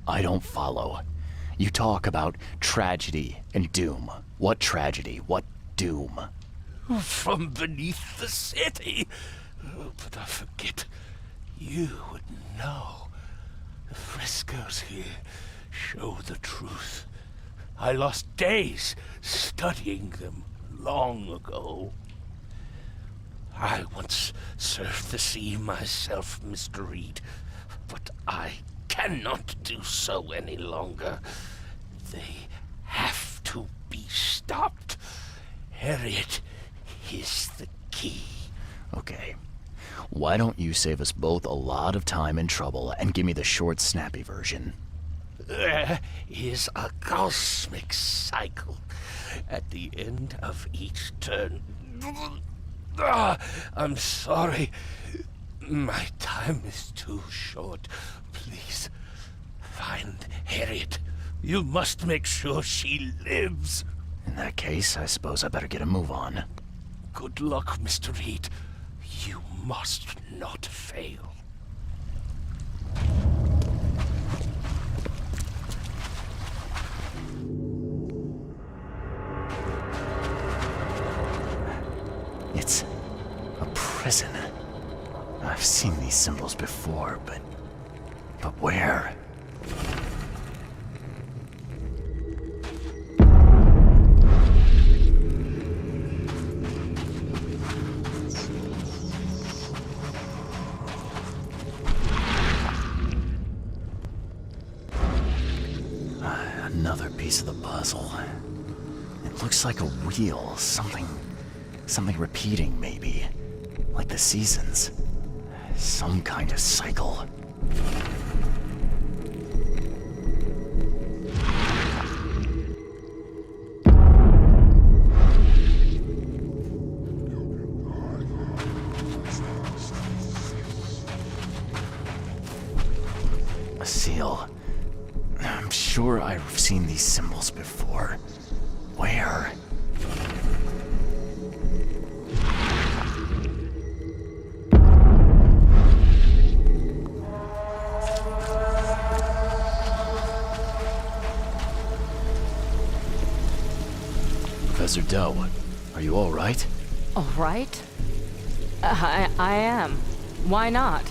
[SPEAKER 2] I don't follow. You talk about tragedy and doom. What tragedy? What doom?
[SPEAKER 4] From beneath the city. But I forget. You would know. The frescoes here show the truth. I lost days studying them long ago. I once surfed the sea myself, Mr. Reed, but I cannot do so any longer. They have to be stopped. Harriet is the key.
[SPEAKER 2] Okay. Why don't you save us both a lot of time and trouble and give me the short, snappy version?
[SPEAKER 4] There is a cosmic cycle at the end of each turn. I'm sorry. My time is too short. Please, find Harriet. You must make sure she lives.
[SPEAKER 2] In that case, I suppose I better get a move on.
[SPEAKER 4] Good luck, Mr. Reed. You must not fail.
[SPEAKER 2] It's a prison. I've seen these symbols before, but where? Another piece of the puzzle. It looks like a wheel, something repeating, maybe. Like the seasons. Some kind of cycle. A seal. I'm sure I've seen these symbols before. Where? Professor Doe, are you all right?
[SPEAKER 3] All right? I am. Why not?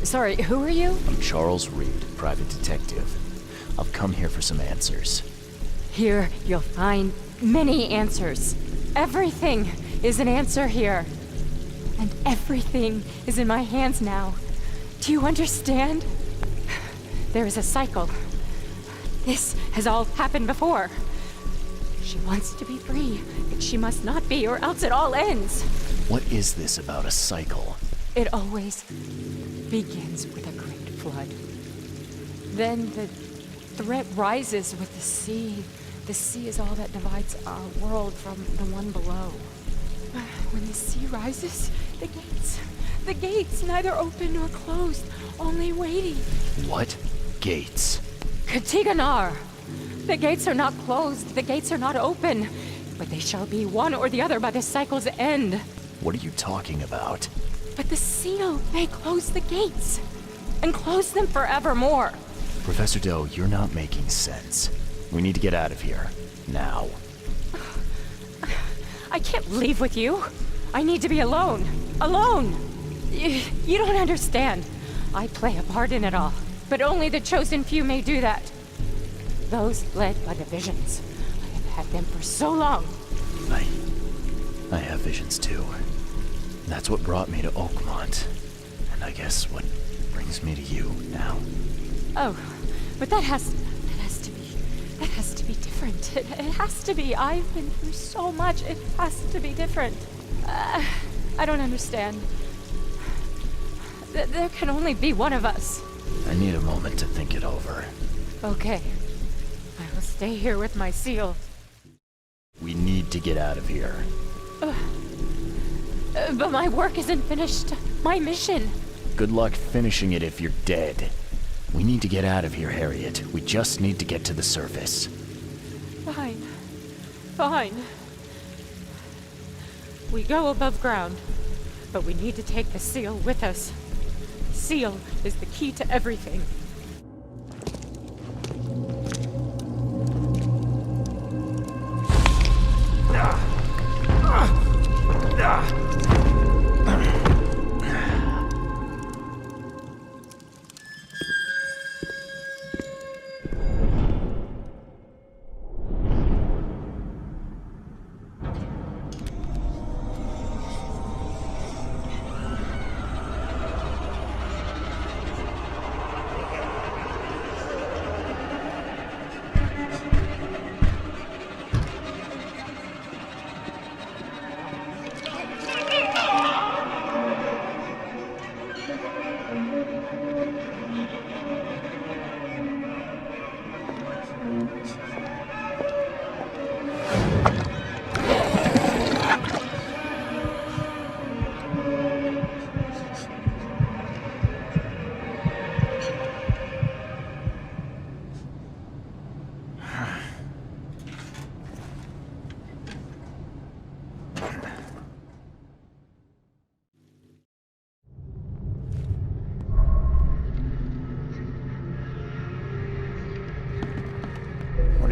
[SPEAKER 3] Sorry, who are you?
[SPEAKER 2] I'm Charles Reed, private detective. I've come here for some answers.
[SPEAKER 3] Here, you'll find many answers. Everything is an answer here. And everything is in my hands now. Do you understand? There is a cycle. This has all happened before. She wants to be free, but she must not be, or else it all ends.
[SPEAKER 2] What is this about a cycle?
[SPEAKER 3] It always begins with a great flood. Then the threat rises with the sea. The sea is all that divides our world from the one below. When the sea rises, the gates neither open nor closed, only waiting.
[SPEAKER 2] What gates?
[SPEAKER 3] Katiganar! The gates are not closed, the gates are not open, but they shall be one or the other by the cycle's end.
[SPEAKER 2] What are you talking about?
[SPEAKER 3] But the seal may close the gates, and close them forevermore.
[SPEAKER 2] Professor Doe, you're not making sense. We need to get out of here. Now.
[SPEAKER 3] I can't leave with you. I need to be alone. Alone! You don't understand. I play a part in it all, but only the chosen few may do that. Those led by the visions. I have had them for so long.
[SPEAKER 2] I have visions too. That's what brought me to Oakmont. And I guess what brings me to you now.
[SPEAKER 3] Oh, but that has to be different. It has to be. I've been through so much. It has to be different. I don't understand. There can only be one of us.
[SPEAKER 2] I need a moment to think it over.
[SPEAKER 3] Okay. I will stay here with my seal.
[SPEAKER 2] We need to get out of here.
[SPEAKER 3] But my work isn't finished. My mission.
[SPEAKER 2] Good luck finishing it if you're dead. We need to get out of here, Harriet. We just need to get to the surface.
[SPEAKER 3] Fine. Fine. We go above ground, but we need to take the seal with us. The seal is the key to everything.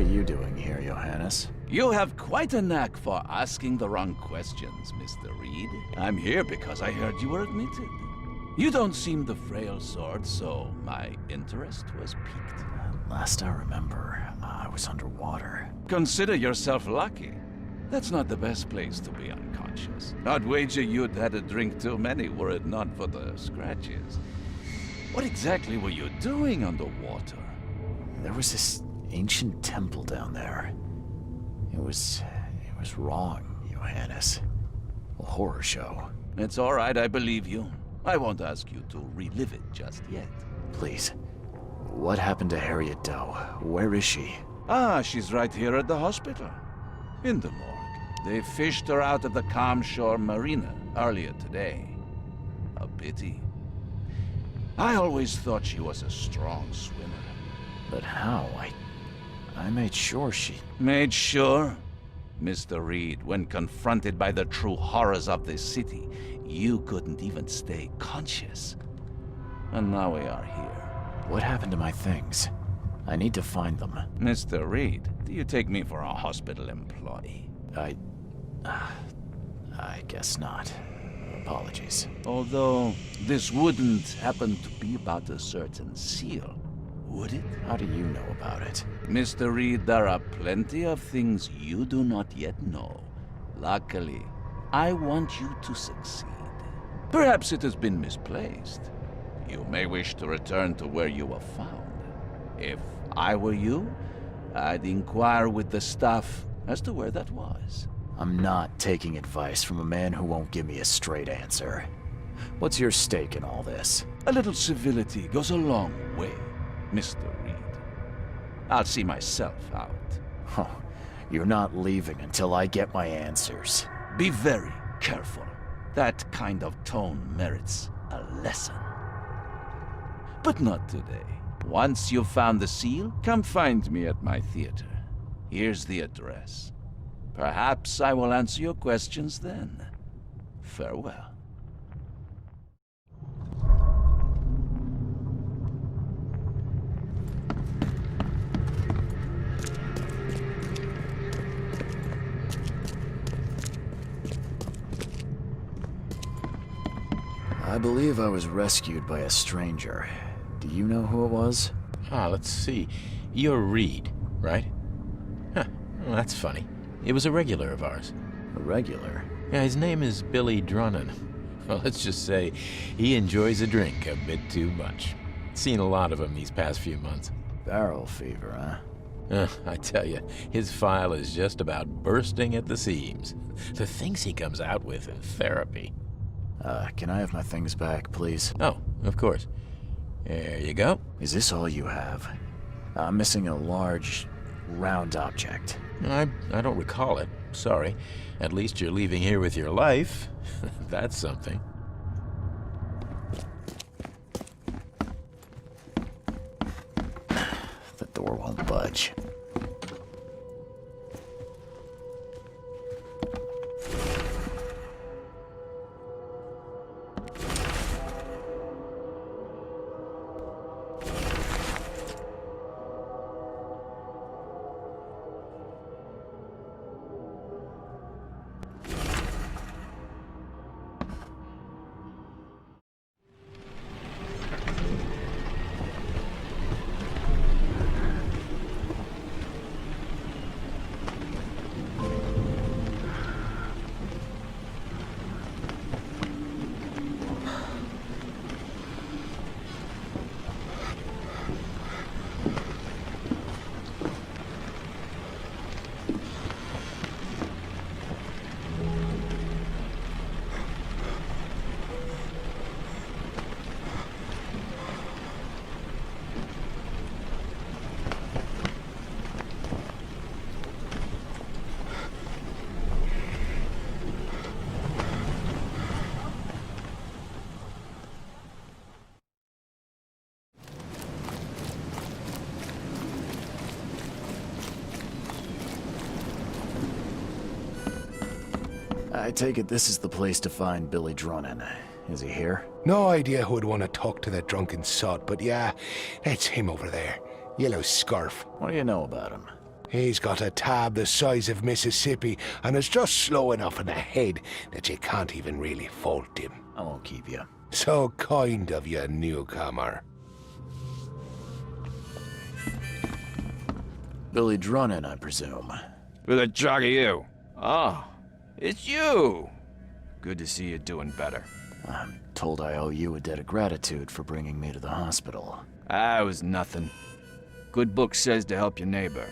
[SPEAKER 2] you doing here, Johannes?
[SPEAKER 7] You have quite a knack for asking the wrong questions, Mr. Reed. I'm here because I heard you were admitted. You don't seem the frail sort, so my interest was piqued.
[SPEAKER 2] Last I remember, I was underwater.
[SPEAKER 7] Consider yourself lucky. That's not the best place to be unconscious. I'd wager you'd had a drink too many were it not for the scratches. What exactly were you doing underwater?
[SPEAKER 2] There was this ancient temple down there. It was wrong, Johannes. A horror show.
[SPEAKER 7] It's all right, I believe you. I won't ask you to relive it just yet.
[SPEAKER 2] Please. What happened to Harriet Doe? Where is she?
[SPEAKER 7] Ah, she's right here at the hospital. In the morgue. They fished her out of the Calm Shore Marina earlier today. A pity. I always thought she was a strong swimmer.
[SPEAKER 2] But how? I made sure she...
[SPEAKER 7] Made sure? Mr. Reed, when confronted by the true horrors of this city, you couldn't even stay conscious. And now we are here.
[SPEAKER 2] What happened to my things? I need to find them.
[SPEAKER 7] Mr. Reed, do you take me for a hospital employee?
[SPEAKER 2] I guess not. Apologies.
[SPEAKER 7] Although, this wouldn't happen to be about a certain seal, would it?
[SPEAKER 2] How do you know about it?
[SPEAKER 7] Mr. Reed, there are plenty of things you do not yet know. Luckily, I want you to succeed. Perhaps it has been misplaced. You may wish to return to where you were found. If I were you, I'd inquire with the staff as to where that was.
[SPEAKER 2] I'm not taking advice from a man who won't give me a straight answer. What's your stake in all this?
[SPEAKER 7] A little civility goes a long way, Mr. Reed. I'll see myself out.
[SPEAKER 2] Oh, you're not leaving until I get my answers.
[SPEAKER 7] Be very careful. That kind of tone merits a lesson. But not today. Once you've found the seal, come find me at my theater. Here's the address. Perhaps I will answer your questions then. Farewell.
[SPEAKER 2] I believe I was rescued by a stranger. Do you know who it was?
[SPEAKER 12] Let's see. You're Reed, right? Huh, well, that's funny. It was a regular of ours.
[SPEAKER 2] A regular?
[SPEAKER 12] Yeah, his name is Billy Drunnen. Well, let's just say he enjoys a drink a bit too much. Seen a lot of him these past few months.
[SPEAKER 2] Barrel fever, huh?
[SPEAKER 12] I tell you, his file is just about bursting at the seams. The things he comes out with in therapy.
[SPEAKER 2] Can I have my things back, please?
[SPEAKER 12] Oh, of course. There you go.
[SPEAKER 2] Is this all you have? I'm missing a large, round object.
[SPEAKER 12] I don't recall it. Sorry. At least you're leaving here with your life. That's something.
[SPEAKER 2] The door won't budge. I take it this is the place to find Billy Drunnen. Is he here?
[SPEAKER 4] No idea who'd want to talk to that drunken sod, but yeah, that's him over there. Yellow scarf.
[SPEAKER 2] What do you know about him?
[SPEAKER 4] He's got a tab the size of Mississippi and is just slow enough in the head that you can't even really fault him.
[SPEAKER 2] I won't keep you.
[SPEAKER 4] So kind of you, newcomer.
[SPEAKER 2] Billy Drunin, I presume.
[SPEAKER 6] Who the jog are you? Oh, it's you. Good to see you doing better.
[SPEAKER 2] I'm told I owe you a debt of gratitude for bringing me to the hospital.
[SPEAKER 6] Ah, it was nothing. Good book says to help your neighbor.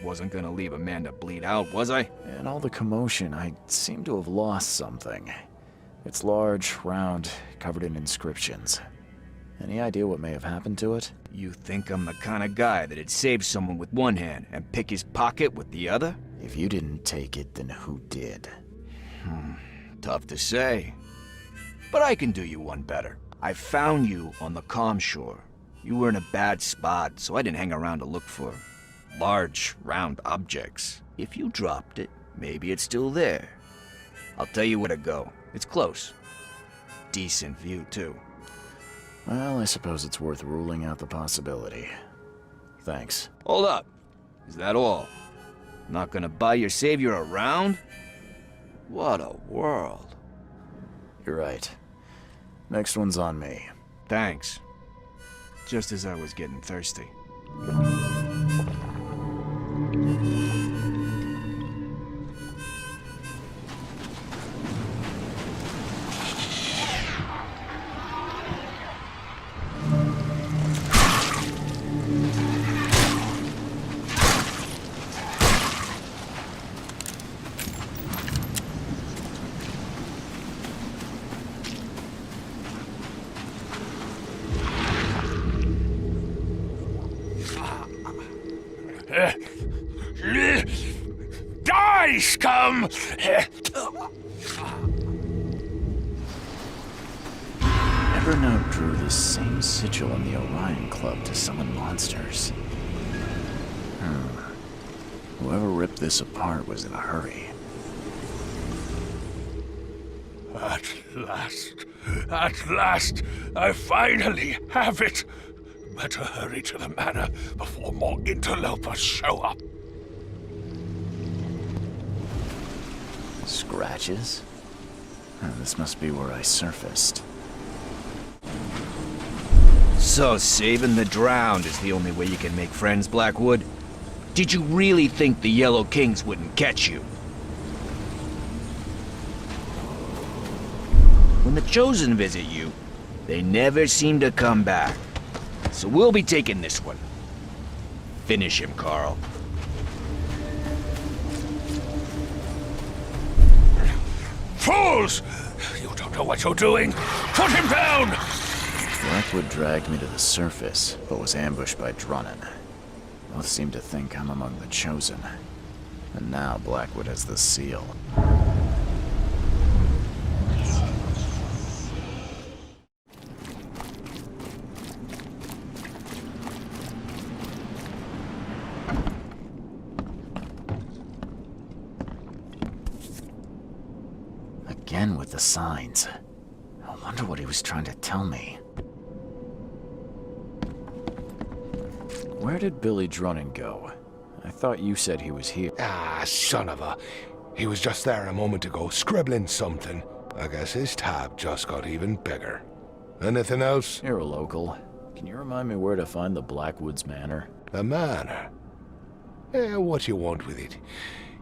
[SPEAKER 6] Wasn't gonna leave a man to bleed out, was I?
[SPEAKER 2] In all the commotion, I seem to have lost something. It's large, round, covered in inscriptions. Any idea what may have happened to it?
[SPEAKER 6] You think I'm the kind of guy that'd save someone with one hand and pick his pocket with the other?
[SPEAKER 2] If you didn't take it, then who did?
[SPEAKER 6] Tough to say. But I can do you one better. I found you on the calm shore. You were in a bad spot, so I didn't hang around to look for large, round objects. If you dropped it, maybe it's still there. I'll tell you where to go. It's close. Decent view, too.
[SPEAKER 2] Well, I suppose it's worth ruling out the possibility. Thanks.
[SPEAKER 6] Hold up. Is that all? Not gonna buy your savior around? What a world.
[SPEAKER 2] You're right. Next one's on me.
[SPEAKER 6] Thanks. Just as I was getting thirsty.
[SPEAKER 9] Die, scum!
[SPEAKER 2] Evernote drew the same sigil in the Orion Club to summon monsters. Whoever ripped this apart was in a hurry.
[SPEAKER 9] At last, I finally have it. Better hurry to the manor before more interlopers show up.
[SPEAKER 2] Scratches? This must be where I surfaced.
[SPEAKER 6] So saving the drowned is the only way you can make friends, Blackwood? Did you really think the Yellow Kings wouldn't catch you? When the Chosen visit you, they never seem to come back. So we'll be taking this one. Finish him, Carl.
[SPEAKER 9] Fools! You don't know what you're doing. Put him down!
[SPEAKER 2] Blackwood dragged me to the surface, but was ambushed by Drunin. Both seem to think I'm among the Chosen. And now Blackwood has the seal. Again with the signs. I wonder what he was trying to tell me. Where did Billy Drunin go? I thought you said he was here.
[SPEAKER 4] Ah, son of a... He was just there a moment ago, scribbling something. I guess his tab just got even bigger. Anything else?
[SPEAKER 2] You're a local. Can you remind me where to find the Blackwoods Manor?
[SPEAKER 4] The manor? What you want with it?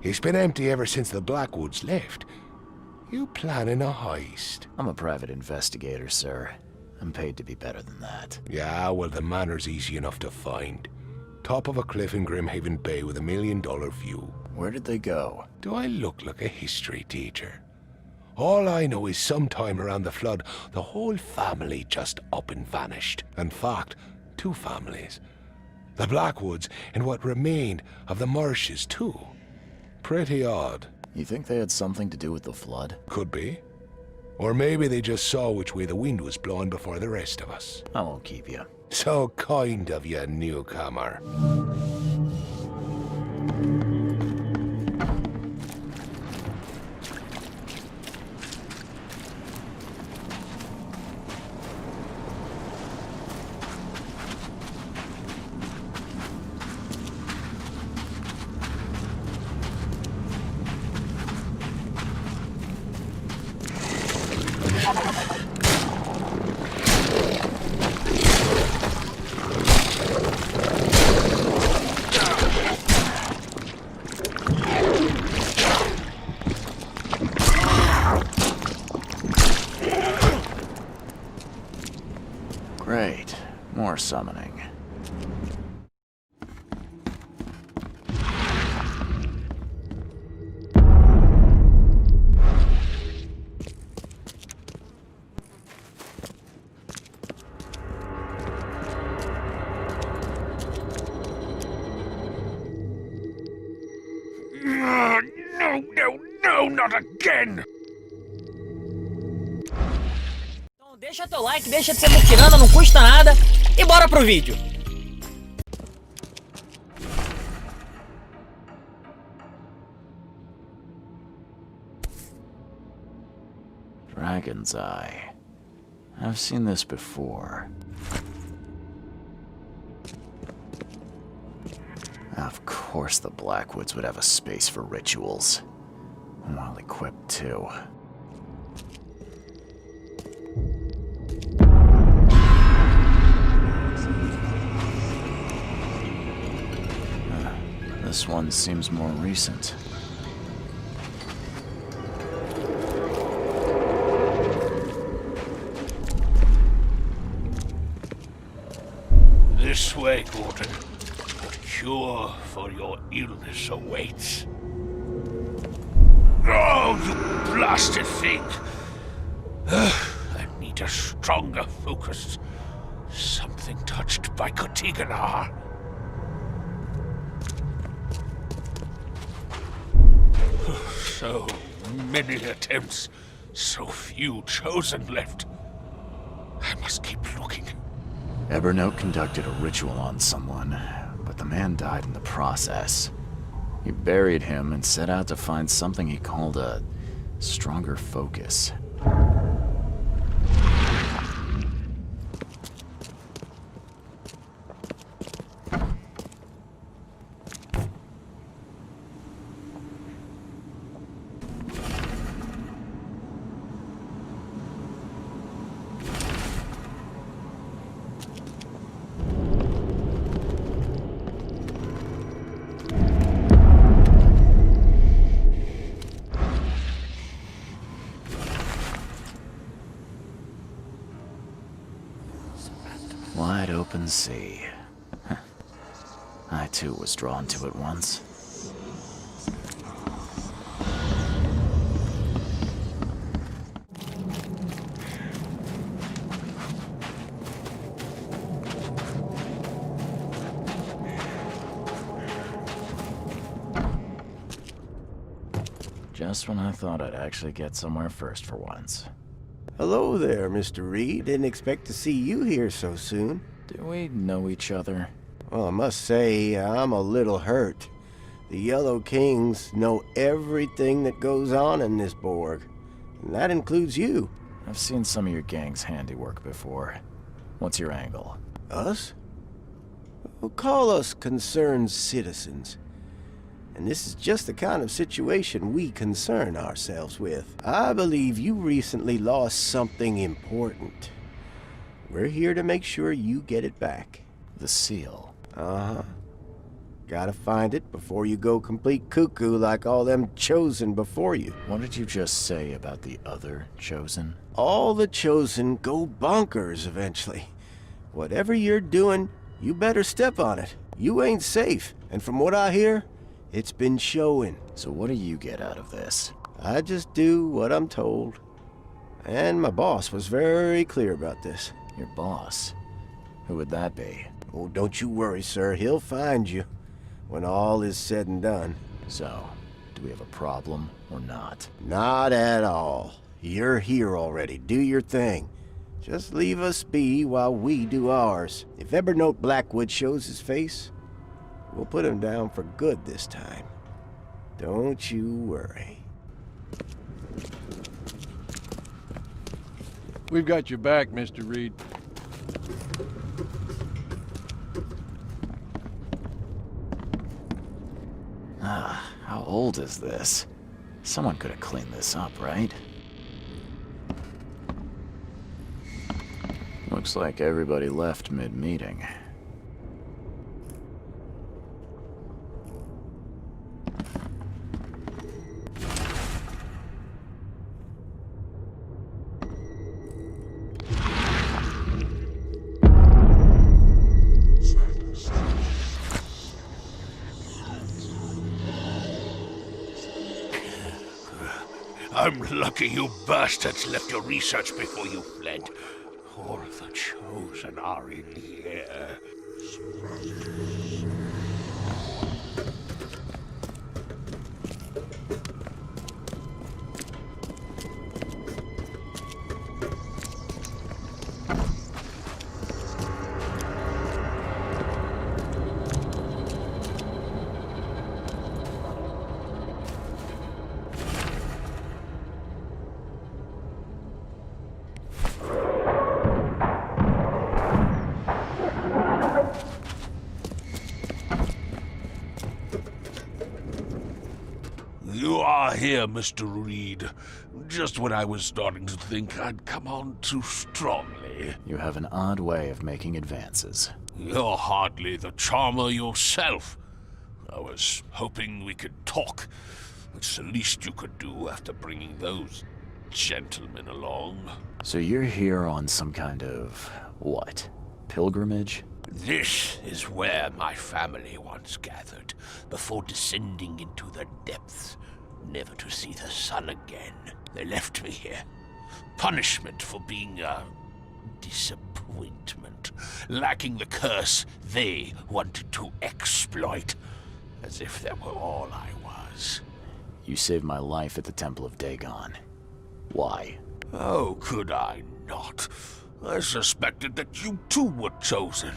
[SPEAKER 4] It's been empty ever since the Blackwoods left. You planning a heist?
[SPEAKER 2] I'm a private investigator, sir. I'm paid to be better than that.
[SPEAKER 4] Yeah, well, the manor's easy enough to find. Top of a cliff in Grimhaven Bay with $1 million view.
[SPEAKER 2] Where did they go?
[SPEAKER 4] Do I look like a history teacher? All I know is sometime around the flood, the whole family just up and vanished. In fact, 2 families. The Blackwoods and what remained of the Marshes, too. Pretty odd.
[SPEAKER 2] You think they had something to do with the flood?
[SPEAKER 4] Could be. Or maybe they just saw which way the wind was blowing before the rest of us.
[SPEAKER 2] I won't keep you.
[SPEAKER 4] So kind of you, newcomer.
[SPEAKER 2] Great. More summoning.
[SPEAKER 4] No, not again!
[SPEAKER 1] Então deixa teu like, deixa de ser muquirana, não custa nada. E bora pro vídeo.
[SPEAKER 2] Dragon's Eye. I've seen this before. Of course the Blackwoods would have a space for rituals. Well equipped, too. This one seems more recent.
[SPEAKER 4] This way, Gordon. The cure for your illness awaits. Oh, you blasted thing! I need a stronger focus. Something touched by Kotiganar. So many attempts, so few chosen left. I must keep looking.
[SPEAKER 2] Evernote conducted a ritual on someone, but the man died in the process. He buried him and set out to find something he called a stronger focus. Wide open sea. I too was drawn to it once. Just when I thought I'd actually get somewhere first for once.
[SPEAKER 11] Hello there, Mr. Reed. Didn't expect to see you here so soon.
[SPEAKER 2] Do we know each other?
[SPEAKER 11] Well, I must say, I'm a little hurt. The Yellow Kings know everything that goes on in this Borg. And that includes you.
[SPEAKER 2] I've seen some of your gang's handiwork before. What's your angle?
[SPEAKER 11] Us? Well, call us concerned citizens. And this is just the kind of situation we concern ourselves with. I believe you recently lost something important. We're here to make sure you get it back.
[SPEAKER 2] The seal.
[SPEAKER 11] Uh-huh. Gotta find it before you go complete cuckoo like all them Chosen before you.
[SPEAKER 2] What did you just say about the other Chosen?
[SPEAKER 11] All the Chosen go bonkers eventually. Whatever you're doing, you better step on it. You ain't safe, and from what I hear, it's been showing.
[SPEAKER 2] So what do you get out of this?
[SPEAKER 11] I just do what I'm told. And my boss was very clear about this.
[SPEAKER 2] Your boss? Who would that be?
[SPEAKER 11] Oh, don't you worry, sir. He'll find you when all is said and done.
[SPEAKER 2] So, do we have a problem or not?
[SPEAKER 11] Not at all. You're here already. Do your thing. Just leave us be while we do ours. If Evernote Blackwood shows his face, we'll put him down for good this time. Don't you worry.
[SPEAKER 13] We've got your back, Mr. Reed.
[SPEAKER 2] How old is this? Someone could have cleaned this up, right? Looks like everybody left mid-meeting.
[SPEAKER 4] I'm lucky you bastards left your research before you fled. All the Chosen are in here. You are here, Mr. Reed. Just when I was starting to think I'd come on too strongly.
[SPEAKER 2] You have an odd way of making advances.
[SPEAKER 4] You're hardly the charmer yourself. I was hoping we could talk. It's the least you could do after bringing those gentlemen along.
[SPEAKER 2] So you're here on some kind of, what, pilgrimage?
[SPEAKER 4] This is where my family once gathered, before descending into the depths, never to see the sun again. They left me here. Punishment for being a disappointment, lacking the curse they wanted to exploit, as if that were all I was.
[SPEAKER 2] You saved my life at the Temple of Dagon. Why?
[SPEAKER 4] Oh, could I not? I suspected that you too were chosen.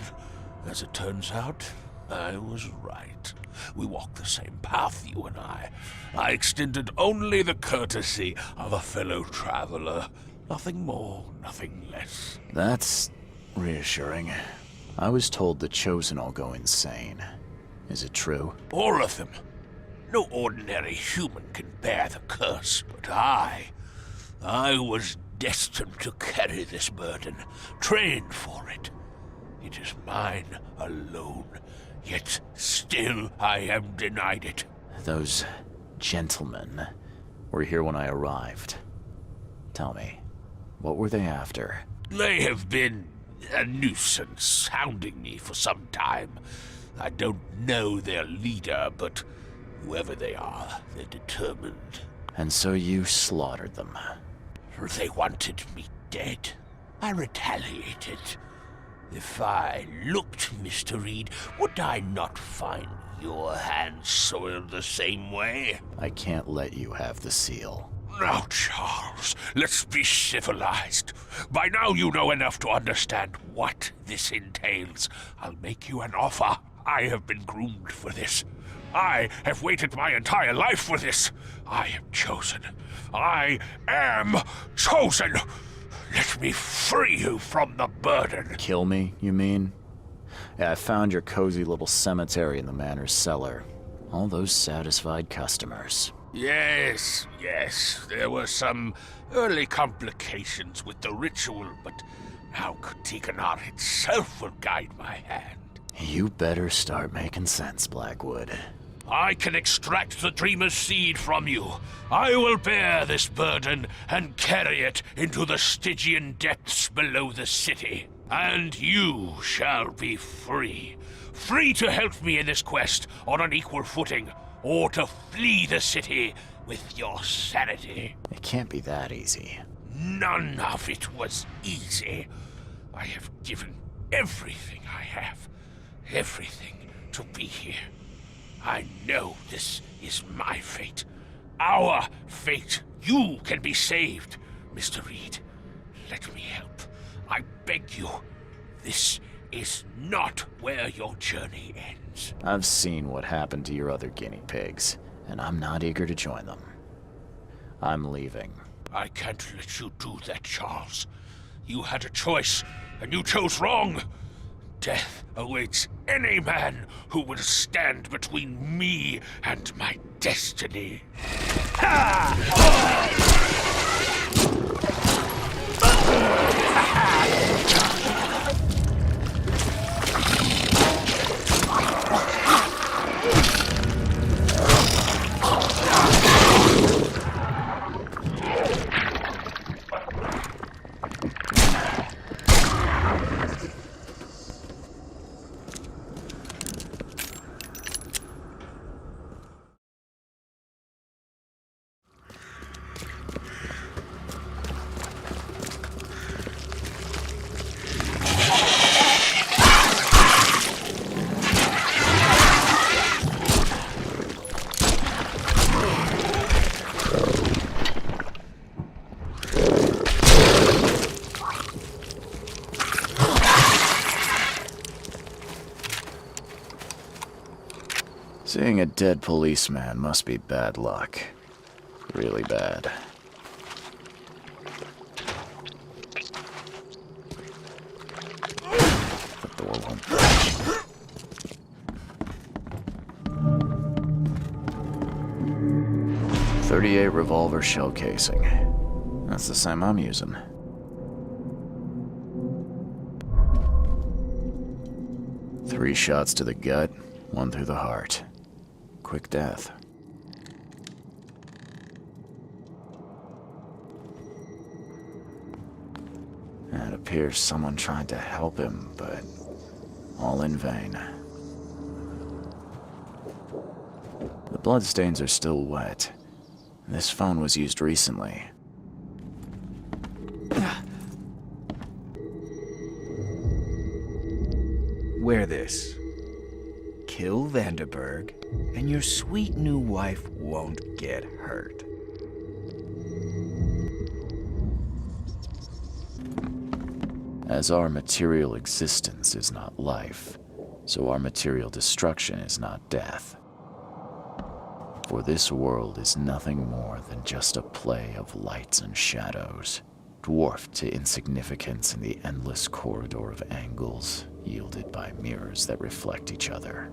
[SPEAKER 4] As it turns out, I was right. We walk the same path, you and I. I extended only the courtesy of a fellow traveler. Nothing more, nothing less.
[SPEAKER 2] That's reassuring. I was told the Chosen all go insane. Is it true?
[SPEAKER 4] All of them. No ordinary human can bear the curse, but I was destined to carry this burden, trained for it. It is mine alone, yet still I am denied it.
[SPEAKER 2] Those gentlemen were here when I arrived. Tell me, what were they after?
[SPEAKER 4] They have been a nuisance, hounding me for some time. I don't know their leader, but whoever they are, they're determined.
[SPEAKER 2] And so you slaughtered them.
[SPEAKER 4] They wanted me dead. I retaliated. If I looked, Mr. Reed, would I not find your hands soiled the same way?
[SPEAKER 2] I can't let you have the seal.
[SPEAKER 4] Now, Charles, let's be civilized. By now you know enough to understand what this entails. I'll make you an offer. I have been groomed for this. I have waited my entire life for this. I am chosen. I am chosen! Let me free you from the burden.
[SPEAKER 2] Kill me, you mean? Yeah, I found your cozy little cemetery in the manor's cellar. All those satisfied customers.
[SPEAKER 4] Yes, there were some early complications with the ritual, but now Tiganar itself will guide my hand.
[SPEAKER 2] You better start making sense, Blackwood.
[SPEAKER 4] I can extract the Dreamer's seed from you. I will bear this burden and carry it into the Stygian depths below the city. And you shall be free. Free to help me in this quest on an equal footing, or to flee the city with your sanity.
[SPEAKER 2] It can't be that easy.
[SPEAKER 4] None of it was easy. I have given everything I have. Everything to be here. I know this is my fate. Our fate. You can be saved, Mr. Reed. Let me help. I beg you. This is not where your journey ends.
[SPEAKER 2] I've seen what happened to your other guinea pigs, and I'm not eager to join them. I'm leaving.
[SPEAKER 4] I can't let you do that, Charles. You had a choice, and you chose wrong. Death awaits any man who will stand between me and my destiny.
[SPEAKER 2] Seeing a dead policeman must be bad luck. Really bad. The door won't budge. .38 revolver shell casing. That's the same I'm using. Three shots to the gut, one through the heart. Quick death. It appears someone tried to help him, but all in vain. The bloodstains are still wet. This phone was used recently.
[SPEAKER 6] Wear this. Kill Vanderberg, and your sweet new wife won't get hurt.
[SPEAKER 2] As our material existence is not life, so our material destruction is not death. For this world is nothing more than just a play of lights and shadows, dwarfed to insignificance in the endless corridor of angles yielded by mirrors that reflect each other.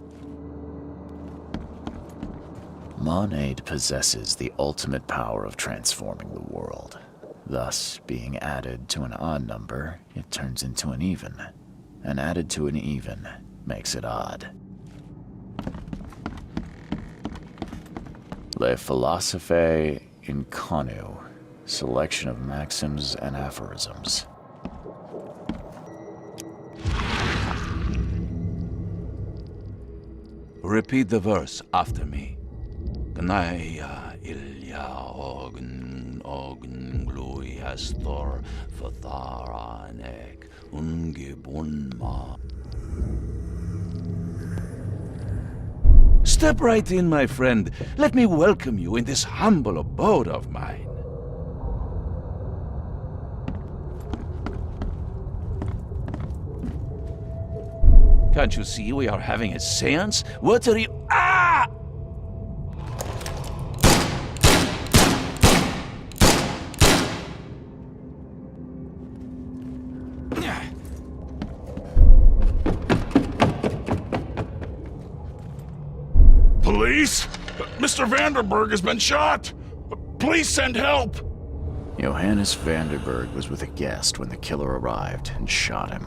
[SPEAKER 2] Monade possesses the ultimate power of transforming the world. Thus, being added to an odd number, it turns into an even. And added to an even makes it odd. Le Philosophe Inconu, selection of maxims and aphorisms.
[SPEAKER 7] Repeat the verse after me. Gnaya ilya ogn glui astor fatharanek ungibunma. Step right in, my friend. Let me welcome you in this humble abode of mine. Can't you see we are having a seance? What are you— Ah!
[SPEAKER 9] Police? Mr. Vanderberg has been shot! Please send help!
[SPEAKER 2] Johannes Vanderberg was with a guest when the killer arrived and shot him.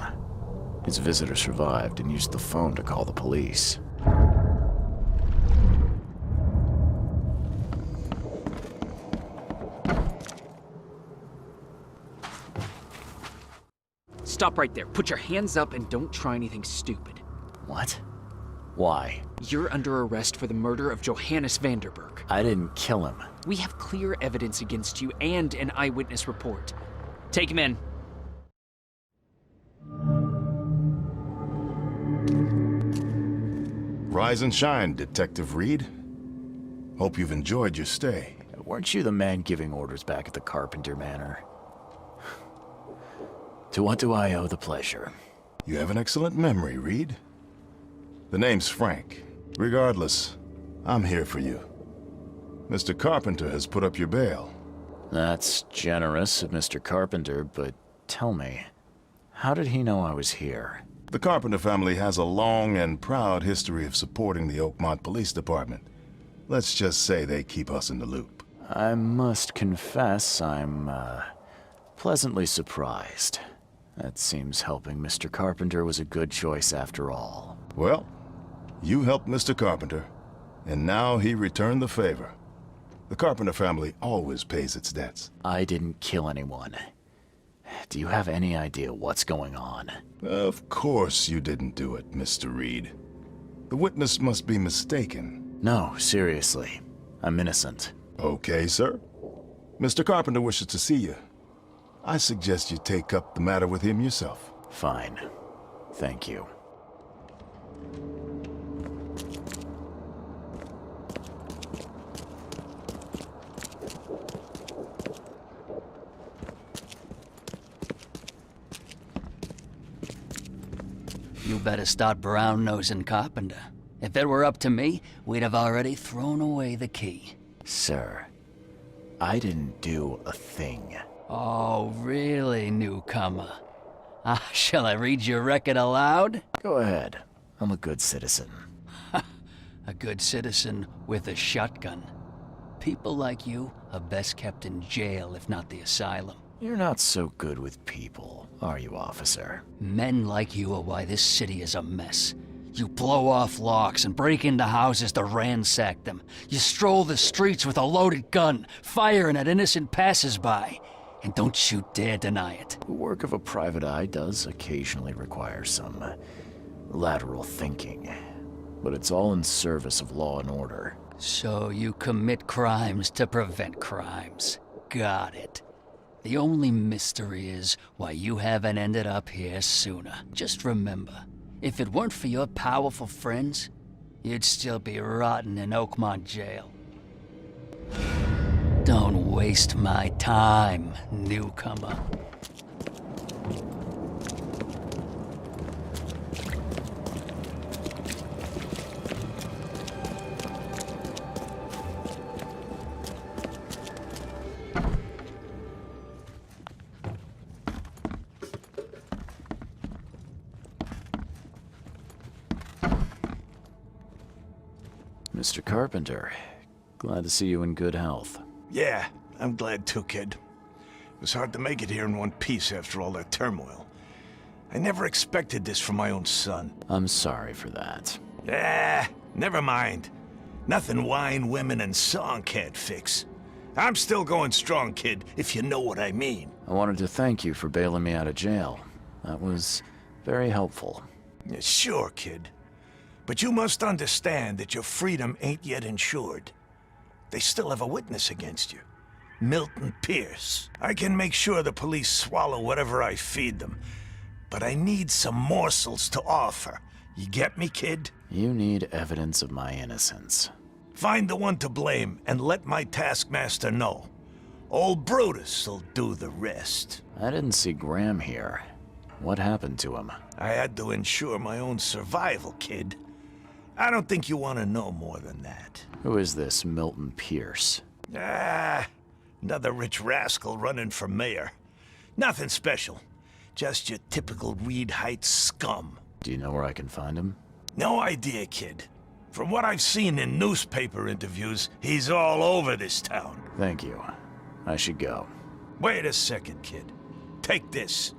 [SPEAKER 2] His visitor survived and used the phone to call the police.
[SPEAKER 16] Stop right there. Put your hands up and don't try anything stupid.
[SPEAKER 2] What? Why?
[SPEAKER 16] You're under arrest for the murder of Johannes Vanderberg.
[SPEAKER 2] I didn't kill him.
[SPEAKER 16] We have clear evidence against you and an eyewitness report. Take him in.
[SPEAKER 10] Rise and shine, Detective Reed. Hope you've enjoyed your stay.
[SPEAKER 2] Weren't you the man giving orders back at the Carpenter Manor? To what do I owe the pleasure?
[SPEAKER 10] You have an excellent memory, Reed. The name's Frank. Regardless, I'm here for you. Mr. Carpenter has put up your bail.
[SPEAKER 2] That's generous of Mr. Carpenter, but tell me, how did he know I was here?
[SPEAKER 10] The Carpenter family has a long and proud history of supporting the Oakmont Police Department. Let's just say they keep us in the loop.
[SPEAKER 2] I must confess I'm, pleasantly surprised. That seems helping Mr. Carpenter was a good choice after all.
[SPEAKER 10] Well, you helped Mr. Carpenter, and now he returned the favor. The Carpenter family always pays its debts.
[SPEAKER 2] I didn't kill anyone. Do you have any idea what's going on?
[SPEAKER 10] Of course you didn't do it, Mr. Reed. The witness must be mistaken.
[SPEAKER 2] No, seriously. I'm innocent.
[SPEAKER 10] Okay, sir. Mr. Carpenter wishes to see you. I suggest you take up the matter with him yourself.
[SPEAKER 2] Fine. Thank you.
[SPEAKER 15] You better start brown-nosing Carpenter. If it were up to me, we'd have already thrown away the key.
[SPEAKER 2] Sir, I didn't do a thing.
[SPEAKER 15] Oh, really, newcomer? Shall I read your record aloud?
[SPEAKER 2] Go ahead. I'm a good citizen.
[SPEAKER 15] A good citizen with a shotgun. People like you are best kept in jail, if not the asylum.
[SPEAKER 2] You're not so good with people, are you, officer?
[SPEAKER 15] Men like you are why this city is a mess. You blow off locks and break into houses to ransack them. You stroll the streets with a loaded gun, firing at innocent passersby. And don't you dare deny it.
[SPEAKER 2] The work of a private eye does occasionally require some lateral thinking. But it's all in service of law and order.
[SPEAKER 15] So you commit crimes to prevent crimes. Got it. The only mystery is why you haven't ended up here sooner. Just remember, if it weren't for your powerful friends, you'd still be rotting in Oakmont jail. Don't waste my time, newcomer.
[SPEAKER 2] Mr. Carpenter, glad to see you in good health.
[SPEAKER 11] Yeah, I'm glad too, kid. It was hard to make it here in one piece after all that turmoil. I never expected this from my own son.
[SPEAKER 2] I'm sorry for that.
[SPEAKER 11] Never mind. Nothing wine, women, and song can't fix. I'm still going strong, kid, if you know what I mean.
[SPEAKER 2] I wanted to thank you for bailing me out of jail. That was very helpful.
[SPEAKER 11] Yeah, sure, kid. But you must understand that your freedom ain't yet insured. They still have a witness against you. Milton Pierce. I can make sure the police swallow whatever I feed them. But I need some morsels to offer. You get me, kid?
[SPEAKER 2] You need evidence of my innocence.
[SPEAKER 11] Find the one to blame and let my taskmaster know. Old Brutus'll do the rest.
[SPEAKER 2] I didn't see Graham here. What happened to him?
[SPEAKER 11] I had to ensure my own survival, kid. I don't think you want to know more than that.
[SPEAKER 2] Who is this Milton Pierce?
[SPEAKER 11] Another rich rascal running for mayor. Nothing special. Just your typical Reed Heights scum.
[SPEAKER 2] Do you know where I can find him?
[SPEAKER 11] No idea, kid. From what I've seen in newspaper interviews, he's all over this town.
[SPEAKER 2] Thank you. I should go.
[SPEAKER 11] Wait a second, kid. Take this.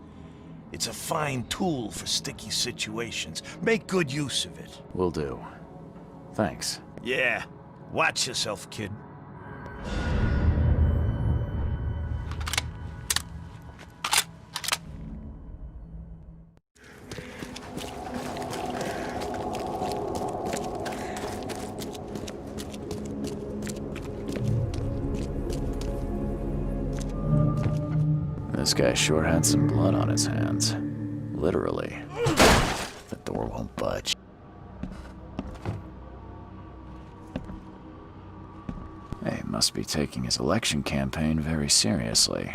[SPEAKER 11] It's a fine tool for sticky situations. Make good use of it.
[SPEAKER 2] Will do. Thanks.
[SPEAKER 11] Yeah. Watch yourself, kid.
[SPEAKER 2] This guy sure had some blood on his hands. Literally. The door won't budge. He must be taking his election campaign very seriously.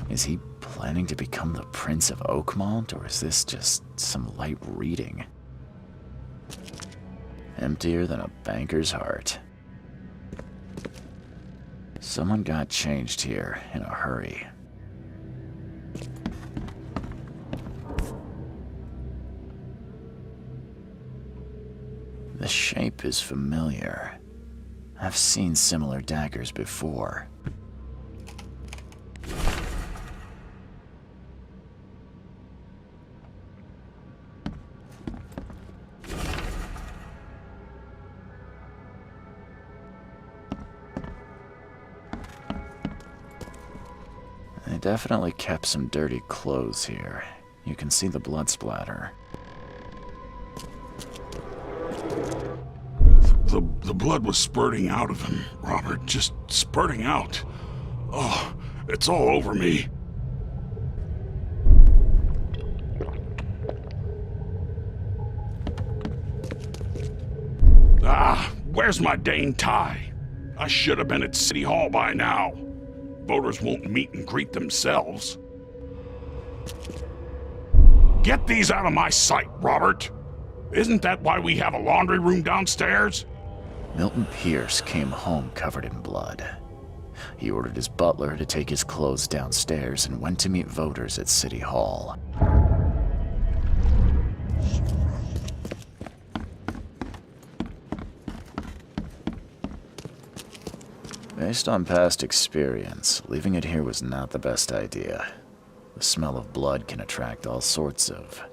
[SPEAKER 2] Is he planning to become the Prince of Oakmont, or is this just some light reading? Emptier than a banker's heart. Someone got changed here in a hurry. The shape is familiar. I've seen similar daggers before. They definitely kept some dirty clothes here. You can see the blood splatter.
[SPEAKER 9] The blood was spurting out of him, Robert. Just spurting out. Oh, it's all over me. Where's my dang tie? I should have been at City Hall by now. Voters won't meet and greet themselves. Get these out of my sight, Robert. Isn't that why we have a laundry room downstairs?
[SPEAKER 2] Milton Pierce came home covered in blood. He ordered his butler to take his clothes downstairs and went to meet voters at City Hall. Based on past experience, leaving it here was not the best idea. The smell of blood can attract all sorts of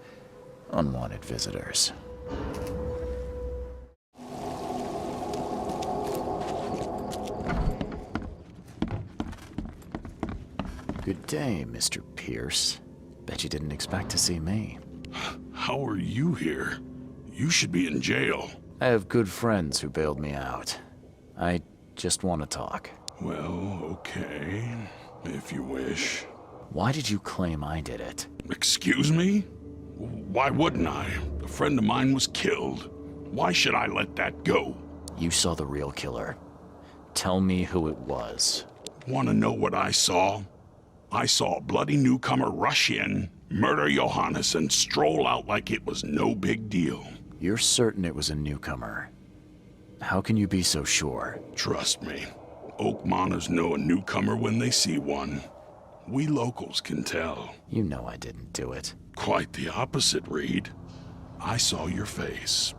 [SPEAKER 2] unwanted visitors. Good day, Mr. Pierce. Bet you didn't expect to see me.
[SPEAKER 9] How are you here? You should be in jail.
[SPEAKER 2] I have good friends who bailed me out. I just want to talk.
[SPEAKER 9] Well, okay, if you wish.
[SPEAKER 2] Why did you claim I did it?
[SPEAKER 9] Excuse me? Why wouldn't I? A friend of mine was killed. Why should I let that go?
[SPEAKER 2] You saw the real killer. Tell me who it was.
[SPEAKER 9] Want to know what I saw? I saw a bloody newcomer rush in, murder Johannes, and stroll out like it was no big deal.
[SPEAKER 2] You're certain it was a newcomer? How can you be so sure?
[SPEAKER 9] Trust me. Oakmoners know a newcomer when they see one. We locals can tell.
[SPEAKER 2] You know I didn't do it.
[SPEAKER 9] Quite the opposite, Reed. I saw your face.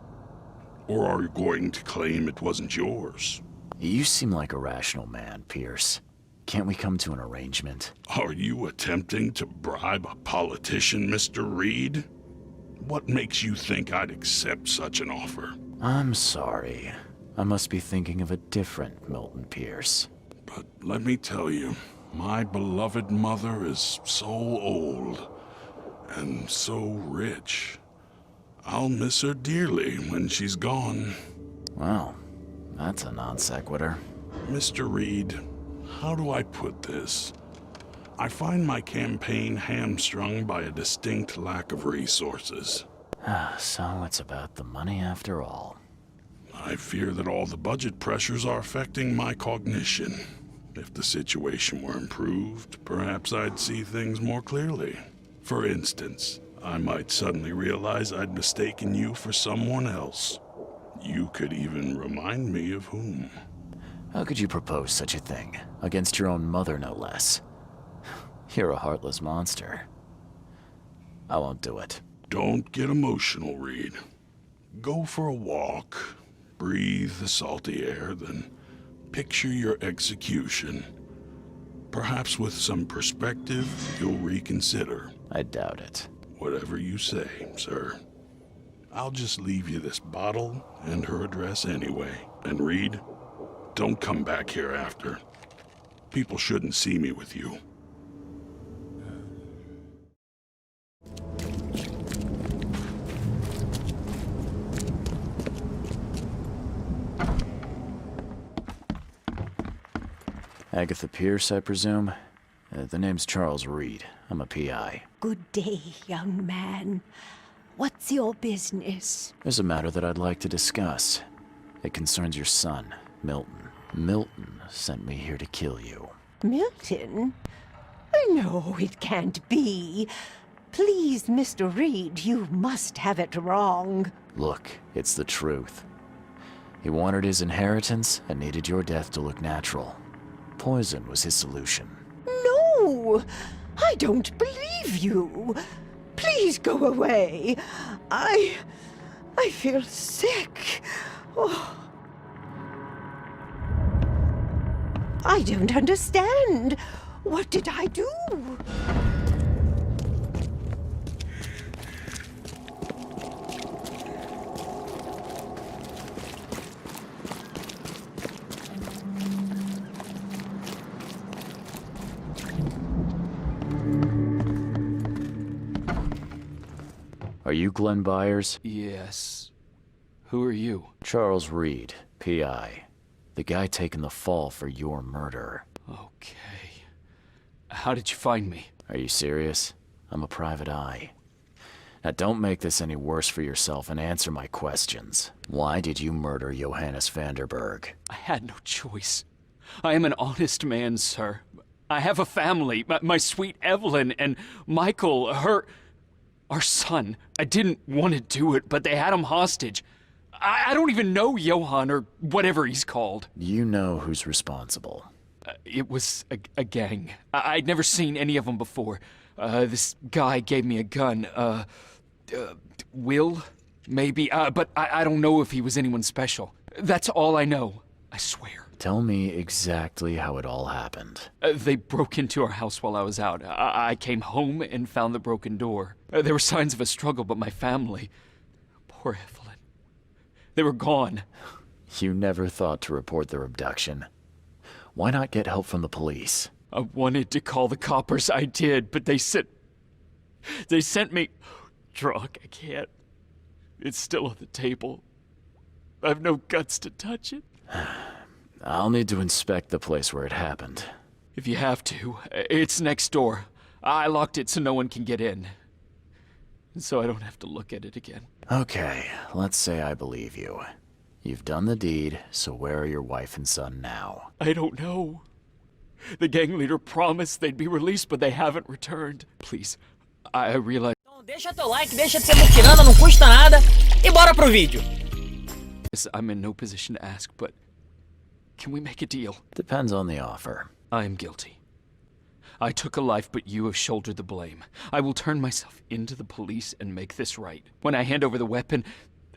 [SPEAKER 9] Or are you going to claim it wasn't yours?
[SPEAKER 2] You seem like a rational man, Pierce. Can't we come to an arrangement?
[SPEAKER 9] Are you attempting to bribe a politician, Mr. Reed? What makes you think I'd accept such an offer?
[SPEAKER 2] I'm sorry. I must be thinking of a different Milton Pierce.
[SPEAKER 9] But let me tell you, my beloved mother is so old and so rich. I'll miss her dearly when she's gone.
[SPEAKER 2] Well, that's a non sequitur.
[SPEAKER 9] Mr. Reed, how do I put this? I find my campaign hamstrung by a distinct lack of resources.
[SPEAKER 2] So it's about the money after all.
[SPEAKER 9] I fear that all the budget pressures are affecting my cognition. If the situation were improved, perhaps I'd see things more clearly. For instance, I might suddenly realize I'd mistaken you for someone else. You could even remind me of whom.
[SPEAKER 2] How could you propose such a thing? Against your own mother, no less. You're a heartless monster. I won't do it.
[SPEAKER 9] Don't get emotional, Reed. Go for a walk, breathe the salty air, then picture your execution. Perhaps with some perspective, you'll reconsider.
[SPEAKER 2] I doubt it.
[SPEAKER 9] Whatever you say, sir. I'll just leave you this bottle and her address anyway. And Reed, don't come back here after. People shouldn't see me with you.
[SPEAKER 2] Agatha Pierce, I presume? The name's Charles Reed. I'm a PI.
[SPEAKER 17] Good day, young man. What's your business?
[SPEAKER 2] There's a matter that I'd like to discuss. It concerns your son, Milton. Milton sent me here to kill you.
[SPEAKER 17] Milton? No, it can't be. Please, Mr. Reed, you must have it wrong.
[SPEAKER 2] Look, it's the truth. He wanted his inheritance and needed your death to look natural. Poison was his solution.
[SPEAKER 17] No! I don't believe you. Please go away. I feel sick. Oh. I don't understand. What did I do?
[SPEAKER 2] Are you Glenn Byers?
[SPEAKER 16] Yes. Who are you?
[SPEAKER 2] Charles Reed, PI. The guy taking the fall for your murder.
[SPEAKER 16] Okay. How did you find me?
[SPEAKER 2] Are you serious? I'm a private eye. Now don't make this any worse for yourself and answer my questions. Why did you murder Johannes Vanderberg?
[SPEAKER 16] I had no choice. I am an honest man, sir. I have a family. My sweet Evelyn and Michael, our son. I didn't want to do it, but they had him hostage. I don't even know Johann or whatever he's called.
[SPEAKER 2] You know who's responsible.
[SPEAKER 16] It was a gang. I'd never seen any of them before. This guy gave me a gun. Will? Maybe. But I don't know if he was anyone special. That's all I know. I swear.
[SPEAKER 2] Tell me exactly how it all happened.
[SPEAKER 16] They broke into our house while I was out. I came home and found the broken door. There were signs of a struggle, but my family... Poor Evelyn. They were gone.
[SPEAKER 2] You never thought to report their abduction. Why not get help from the police?
[SPEAKER 16] I wanted to call the coppers. I did, but they sent me... drunk. I can't. It's still on the table. I have no guts to touch it.
[SPEAKER 2] I'll need to inspect the place where it happened.
[SPEAKER 16] If you have to, it's next door. I locked it so no one can get in. So I don't have to look at it again.
[SPEAKER 2] Okay, let's say I believe you. You've done the deed, so where are your wife and son now?
[SPEAKER 16] I don't know. The gang leader promised they'd be released, but they haven't returned. Please, I realize...
[SPEAKER 1] Deixa teu like, deixa de ser muquirana, não custa nada. E bora pro vídeo.
[SPEAKER 16] I'm in no position to ask, but can we make a deal?
[SPEAKER 2] Depends on the offer.
[SPEAKER 16] I am guilty. I took a life, but you have shouldered the blame. I will turn myself into the police and make this right. When I hand over the weapon,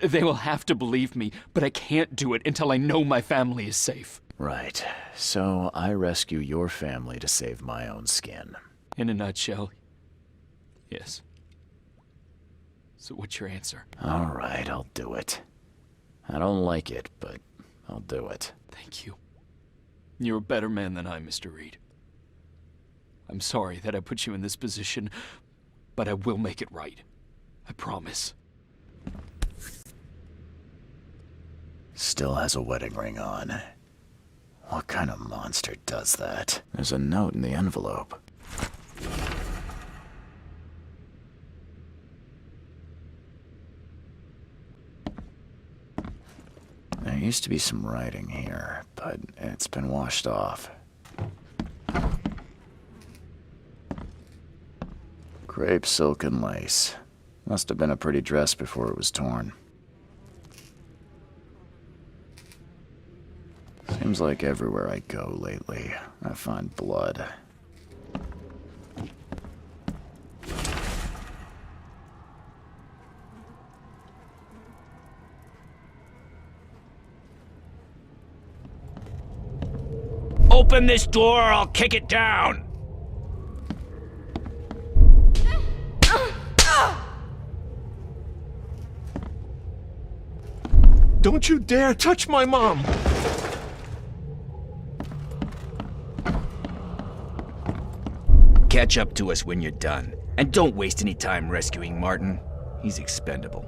[SPEAKER 16] they will have to believe me, but I can't do it until I know my family is safe.
[SPEAKER 2] Right. So I rescue your family to save my own skin.
[SPEAKER 16] In a nutshell, yes. So what's your answer?
[SPEAKER 2] All right, I'll do it. I don't like it, but I'll do it.
[SPEAKER 16] Thank you. You're a better man than I, Mr. Reed. I'm sorry that I put you in this position, but I will make it right. I promise.
[SPEAKER 2] Still has a wedding ring on. What kind of monster does that? There's a note in the envelope. There used to be some writing here, but it's been washed off. Crepe silk and lace. Must have been a pretty dress before it was torn. Seems like everywhere I go lately, I find blood.
[SPEAKER 6] Open this door or I'll kick it down!
[SPEAKER 9] Don't you dare touch my mom!
[SPEAKER 6] Catch up to us when you're done. And don't waste any time rescuing Martin. He's expendable.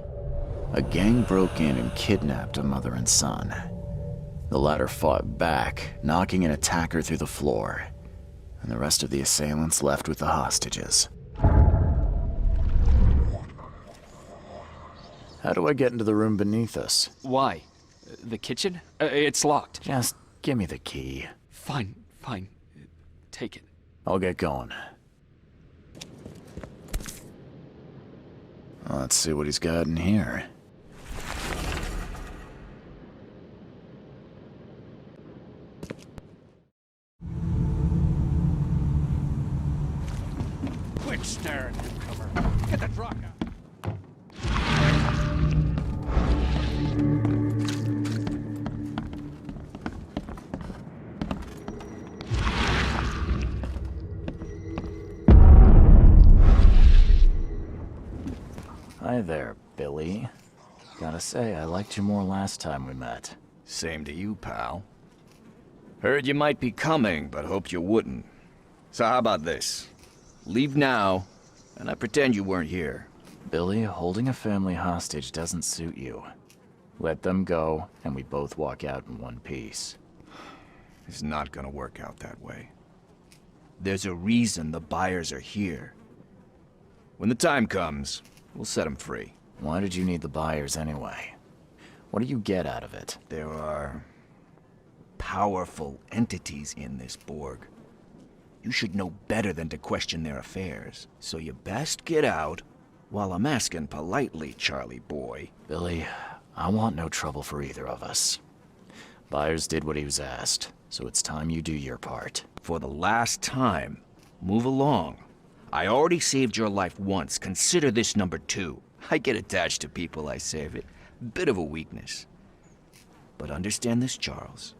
[SPEAKER 2] A gang broke in and kidnapped a mother and son. The latter fought back, knocking an attacker through the floor, and the rest of the assailants left with the hostages. How do I get into the room beneath us?
[SPEAKER 16] Why? The kitchen? It's locked.
[SPEAKER 2] Just give me the key.
[SPEAKER 16] Fine, fine. Take it.
[SPEAKER 2] I'll get going. Let's see what he's got in here.
[SPEAKER 8] Quit staring, newcomer. Get the truck out.
[SPEAKER 2] Hi there, Billy. Gotta say, I liked you more last time we met.
[SPEAKER 6] Same to you, pal. Heard you might be coming, but hoped you wouldn't. So how about this? Leave now, and I pretend you weren't here.
[SPEAKER 2] Billy, holding a family hostage doesn't suit you. Let them go, and we both walk out in one piece.
[SPEAKER 6] It's not gonna work out that way. There's a reason the buyers are here. When the time comes, we'll set them free.
[SPEAKER 2] Why did you need the buyers anyway? What do you get out of it?
[SPEAKER 6] There are powerful entities in this Borg. You should know better than to question their affairs. So you best get out while I'm asking politely, Charlie boy.
[SPEAKER 2] Billy, I want no trouble for either of us. Byers did what he was asked, so it's time you do your part.
[SPEAKER 6] For the last time, move along. I already saved your life once. Consider this number 2. I get attached to people I save. It bit of a weakness. But understand this, Charles.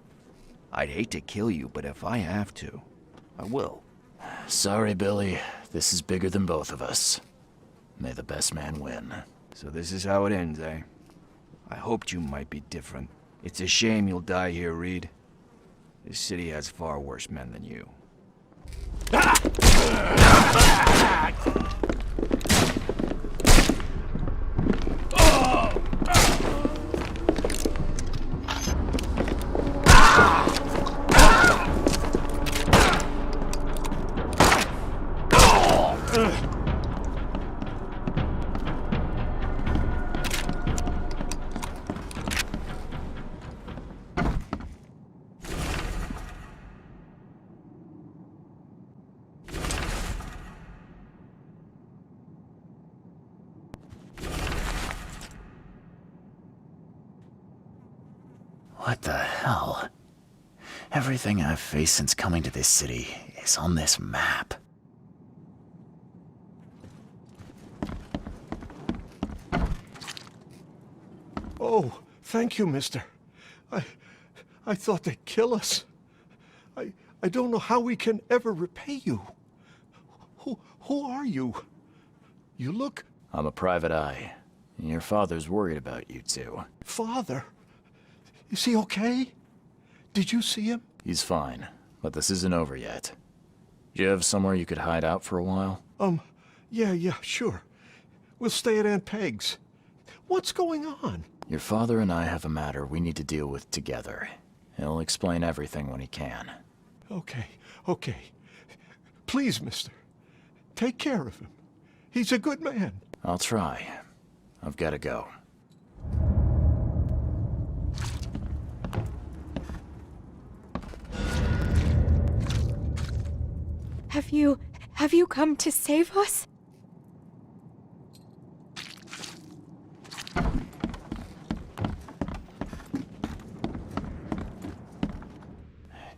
[SPEAKER 6] I'd hate to kill you, but if I have to, I will.
[SPEAKER 2] Sorry, Billy. This is bigger than both of us. May the best man win.
[SPEAKER 6] So this is how it ends, eh? I hoped you might be different. It's a shame you'll die here, Reed. This city has far worse men than you.
[SPEAKER 2] What the hell? Everything I've faced since coming to this city is on this map.
[SPEAKER 8] Oh, thank you, mister. I thought they'd kill us. I don't know how we can ever repay you. Who are you? You look...
[SPEAKER 2] I'm a private eye. Your father's worried about you two.
[SPEAKER 8] Father? Is he okay? Did you see him?
[SPEAKER 2] He's fine, but this isn't over yet. Do you have somewhere you could hide out for a while?
[SPEAKER 8] Yeah, sure. We'll stay at Aunt Peg's. What's going on?
[SPEAKER 2] Your father and I have a matter we need to deal with together. He'll explain everything when he can.
[SPEAKER 8] Okay. Please, mister. Take care of him. He's a good man.
[SPEAKER 2] I'll try. I've got to go.
[SPEAKER 3] Have you come to save us?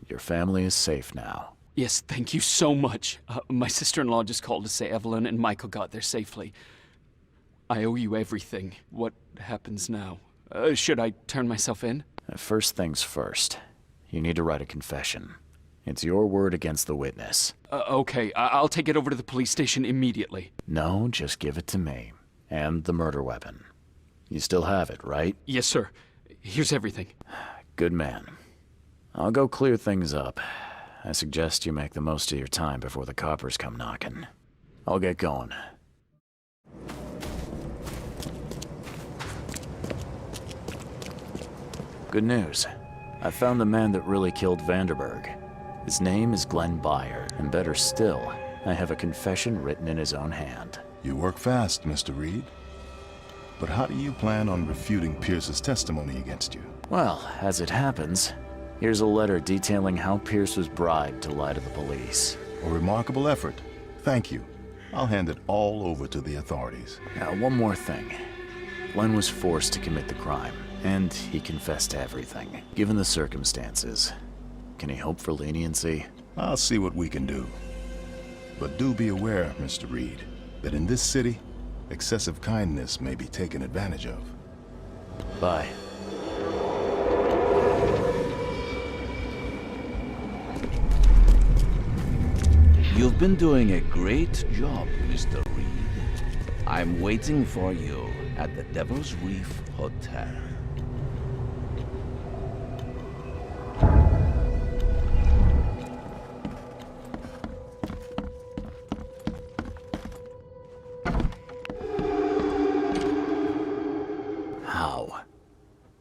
[SPEAKER 2] Your family is safe now.
[SPEAKER 16] Yes, thank you so much. My sister-in-law just called to say Evelyn and Michael got there safely. I owe you everything. What happens now? Should I turn myself in?
[SPEAKER 2] First things first. You need to write a confession. It's your word against the witness.
[SPEAKER 16] Okay, I'll take it over to the police station immediately.
[SPEAKER 2] No, just give it to me. And the murder weapon. You still have it, right?
[SPEAKER 16] Yes, sir. Here's everything.
[SPEAKER 2] Good man. I'll go clear things up. I suggest you make the most of your time before the coppers come knocking. I'll get going. Good news. I found the man that really killed Vanderberg. His name is Glenn Byer, and better still, I have a confession written in his own hand.
[SPEAKER 10] You work fast, Mr. Reed. But how do you plan on refuting Pierce's testimony against you?
[SPEAKER 2] Well, as it happens, here's a letter detailing how Pierce was bribed to lie to the police.
[SPEAKER 10] A remarkable effort. Thank you. I'll hand it all over to the authorities.
[SPEAKER 2] Now, one more thing. Glenn was forced to commit the crime, and he confessed to everything. Given the circumstances, can he hope for leniency?
[SPEAKER 10] I'll see what we can do. But do be aware, Mr. Reed, that in this city, excessive kindness may be taken advantage of.
[SPEAKER 2] Bye.
[SPEAKER 7] You've been doing a great job, Mr. Reed. I'm waiting for you at the Devil's Reef Hotel.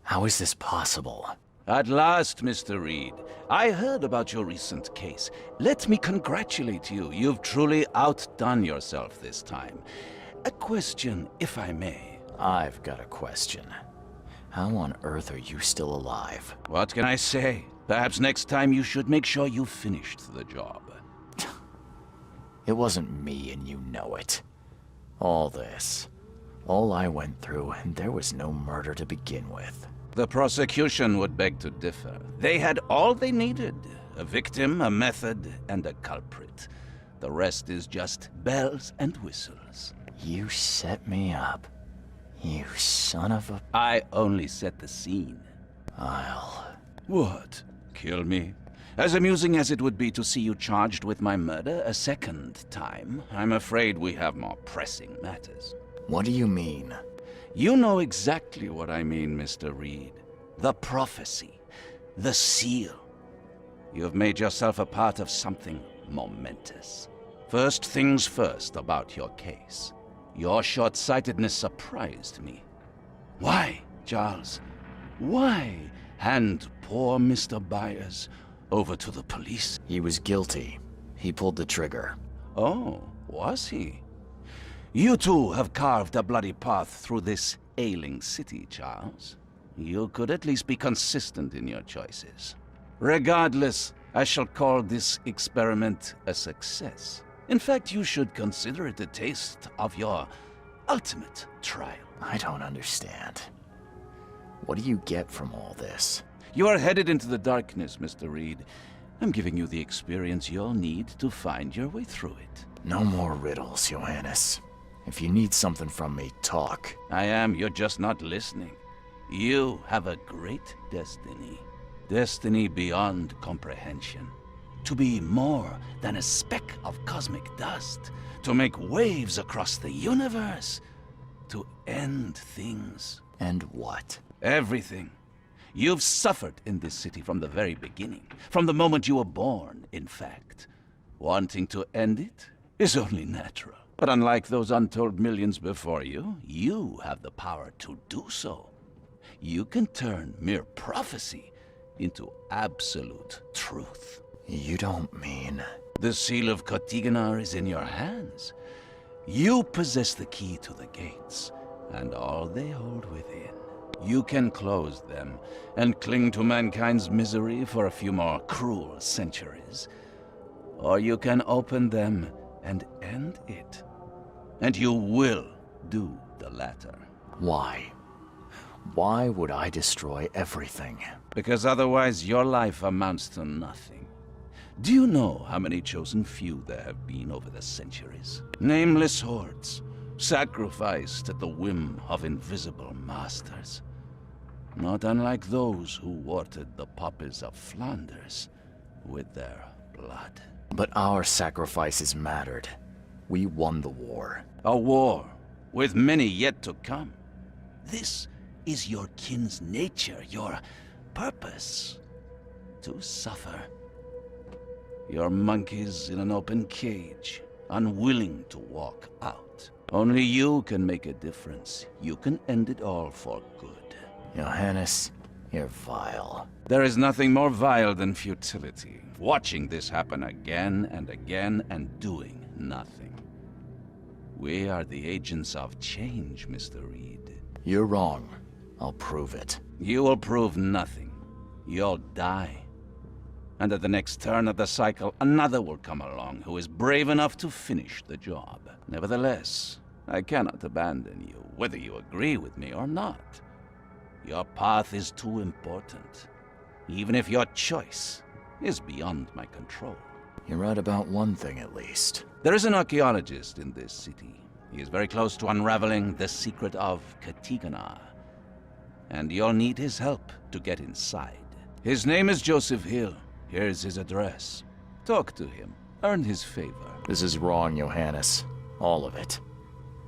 [SPEAKER 2] How is this possible?
[SPEAKER 7] At last, Mr. Reed. I heard about your recent case. Let me congratulate you. You've truly outdone yourself this time. A question, if I may.
[SPEAKER 2] I've got a question. How on earth are you still alive?
[SPEAKER 7] What can I say? Perhaps next time you should make sure you finished the job.
[SPEAKER 2] It wasn't me, and you know it. All this. All I went through, and there was no murder to begin with.
[SPEAKER 7] The prosecution would beg to differ. They had all they needed. A victim, a method, and a culprit. The rest is just bells and whistles.
[SPEAKER 2] You set me up. You son of a...
[SPEAKER 7] I only set the scene.
[SPEAKER 2] I'll...
[SPEAKER 7] What? Kill me? As amusing as it would be to see you charged with my murder a second time, I'm afraid we have more pressing matters.
[SPEAKER 2] What do you mean?
[SPEAKER 7] You know exactly what I mean, Mr. Reed. The prophecy. The seal. You've made yourself a part of something momentous. First things first about your case. Your short-sightedness surprised me. Why, Charles? Why hand poor Mr. Byers over to the police?
[SPEAKER 2] He was guilty. He pulled the trigger.
[SPEAKER 7] Oh, was he? You too have carved a bloody path through this ailing city, Charles. You could at least be consistent in your choices. Regardless, I shall call this experiment a success. In fact, you should consider it a taste of your ultimate trial.
[SPEAKER 2] I don't understand. What do you get from all this?
[SPEAKER 7] You are headed into the darkness, Mr. Reed. I'm giving you the experience you'll need to find your way through it.
[SPEAKER 2] No more riddles, Johannes. If you need something from me, talk.
[SPEAKER 7] I am, you're just not listening. You have a great destiny. Destiny beyond comprehension. To be more than a speck of cosmic dust. To make waves across the universe. To end things.
[SPEAKER 2] And what?
[SPEAKER 7] Everything. You've suffered in this city from the very beginning. From the moment you were born, in fact. Wanting to end it is only natural. But unlike those untold millions before you, you have the power to do so. You can turn mere prophecy into absolute truth.
[SPEAKER 2] You don't mean...
[SPEAKER 7] The seal of Kotiganar is in your hands. You possess the key to the gates, and all they hold within. You can close them, and cling to mankind's misery for a few more cruel centuries. Or you can open them and end it. And you will do the latter.
[SPEAKER 2] Why? Why would I destroy everything?
[SPEAKER 7] Because otherwise your life amounts to nothing. Do you know how many chosen few there have been over the centuries? Nameless hordes, sacrificed at the whim of invisible masters. Not unlike those who watered the poppies of Flanders with their blood.
[SPEAKER 2] But our sacrifices mattered. We won the war.
[SPEAKER 7] A war, with many yet to come. This is your kin's nature, your purpose. To suffer. You're monkeys in an open cage, unwilling to walk out. Only you can make a difference. You can end it all for good.
[SPEAKER 2] Johannes, you're vile.
[SPEAKER 7] There is nothing more vile than futility. Watching this happen again and again and doing nothing. We are the agents of change, Mr. Reed.
[SPEAKER 2] You're wrong. I'll prove it.
[SPEAKER 7] You will prove nothing. You'll die. And at the next turn of the cycle, another will come along who is brave enough to finish the job. Nevertheless, I cannot abandon you, whether you agree with me or not. Your path is too important, even if your choice is beyond my control.
[SPEAKER 2] You're right about one thing, at least.
[SPEAKER 7] There is an archaeologist in this city. He is very close to unraveling the secret of Kotiganar. And you'll need his help to get inside. His name is Joseph Hill. Here's his address. Talk to him. Earn his favor.
[SPEAKER 2] This is wrong, Johannes. All of it.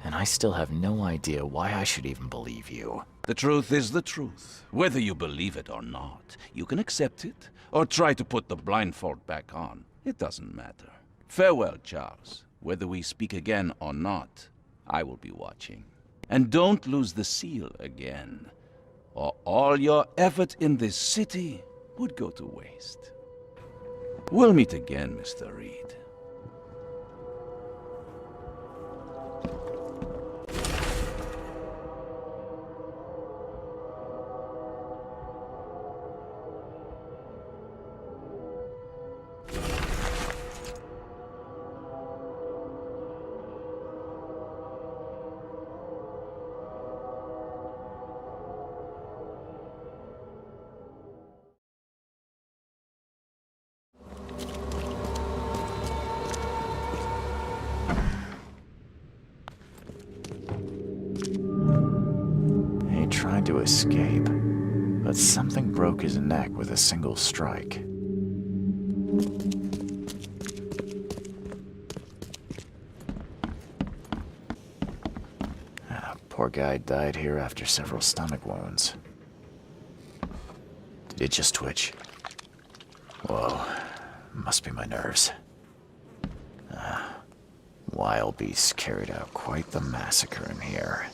[SPEAKER 2] And I still have no idea why I should even believe you.
[SPEAKER 7] The truth is the truth. Whether you believe it or not, you can accept it, or try to put the blindfold back on. It doesn't matter. Farewell, Charles. Whether we speak again or not, I will be watching. And don't lose the seal again, or all your effort in this city would go to waste. We'll meet again, Mr. Reed.
[SPEAKER 2] to escape, but something broke his neck with a single strike. Poor guy died here after several stomach wounds. Did it just twitch? Whoa, must be my nerves. Wild beasts carried out quite the massacre in here.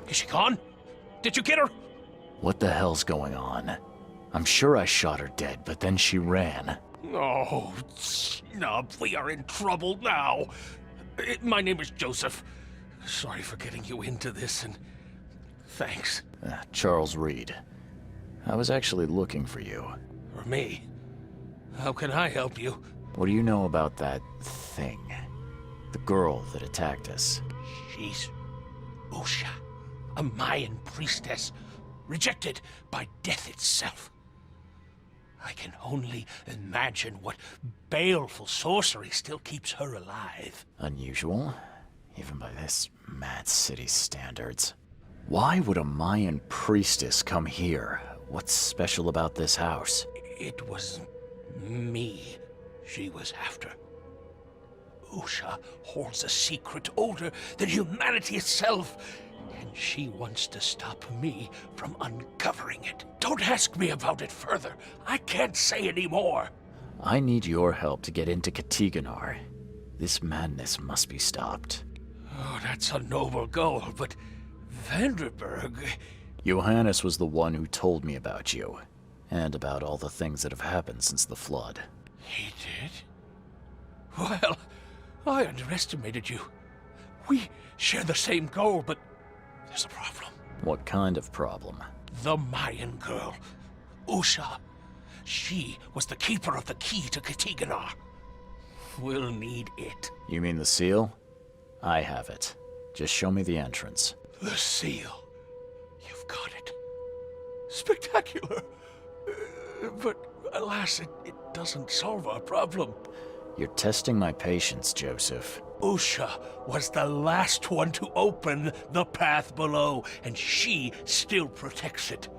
[SPEAKER 14] Is she gone? Did you get her?
[SPEAKER 2] What the hell's going on? I'm sure I shot her dead, but then she ran.
[SPEAKER 14] Oh, snub, we are in trouble now. My name is Joseph. Sorry for getting you into this, and thanks.
[SPEAKER 2] Charles Reed. I was actually looking for you.
[SPEAKER 14] For me? How can I help you?
[SPEAKER 2] What do you know about that thing? The girl that attacked us?
[SPEAKER 14] She's Usha, a Mayan priestess, rejected by death itself. I can only imagine what baleful sorcery still keeps her alive.
[SPEAKER 2] Unusual, even by this mad city standards. Why would a Mayan priestess come here? What's special about this house?
[SPEAKER 14] It was me she was after. Usha holds a secret older than humanity itself, and she wants to stop me from uncovering it. Don't ask me about it further. I can't say any more.
[SPEAKER 2] I need your help to get into Katiganar. This madness must be stopped.
[SPEAKER 14] Oh, that's a noble goal, but Vanderberg...
[SPEAKER 2] Johannes was the one who told me about you, and about all the things that have happened since the flood.
[SPEAKER 14] He did? Well, I underestimated you. We share the same goal, but there's a problem.
[SPEAKER 2] What kind of problem?
[SPEAKER 14] The Mayan girl, Usha. She was the keeper of the key to Katiganar. We'll need it.
[SPEAKER 2] You mean the seal? I have it. Just show me the entrance.
[SPEAKER 14] The seal. You've got it. Spectacular. But alas, it doesn't solve our problem.
[SPEAKER 2] You're testing my patience, Joseph.
[SPEAKER 14] Usha was the last one to open the path below, and she still protects it.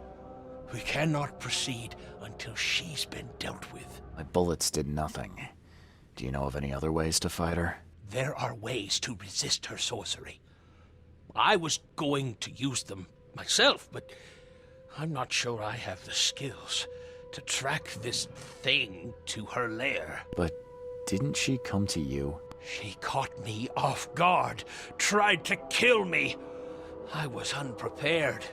[SPEAKER 14] We cannot proceed until she's been dealt with.
[SPEAKER 2] My bullets did nothing. Do you know of any other ways to fight her?
[SPEAKER 14] There are ways to resist her sorcery. I was going to use them myself, but I'm not sure I have the skills to track this thing to her lair.
[SPEAKER 2] But didn't she come to you?
[SPEAKER 14] She caught me off guard, tried to kill me. I was unprepared.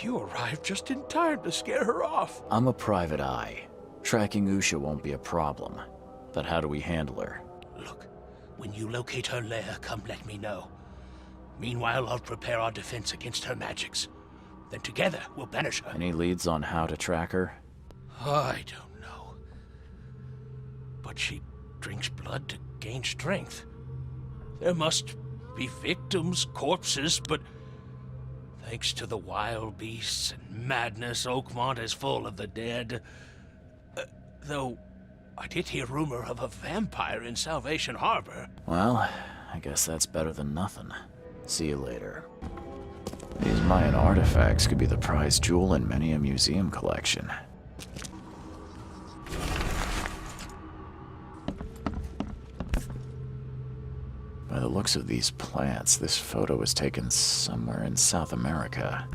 [SPEAKER 14] You arrived just in time to scare her off.
[SPEAKER 2] I'm a private eye. Tracking Usha won't be a problem. But how do we handle her?
[SPEAKER 14] Look, when you locate her lair, come let me know. Meanwhile, I'll prepare our defense against her magics. Then together, we'll banish her.
[SPEAKER 2] Any leads on how to track her?
[SPEAKER 14] I don't know. But she drinks blood to gain strength. There must be victims, corpses, but thanks to the wild beasts and madness, Oakmont is full of the dead. Though, I did hear rumor of a vampire in Salvation Harbor.
[SPEAKER 2] Well, I guess that's better than nothing. See you later. These Mayan artifacts could be the prized jewel in many a museum collection. By the looks of these plants, this photo was taken somewhere in South America.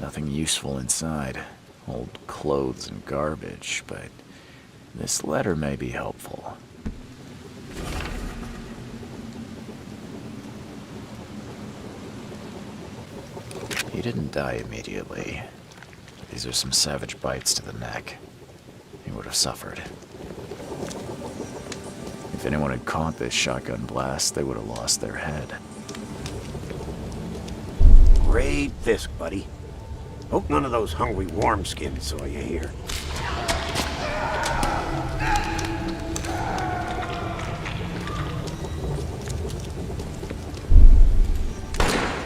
[SPEAKER 2] Nothing useful inside. Old clothes and garbage, but this letter may be helpful. He didn't die immediately. These are some savage bites to the neck. He would have suffered. If anyone had caught this shotgun blast, they would have lost their head.
[SPEAKER 11] Great fisk, buddy. Hope none of those hungry wormskins saw you here.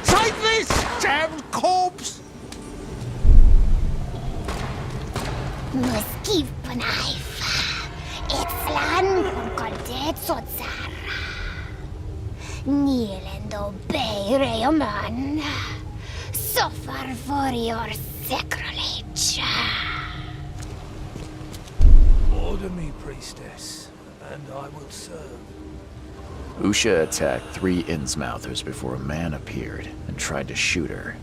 [SPEAKER 14] Take this, damn corpse!
[SPEAKER 19] Muskiv Panaif. Itslan Konkordet Sotsara. Nilendo Bay Rayoman. Suffer for your sacrilege.
[SPEAKER 11] Order me, priestess, and I will serve.
[SPEAKER 2] Usha attacked 3 Innsmouthers before a man appeared and tried to shoot her.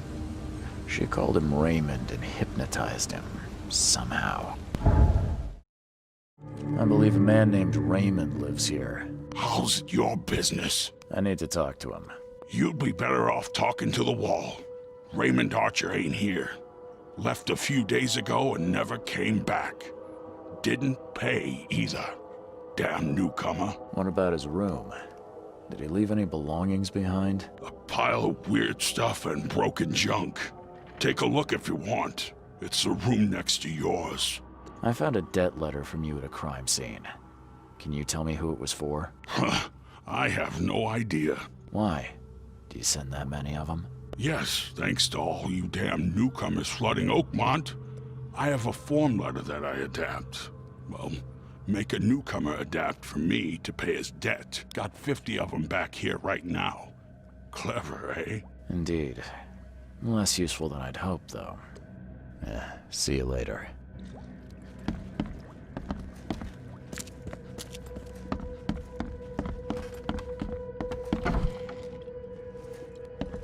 [SPEAKER 2] She called him Raymond and hypnotized him, somehow. I believe a man named Raymond lives here.
[SPEAKER 9] How's it your business?
[SPEAKER 2] I need to talk to him.
[SPEAKER 9] You'd be better off talking to the wall. Raymond Archer ain't here. Left a few days ago and never came back. Didn't pay either. Damn newcomer.
[SPEAKER 2] What about his room? Did he leave any belongings behind?
[SPEAKER 9] A pile of weird stuff and broken junk. Take a look if you want. It's the room next to yours.
[SPEAKER 2] I found a debt letter from you at a crime scene. Can you tell me who it was for?
[SPEAKER 9] I have no idea.
[SPEAKER 2] Why? Do you send that many of them?
[SPEAKER 9] Yes, thanks to all you damn newcomers flooding Oakmont. I have a form letter that I adapt. Well, make a newcomer adapt for me to pay his debt. Got 50 of them back here right now. Clever, eh?
[SPEAKER 2] Indeed. Less useful than I'd hoped, though. See you later.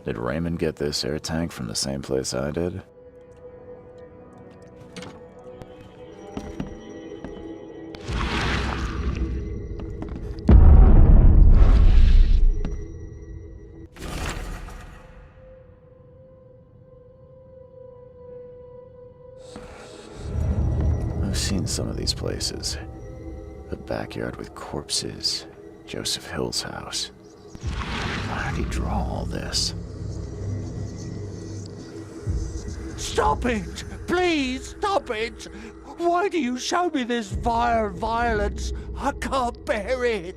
[SPEAKER 2] Did Raymond get this air tank from the same place I did? I've seen some of these places. A backyard with corpses. Joseph Hill's house. Why did he draw all this?
[SPEAKER 14] Stop it! Please, stop it! Why do you show me this vile violence? I can't bear it!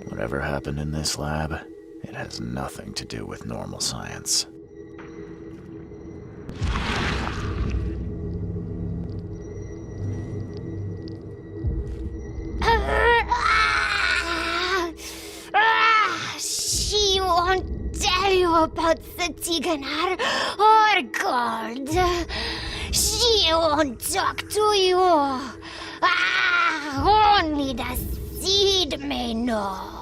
[SPEAKER 2] Whatever happened in this lab, it has nothing to do with normal science.
[SPEAKER 19] She won't tell you about the Tiganar or gold. She won't talk to you. Only the seed may know.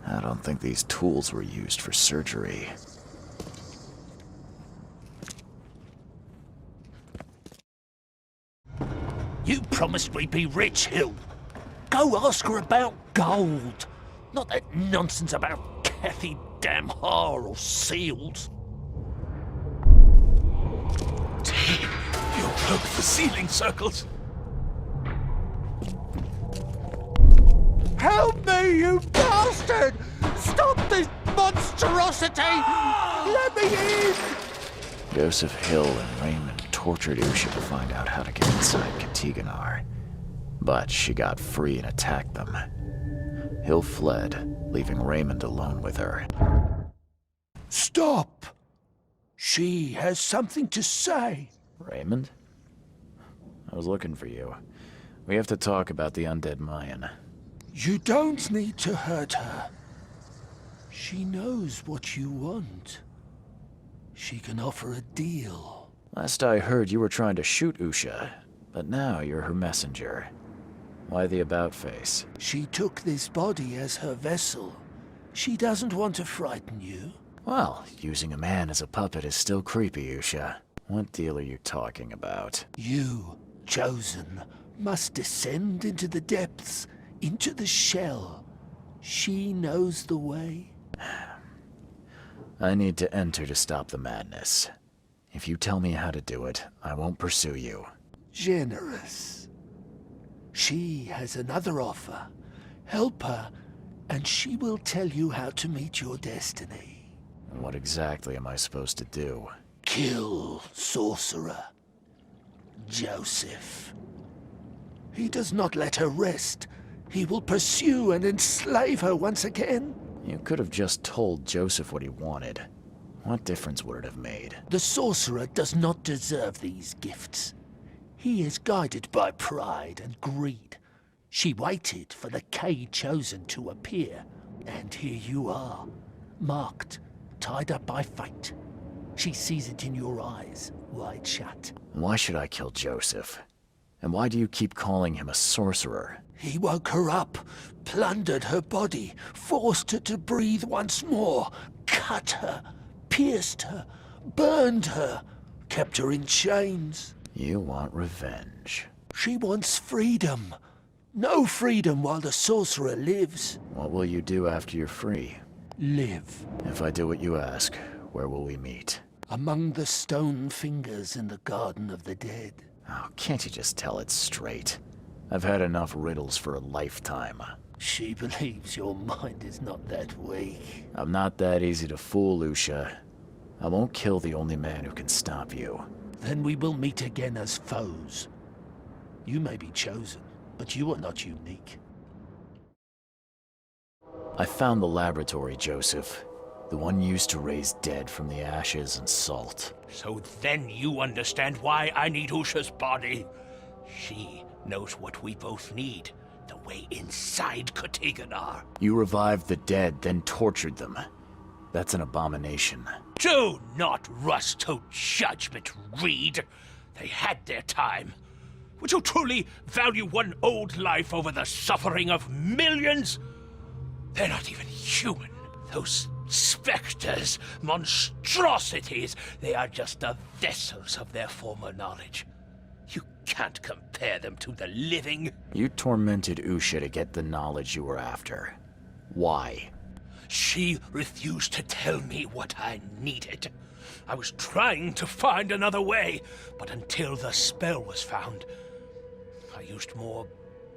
[SPEAKER 2] I don't think these tools were used for surgery.
[SPEAKER 14] You promised we'd be rich, Hill. Go ask her about gold. Not that nonsense about Kathy Damhar or seals. Damn, you'll cloak the ceiling circles. Help me, you bastard! Stop this monstrosity! Let me in!
[SPEAKER 2] Joseph Hill and Raymond tortured Usha to find out how to get inside Katiganar. But she got free and attacked them. Hill fled, leaving Raymond alone with her.
[SPEAKER 14] Stop! She has something to say.
[SPEAKER 2] Raymond? I was looking for you. We have to talk about the undead Mayan.
[SPEAKER 14] You don't need to hurt her. She knows what you want. She can offer a deal.
[SPEAKER 2] Last I heard, you were trying to shoot Usha, but now you're her messenger. Why the about-face?
[SPEAKER 14] She took this body as her vessel. She doesn't want to frighten you.
[SPEAKER 2] Well, using a man as a puppet is still creepy, Usha. What deal are you talking about?
[SPEAKER 21] You, chosen, must descend into the depths, into the shell. She knows the way.
[SPEAKER 2] I need to enter to stop the madness. If you tell me how to do it, I won't pursue you.
[SPEAKER 21] Generous. She has another offer. Help her, and she will tell you how to meet your destiny.
[SPEAKER 2] What exactly am I supposed to do?
[SPEAKER 21] Kill sorcerer Joseph. He does not let her rest. He will pursue and enslave her once again.
[SPEAKER 2] You could have just told Joseph what he wanted. What difference would it have made?
[SPEAKER 21] The sorcerer does not deserve these gifts. He is guided by pride and greed. She waited for the K chosen to appear, and here you are, marked, tied up by fate. She sees it in your eyes, wide shut.
[SPEAKER 2] Why should I kill Joseph? And why do you keep calling him a sorcerer?
[SPEAKER 21] He woke her up, plundered her body, forced her to breathe once more, cut her, pierced her, burned her, kept her in chains.
[SPEAKER 2] You want revenge.
[SPEAKER 21] She wants freedom. No freedom while the sorcerer lives.
[SPEAKER 2] What will you do after you're free?
[SPEAKER 21] Live.
[SPEAKER 2] If I do what you ask, where will we meet?
[SPEAKER 21] Among the stone fingers in the Garden of the Dead.
[SPEAKER 2] Oh, can't you just tell it straight? I've had enough riddles for a lifetime.
[SPEAKER 21] She believes your mind is not that weak.
[SPEAKER 2] I'm not that easy to fool, Usha. I won't kill the only man who can stop you.
[SPEAKER 21] Then we will meet again as foes. You may be chosen, but you are not unique.
[SPEAKER 2] I found the laboratory, Joseph. The one used to raise dead from the ashes and salt.
[SPEAKER 14] So then you understand why I need Usha's body. She knows what we both need. The way inside Katiganar.
[SPEAKER 2] You revived the dead, then tortured them. That's an abomination.
[SPEAKER 14] Do not rush to judgment, Reed. They had their time. Would you truly value one old life over the suffering of millions? They're not even human. Those specters, monstrosities, they are just the vessels of their former knowledge. You can't compare them to the living.
[SPEAKER 2] You tormented Usha to get the knowledge you were after. Why?
[SPEAKER 14] She refused to tell me what I needed. I was trying to find another way, but until the spell was found, I used more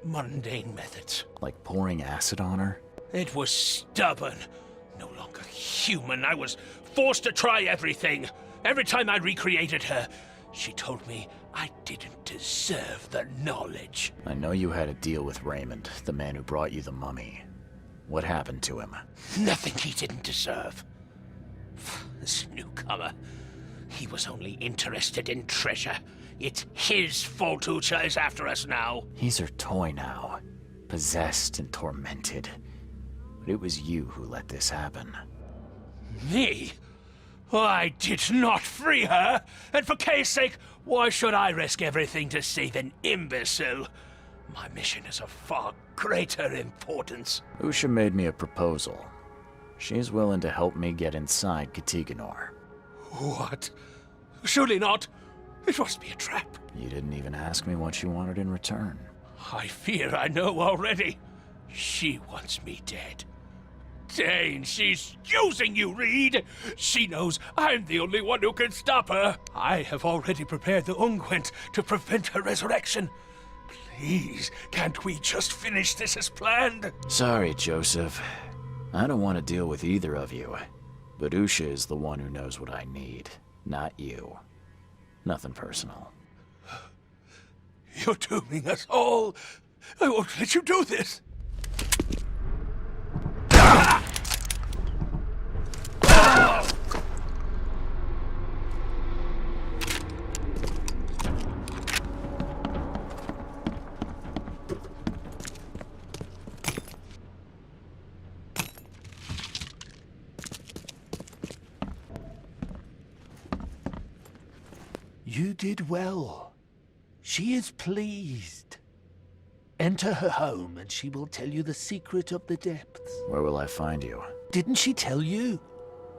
[SPEAKER 14] mundane methods.
[SPEAKER 2] Like pouring acid on her?
[SPEAKER 14] It was stubborn. No longer human. I was forced to try everything. Every time I recreated her, she told me I didn't deserve the knowledge.
[SPEAKER 2] I know you had a deal with Raymond, the man who brought you the mummy. What happened to him?
[SPEAKER 14] Nothing he didn't deserve. This newcomer, he was only interested in treasure. It's his fault Usha is after us now.
[SPEAKER 2] He's her toy now, possessed and tormented. But it was you who let this happen.
[SPEAKER 14] Me? I did not free her, and for Kay's sake, why should I risk everything to save an imbecile? My mission is of far greater importance.
[SPEAKER 2] Usha made me a proposal. She's willing to help me get inside Katiganar.
[SPEAKER 14] What? Surely not. It must be a trap.
[SPEAKER 2] You didn't even ask me what she wanted in return.
[SPEAKER 14] I fear I know already. She wants me dead. Dane, she's using you, Reed! She knows I'm the only one who can stop her. I have already prepared the unguent to prevent her resurrection. Please, can't we just finish this as planned?
[SPEAKER 2] Sorry, Joseph. I don't want to deal with either of you. But Usha is the one who knows what I need, not you. Nothing personal.
[SPEAKER 14] You're dooming us all. I won't let you do this.
[SPEAKER 21] You did well. She is pleased. Enter her home and she will tell you the secret of the depths.
[SPEAKER 2] Where will I find you?
[SPEAKER 21] Didn't she tell you?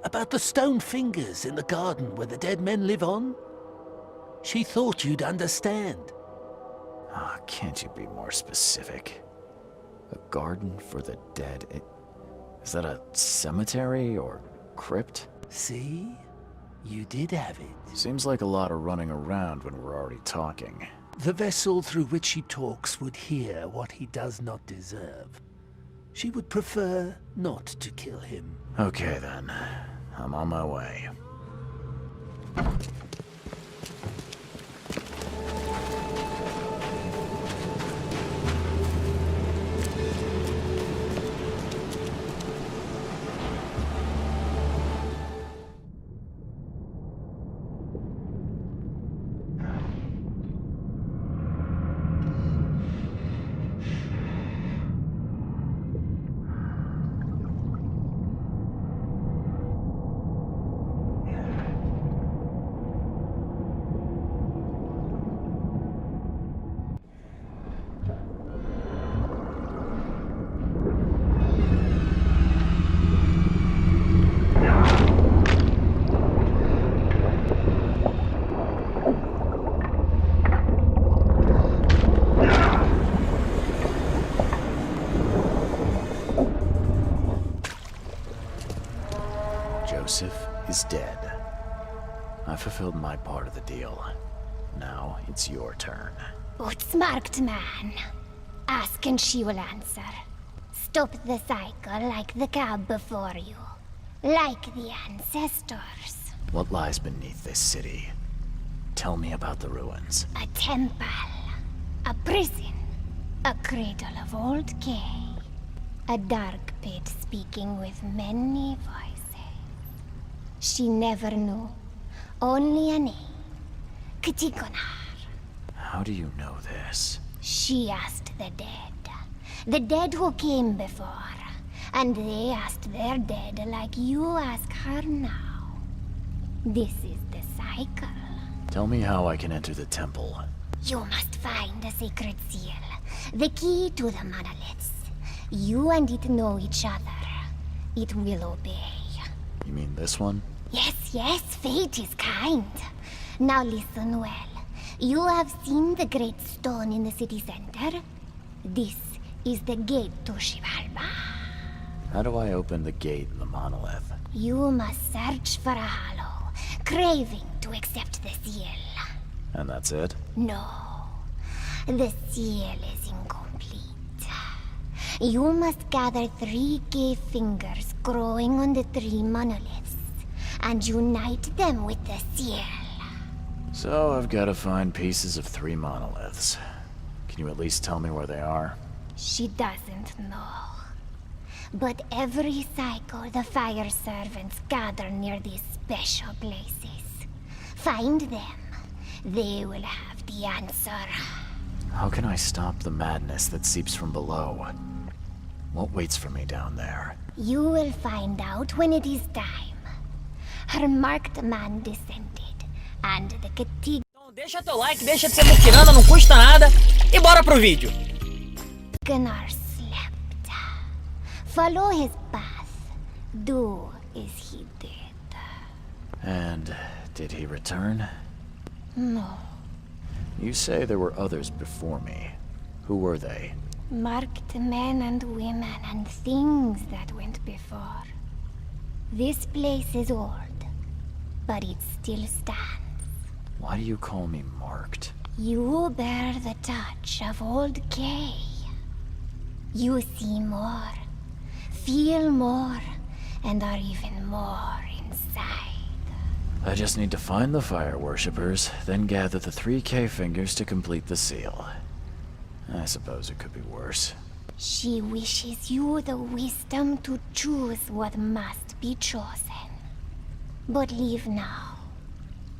[SPEAKER 8] About the stone fingers in the garden where the dead men live on? She thought you'd understand.
[SPEAKER 2] Ah, can't you be more specific? A garden for the dead? Is that a cemetery or crypt?
[SPEAKER 8] See? You did have it.
[SPEAKER 2] Seems like a lot of running around when we're already talking.
[SPEAKER 8] The vessel through which he talks would hear what he does not deserve. She would prefer not to kill him.
[SPEAKER 2] Okay then. I'm on my way. Joseph is dead. I fulfilled my part of the deal. Now it's your turn.
[SPEAKER 19] Outsmarked man. Ask and she will answer. Stop the cycle like the cab before you. Like the ancestors.
[SPEAKER 2] What lies beneath this city? Tell me about the ruins.
[SPEAKER 19] A temple. A prison. A cradle of old Kay. A dark pit speaking with many voices. She never knew. Only a name. Ktikonar.
[SPEAKER 2] How do you know this?
[SPEAKER 19] She asked the dead. The dead who came before. And they asked their dead like you ask her now. This is the cycle.
[SPEAKER 2] Tell me how I can enter the temple.
[SPEAKER 19] You must find a sacred seal. The key to the monoliths. You and it know each other. It will obey.
[SPEAKER 2] You mean this one?
[SPEAKER 19] Yes, yes, fate is kind. Now listen well. You have seen the great stone in the city center? This is the gate to Shivalba.
[SPEAKER 2] How do I open the gate in the monolith?
[SPEAKER 19] You must search for a hollow, craving to accept the seal.
[SPEAKER 2] And that's it?
[SPEAKER 19] No. The seal is incomplete. You must gather 3 cave fingers growing on the 3 monoliths and unite them with the seal.
[SPEAKER 2] So I've got to find pieces of 3 monoliths. Can you at least tell me where they are?
[SPEAKER 19] She doesn't know. But every cycle the fire servants gather near these special places. Find them. They will have the answer.
[SPEAKER 2] How can I stop the madness that seeps from below? What waits for me down there?
[SPEAKER 19] You will find out when it is time. Her marked man descended, and the Katig...
[SPEAKER 1] Então deixa teu like, deixa de ser muquirana, não custa nada. E bora pro vídeo.
[SPEAKER 19] Gunnar slept. Follow his path. Do as he did.
[SPEAKER 2] And did he return?
[SPEAKER 19] No.
[SPEAKER 2] You say there were others before me. Who were they?
[SPEAKER 19] Marked men and women and things that went before. This place is old, but it still stands.
[SPEAKER 2] Why do you call me marked?
[SPEAKER 19] You bear the touch of old Kay. You see more, feel more, and are even more inside.
[SPEAKER 2] I just need to find the fire worshippers, then gather the 3 cave fingers to complete the seal. I suppose it could be worse.
[SPEAKER 19] She wishes you the wisdom to choose what must be chosen. But leave now.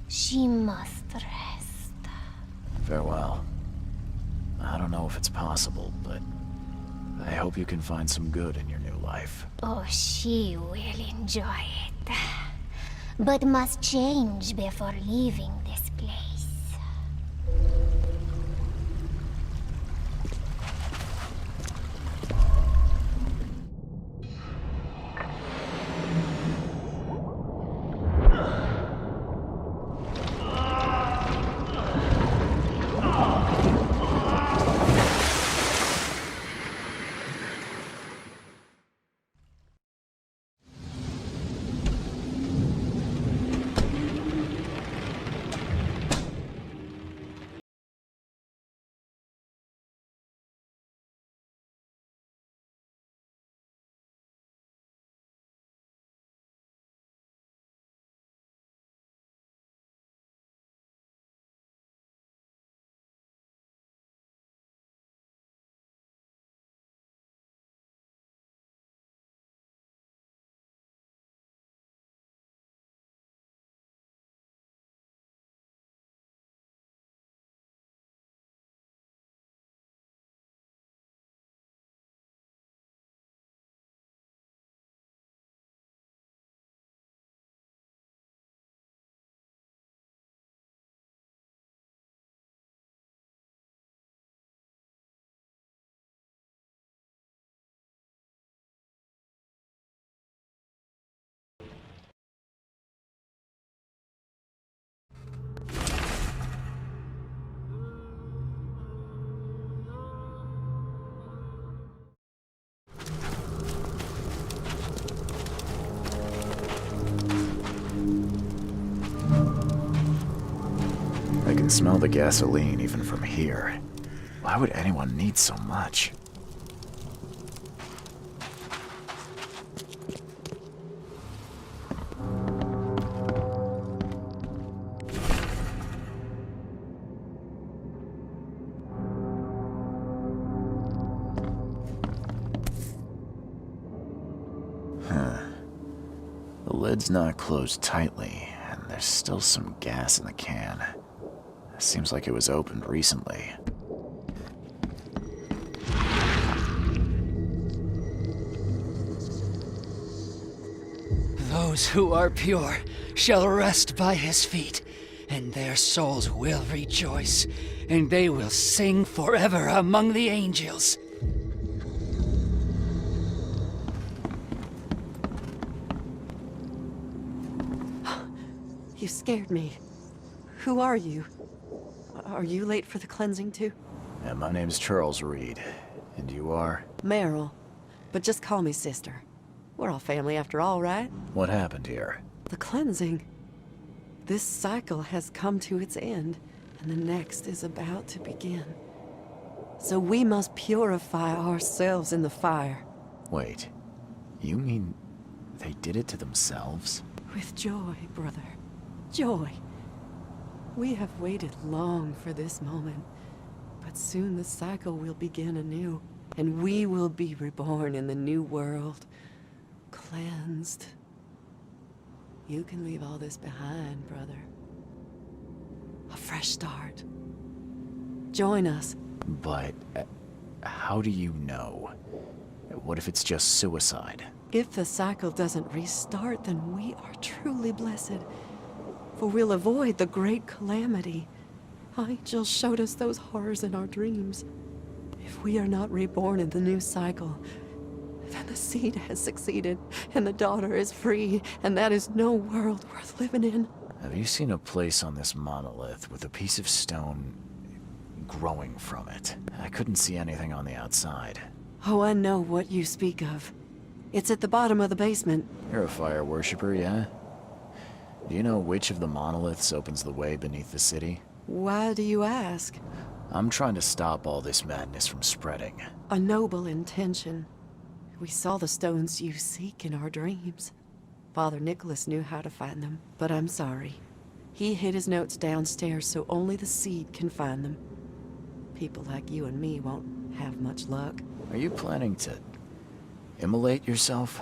[SPEAKER 19] She must rest.
[SPEAKER 2] Farewell. I don't know if it's possible, but I hope you can find some good in your new life.
[SPEAKER 19] Oh, she will enjoy it. But must change before leaving this place.
[SPEAKER 2] can smell the gasoline even from here. Why would anyone need so much? The lid's not closed tightly, and there's still some gas in the can. Seems like it was opened recently.
[SPEAKER 15] Those who are pure shall rest by his feet, and their souls will rejoice, and they will sing forever among the angels.
[SPEAKER 20] You scared me. Who are you? Are you late for the cleansing too?
[SPEAKER 2] Yeah, my name's Charles Reed. And you are?
[SPEAKER 20] Meryl. But just call me sister. We're all family after all, right?
[SPEAKER 2] What happened here?
[SPEAKER 20] The cleansing. This cycle has come to its end, and the next is about to begin. So we must purify ourselves in the fire.
[SPEAKER 2] Wait, you mean they did it to themselves?
[SPEAKER 20] With joy, brother. Joy. We have waited long for this moment, but soon the cycle will begin anew, and we will be reborn in the new world, cleansed. You can leave all this behind, brother. A fresh start. Join us.
[SPEAKER 2] But how do you know? What if it's just suicide?
[SPEAKER 20] If the cycle doesn't restart, then we are truly blessed. For we'll avoid the great calamity. Angel showed us those horrors in our dreams. If we are not reborn in the new cycle, then the seed has succeeded, and the daughter is free, and that is no world worth living in.
[SPEAKER 2] Have you seen a place on this monolith with a piece of stone growing from it? I couldn't see anything on the outside.
[SPEAKER 20] Oh, I know what you speak of. It's at the bottom of the basement.
[SPEAKER 2] You're a fire worshiper, yeah? Do you know which of the monoliths opens the way beneath the city?
[SPEAKER 20] Why do you ask?
[SPEAKER 2] I'm trying to stop all this madness from spreading.
[SPEAKER 20] A noble intention. We saw the stones you seek in our dreams. Father Nicholas knew how to find them, but I'm sorry. He hid his notes downstairs so only the seed can find them. People like you and me won't have much luck.
[SPEAKER 2] Are you planning to immolate yourself?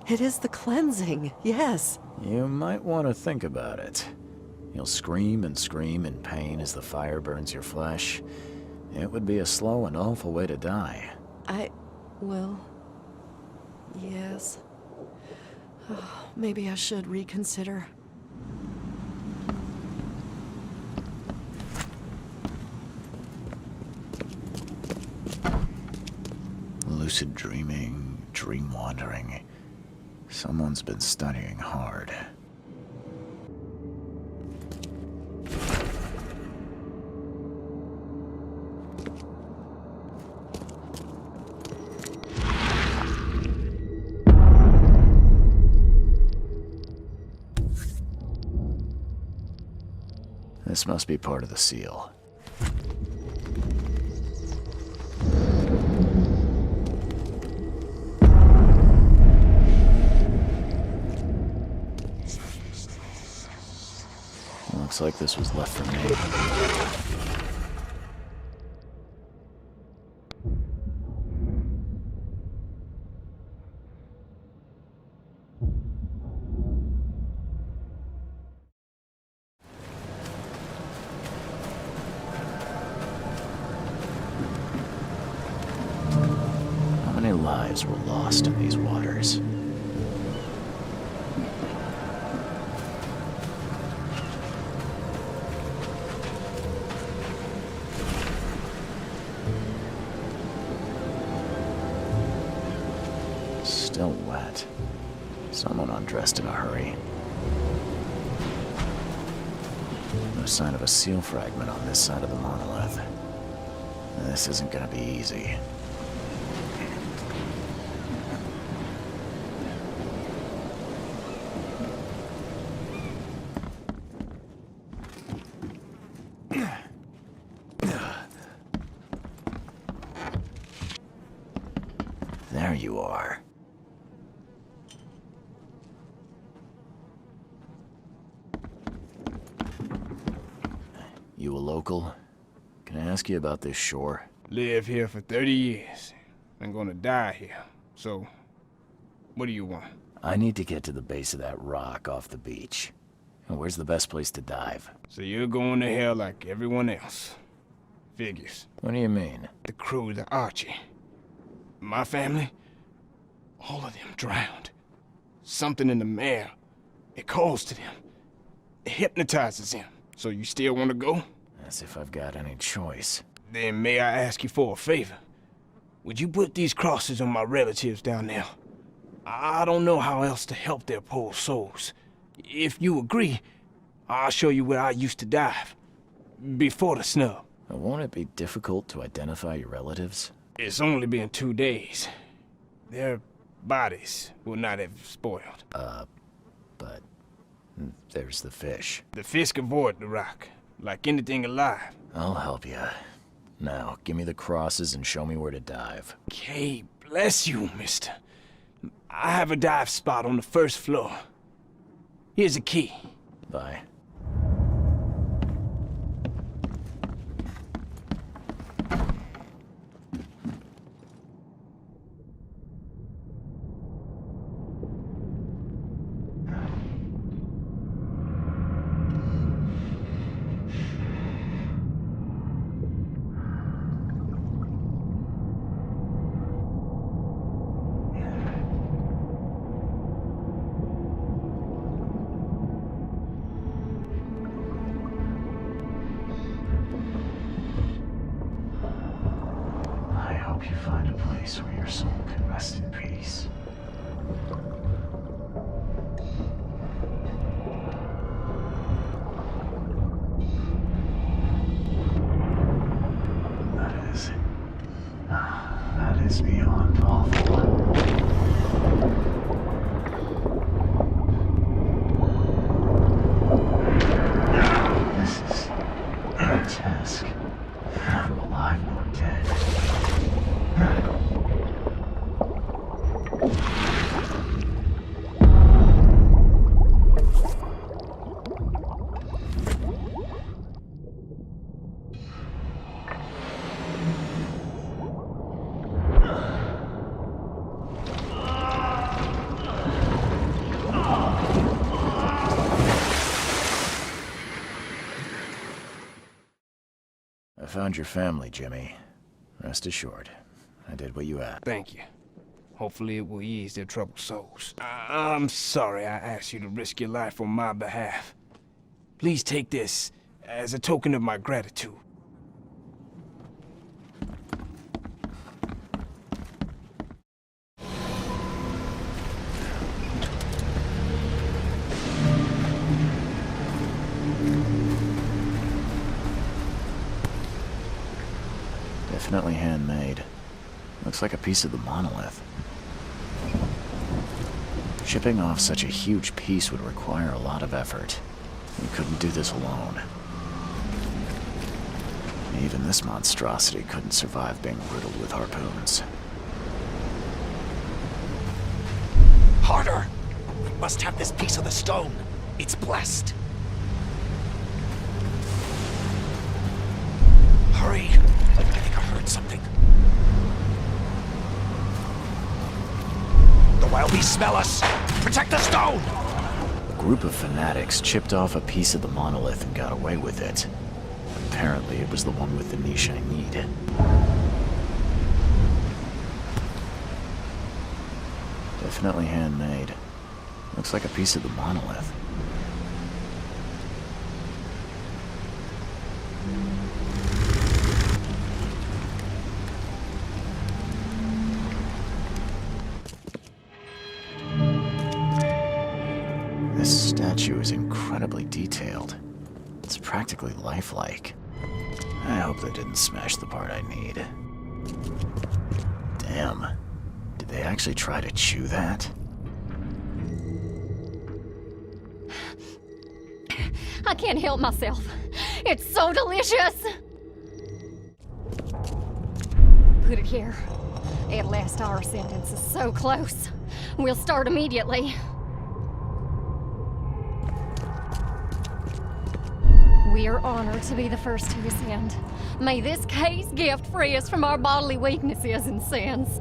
[SPEAKER 20] It is the cleansing, yes.
[SPEAKER 2] You might want to think about it. You'll scream and scream in pain as the fire burns your flesh. It would be a slow and awful way to die.
[SPEAKER 20] Well, yes. Oh, maybe I should reconsider.
[SPEAKER 2] Lucid dreaming, dream wandering. Someone's been studying hard. This must be part of the seal. Looks like this was left for me. How many lives were lost in these waters? Still wet. Someone undressed in a hurry. No sign of a seal fragment on this side of the monolith. This isn't gonna be easy. There you are. You a local? Can I ask you about this shore?
[SPEAKER 5] Live here for 30 years. I'm gonna die here. So, what do you want?
[SPEAKER 2] I need to get to the base of that rock off the beach. Where's the best place to dive?
[SPEAKER 5] So you're going to hell like everyone else. Figures.
[SPEAKER 2] What do you mean?
[SPEAKER 5] The crew, the Archie. My family, all of them drowned. Something in the mare, it calls to them. It hypnotizes them. So you still want to go?
[SPEAKER 2] As if I've got any choice.
[SPEAKER 5] Then may I ask you for a favor? Would you put these crosses on my relatives down there? I don't know how else to help their poor souls. If you agree, I'll show you where I used to dive. Before the snub.
[SPEAKER 2] Won't it be difficult to identify your relatives?
[SPEAKER 5] It's only been 2 days. Their bodies will not have spoiled.
[SPEAKER 2] But there's the fish.
[SPEAKER 5] The fish avoid the rock, like anything alive.
[SPEAKER 2] I'll help you. Now, give me the crosses and show me where to dive.
[SPEAKER 5] Okay, bless you, mister. I have a dive spot on the first floor. Here's a key.
[SPEAKER 2] Bye. You find a place where your soul can rest in peace. That is beyond awful. This is grotesque. Neither alive nor dead. I found your family, Jimmy. Rest assured, I did what you asked.
[SPEAKER 5] Thank you. Hopefully it will ease their troubled souls. I'm sorry I asked you to risk your life on my behalf. Please take this as a token of my gratitude.
[SPEAKER 2] Definitely handmade. Looks like a piece of the monolith. Shipping off such a huge piece would require a lot of effort. We couldn't do this alone. Even this monstrosity couldn't survive being riddled with harpoons.
[SPEAKER 18] Harder! We must have this piece of the stone. It's blessed. Hurry! I think I heard something. The wild beasts smell us! Protect the stone!
[SPEAKER 2] A group of fanatics chipped off a piece of the monolith and got away with it. Apparently, it was the one with the niche I need. Definitely handmade. Looks like a piece of the monolith. This statue is incredibly detailed. It's practically lifelike. I hope they didn't smash the part I need. Damn. Did they actually try to chew that?
[SPEAKER 22] I can't help myself. It's so delicious. Put it here. At last, our sentence is so close. We'll start immediately. We are honored to be the first to ascend. May this case gift free us from our bodily weaknesses and sins.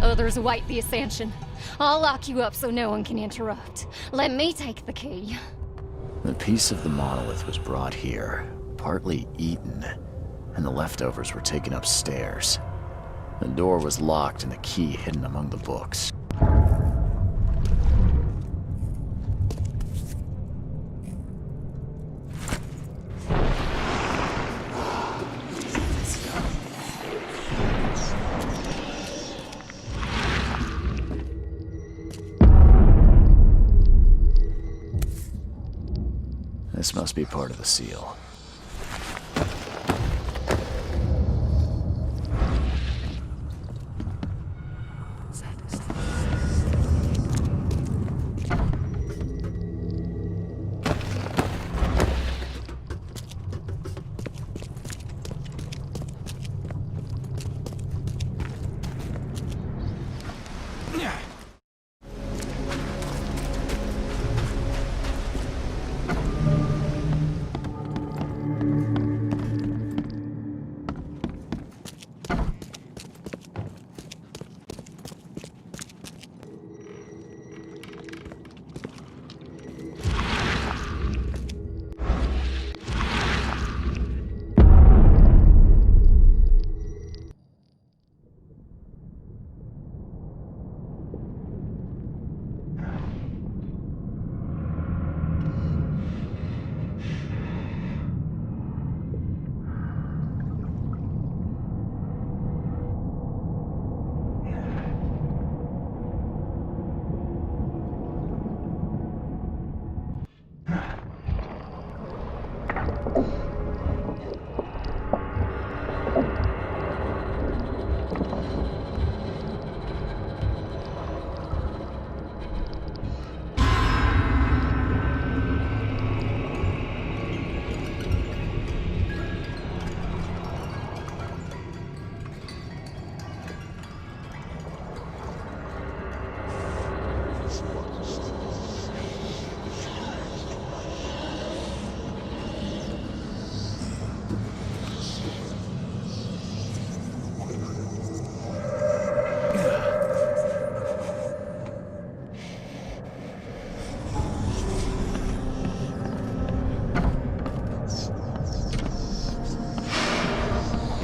[SPEAKER 22] Others await the ascension. I'll lock you up so no one can interrupt. Let me take the key.
[SPEAKER 2] The piece of the monolith was brought here, partly eaten, and the leftovers were taken upstairs. The door was locked and the key hidden among the books. This must be part of the seal.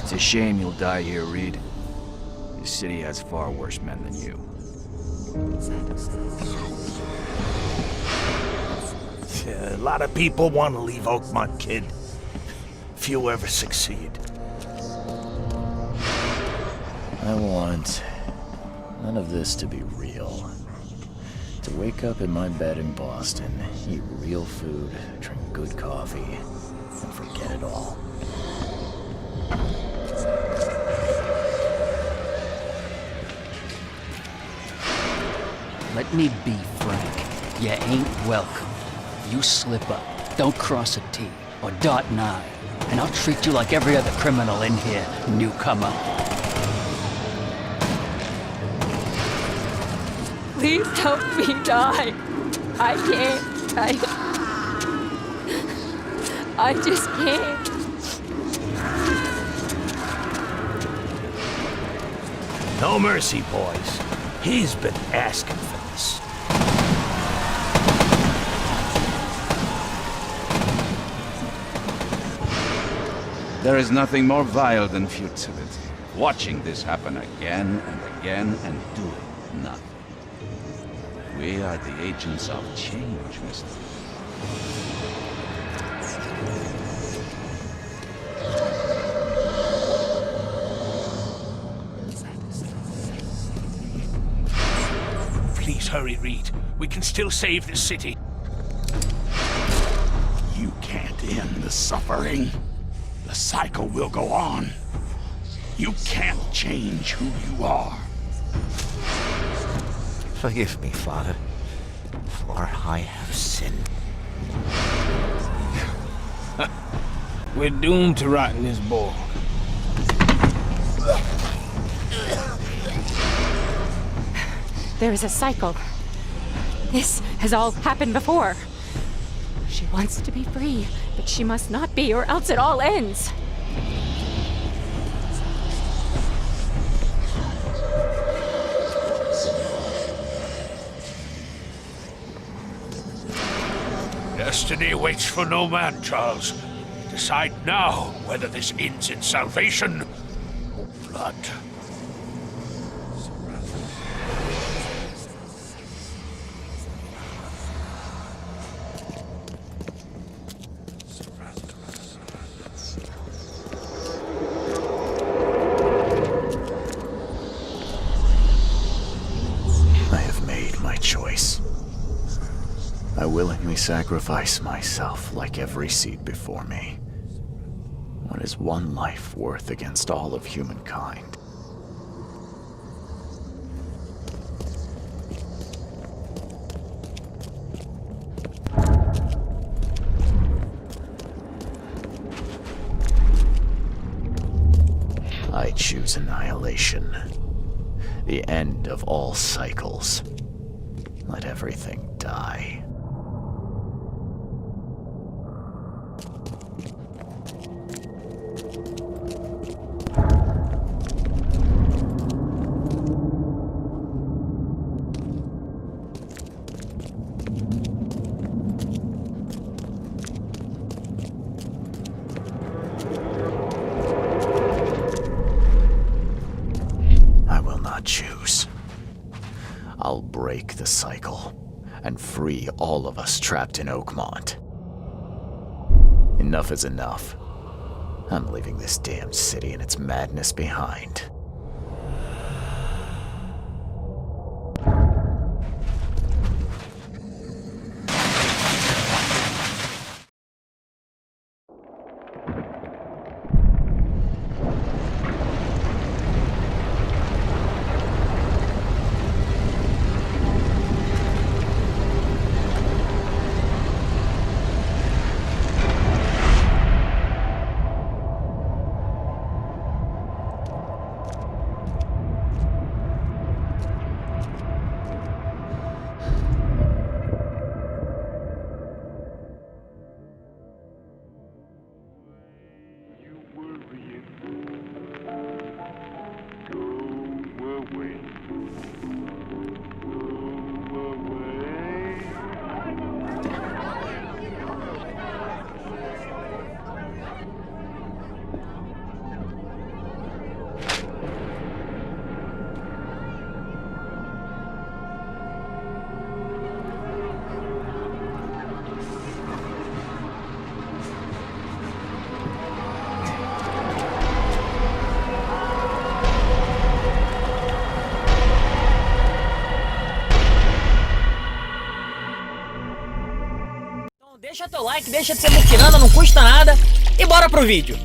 [SPEAKER 6] It's a shame you'll die here, Reed. This city has far worse men than you.
[SPEAKER 8] A lot of people want to leave Oakmont, kid. Few ever succeed.
[SPEAKER 2] I want none of this to be real. To wake up in my bed in Boston, eat real food, drink good coffee, and forget it all.
[SPEAKER 15] Let me be frank. You ain't welcome. You slip up, don't cross a T, or dot an I, and I'll treat you like every other criminal in here, newcomer.
[SPEAKER 3] Please help me die. I can't. I just can't.
[SPEAKER 8] No mercy, boys. He's been asking for this.
[SPEAKER 7] There is nothing more vile than futility. Watching this happen again and again and doing nothing. We are the agents of change, mister.
[SPEAKER 14] Please hurry, Reed. We can still save this city.
[SPEAKER 9] You can't end the suffering. The cycle will go on. You can't change who you are.
[SPEAKER 11] Forgive me, Father, for I have sinned.
[SPEAKER 5] We're doomed to rot in this bowl.
[SPEAKER 3] There is a cycle. This has all happened before. She wants to be free, but she must not be, or else it all ends.
[SPEAKER 14] Destiny waits for no man, Charles. Decide now whether this ends in salvation or blood.
[SPEAKER 2] I have made my choice. I willingly sacrifice myself like every seed before me. What is one life worth against all of humankind? I choose annihilation. The end of all cycles. Let everything die. Choose. I'll break the cycle and free all of us trapped in Oakmont. Enough is enough. I'm leaving this damned city and its madness behind.
[SPEAKER 1] Deixa teu like, deixa de ser muquirana, não custa nada. E bora pro vídeo.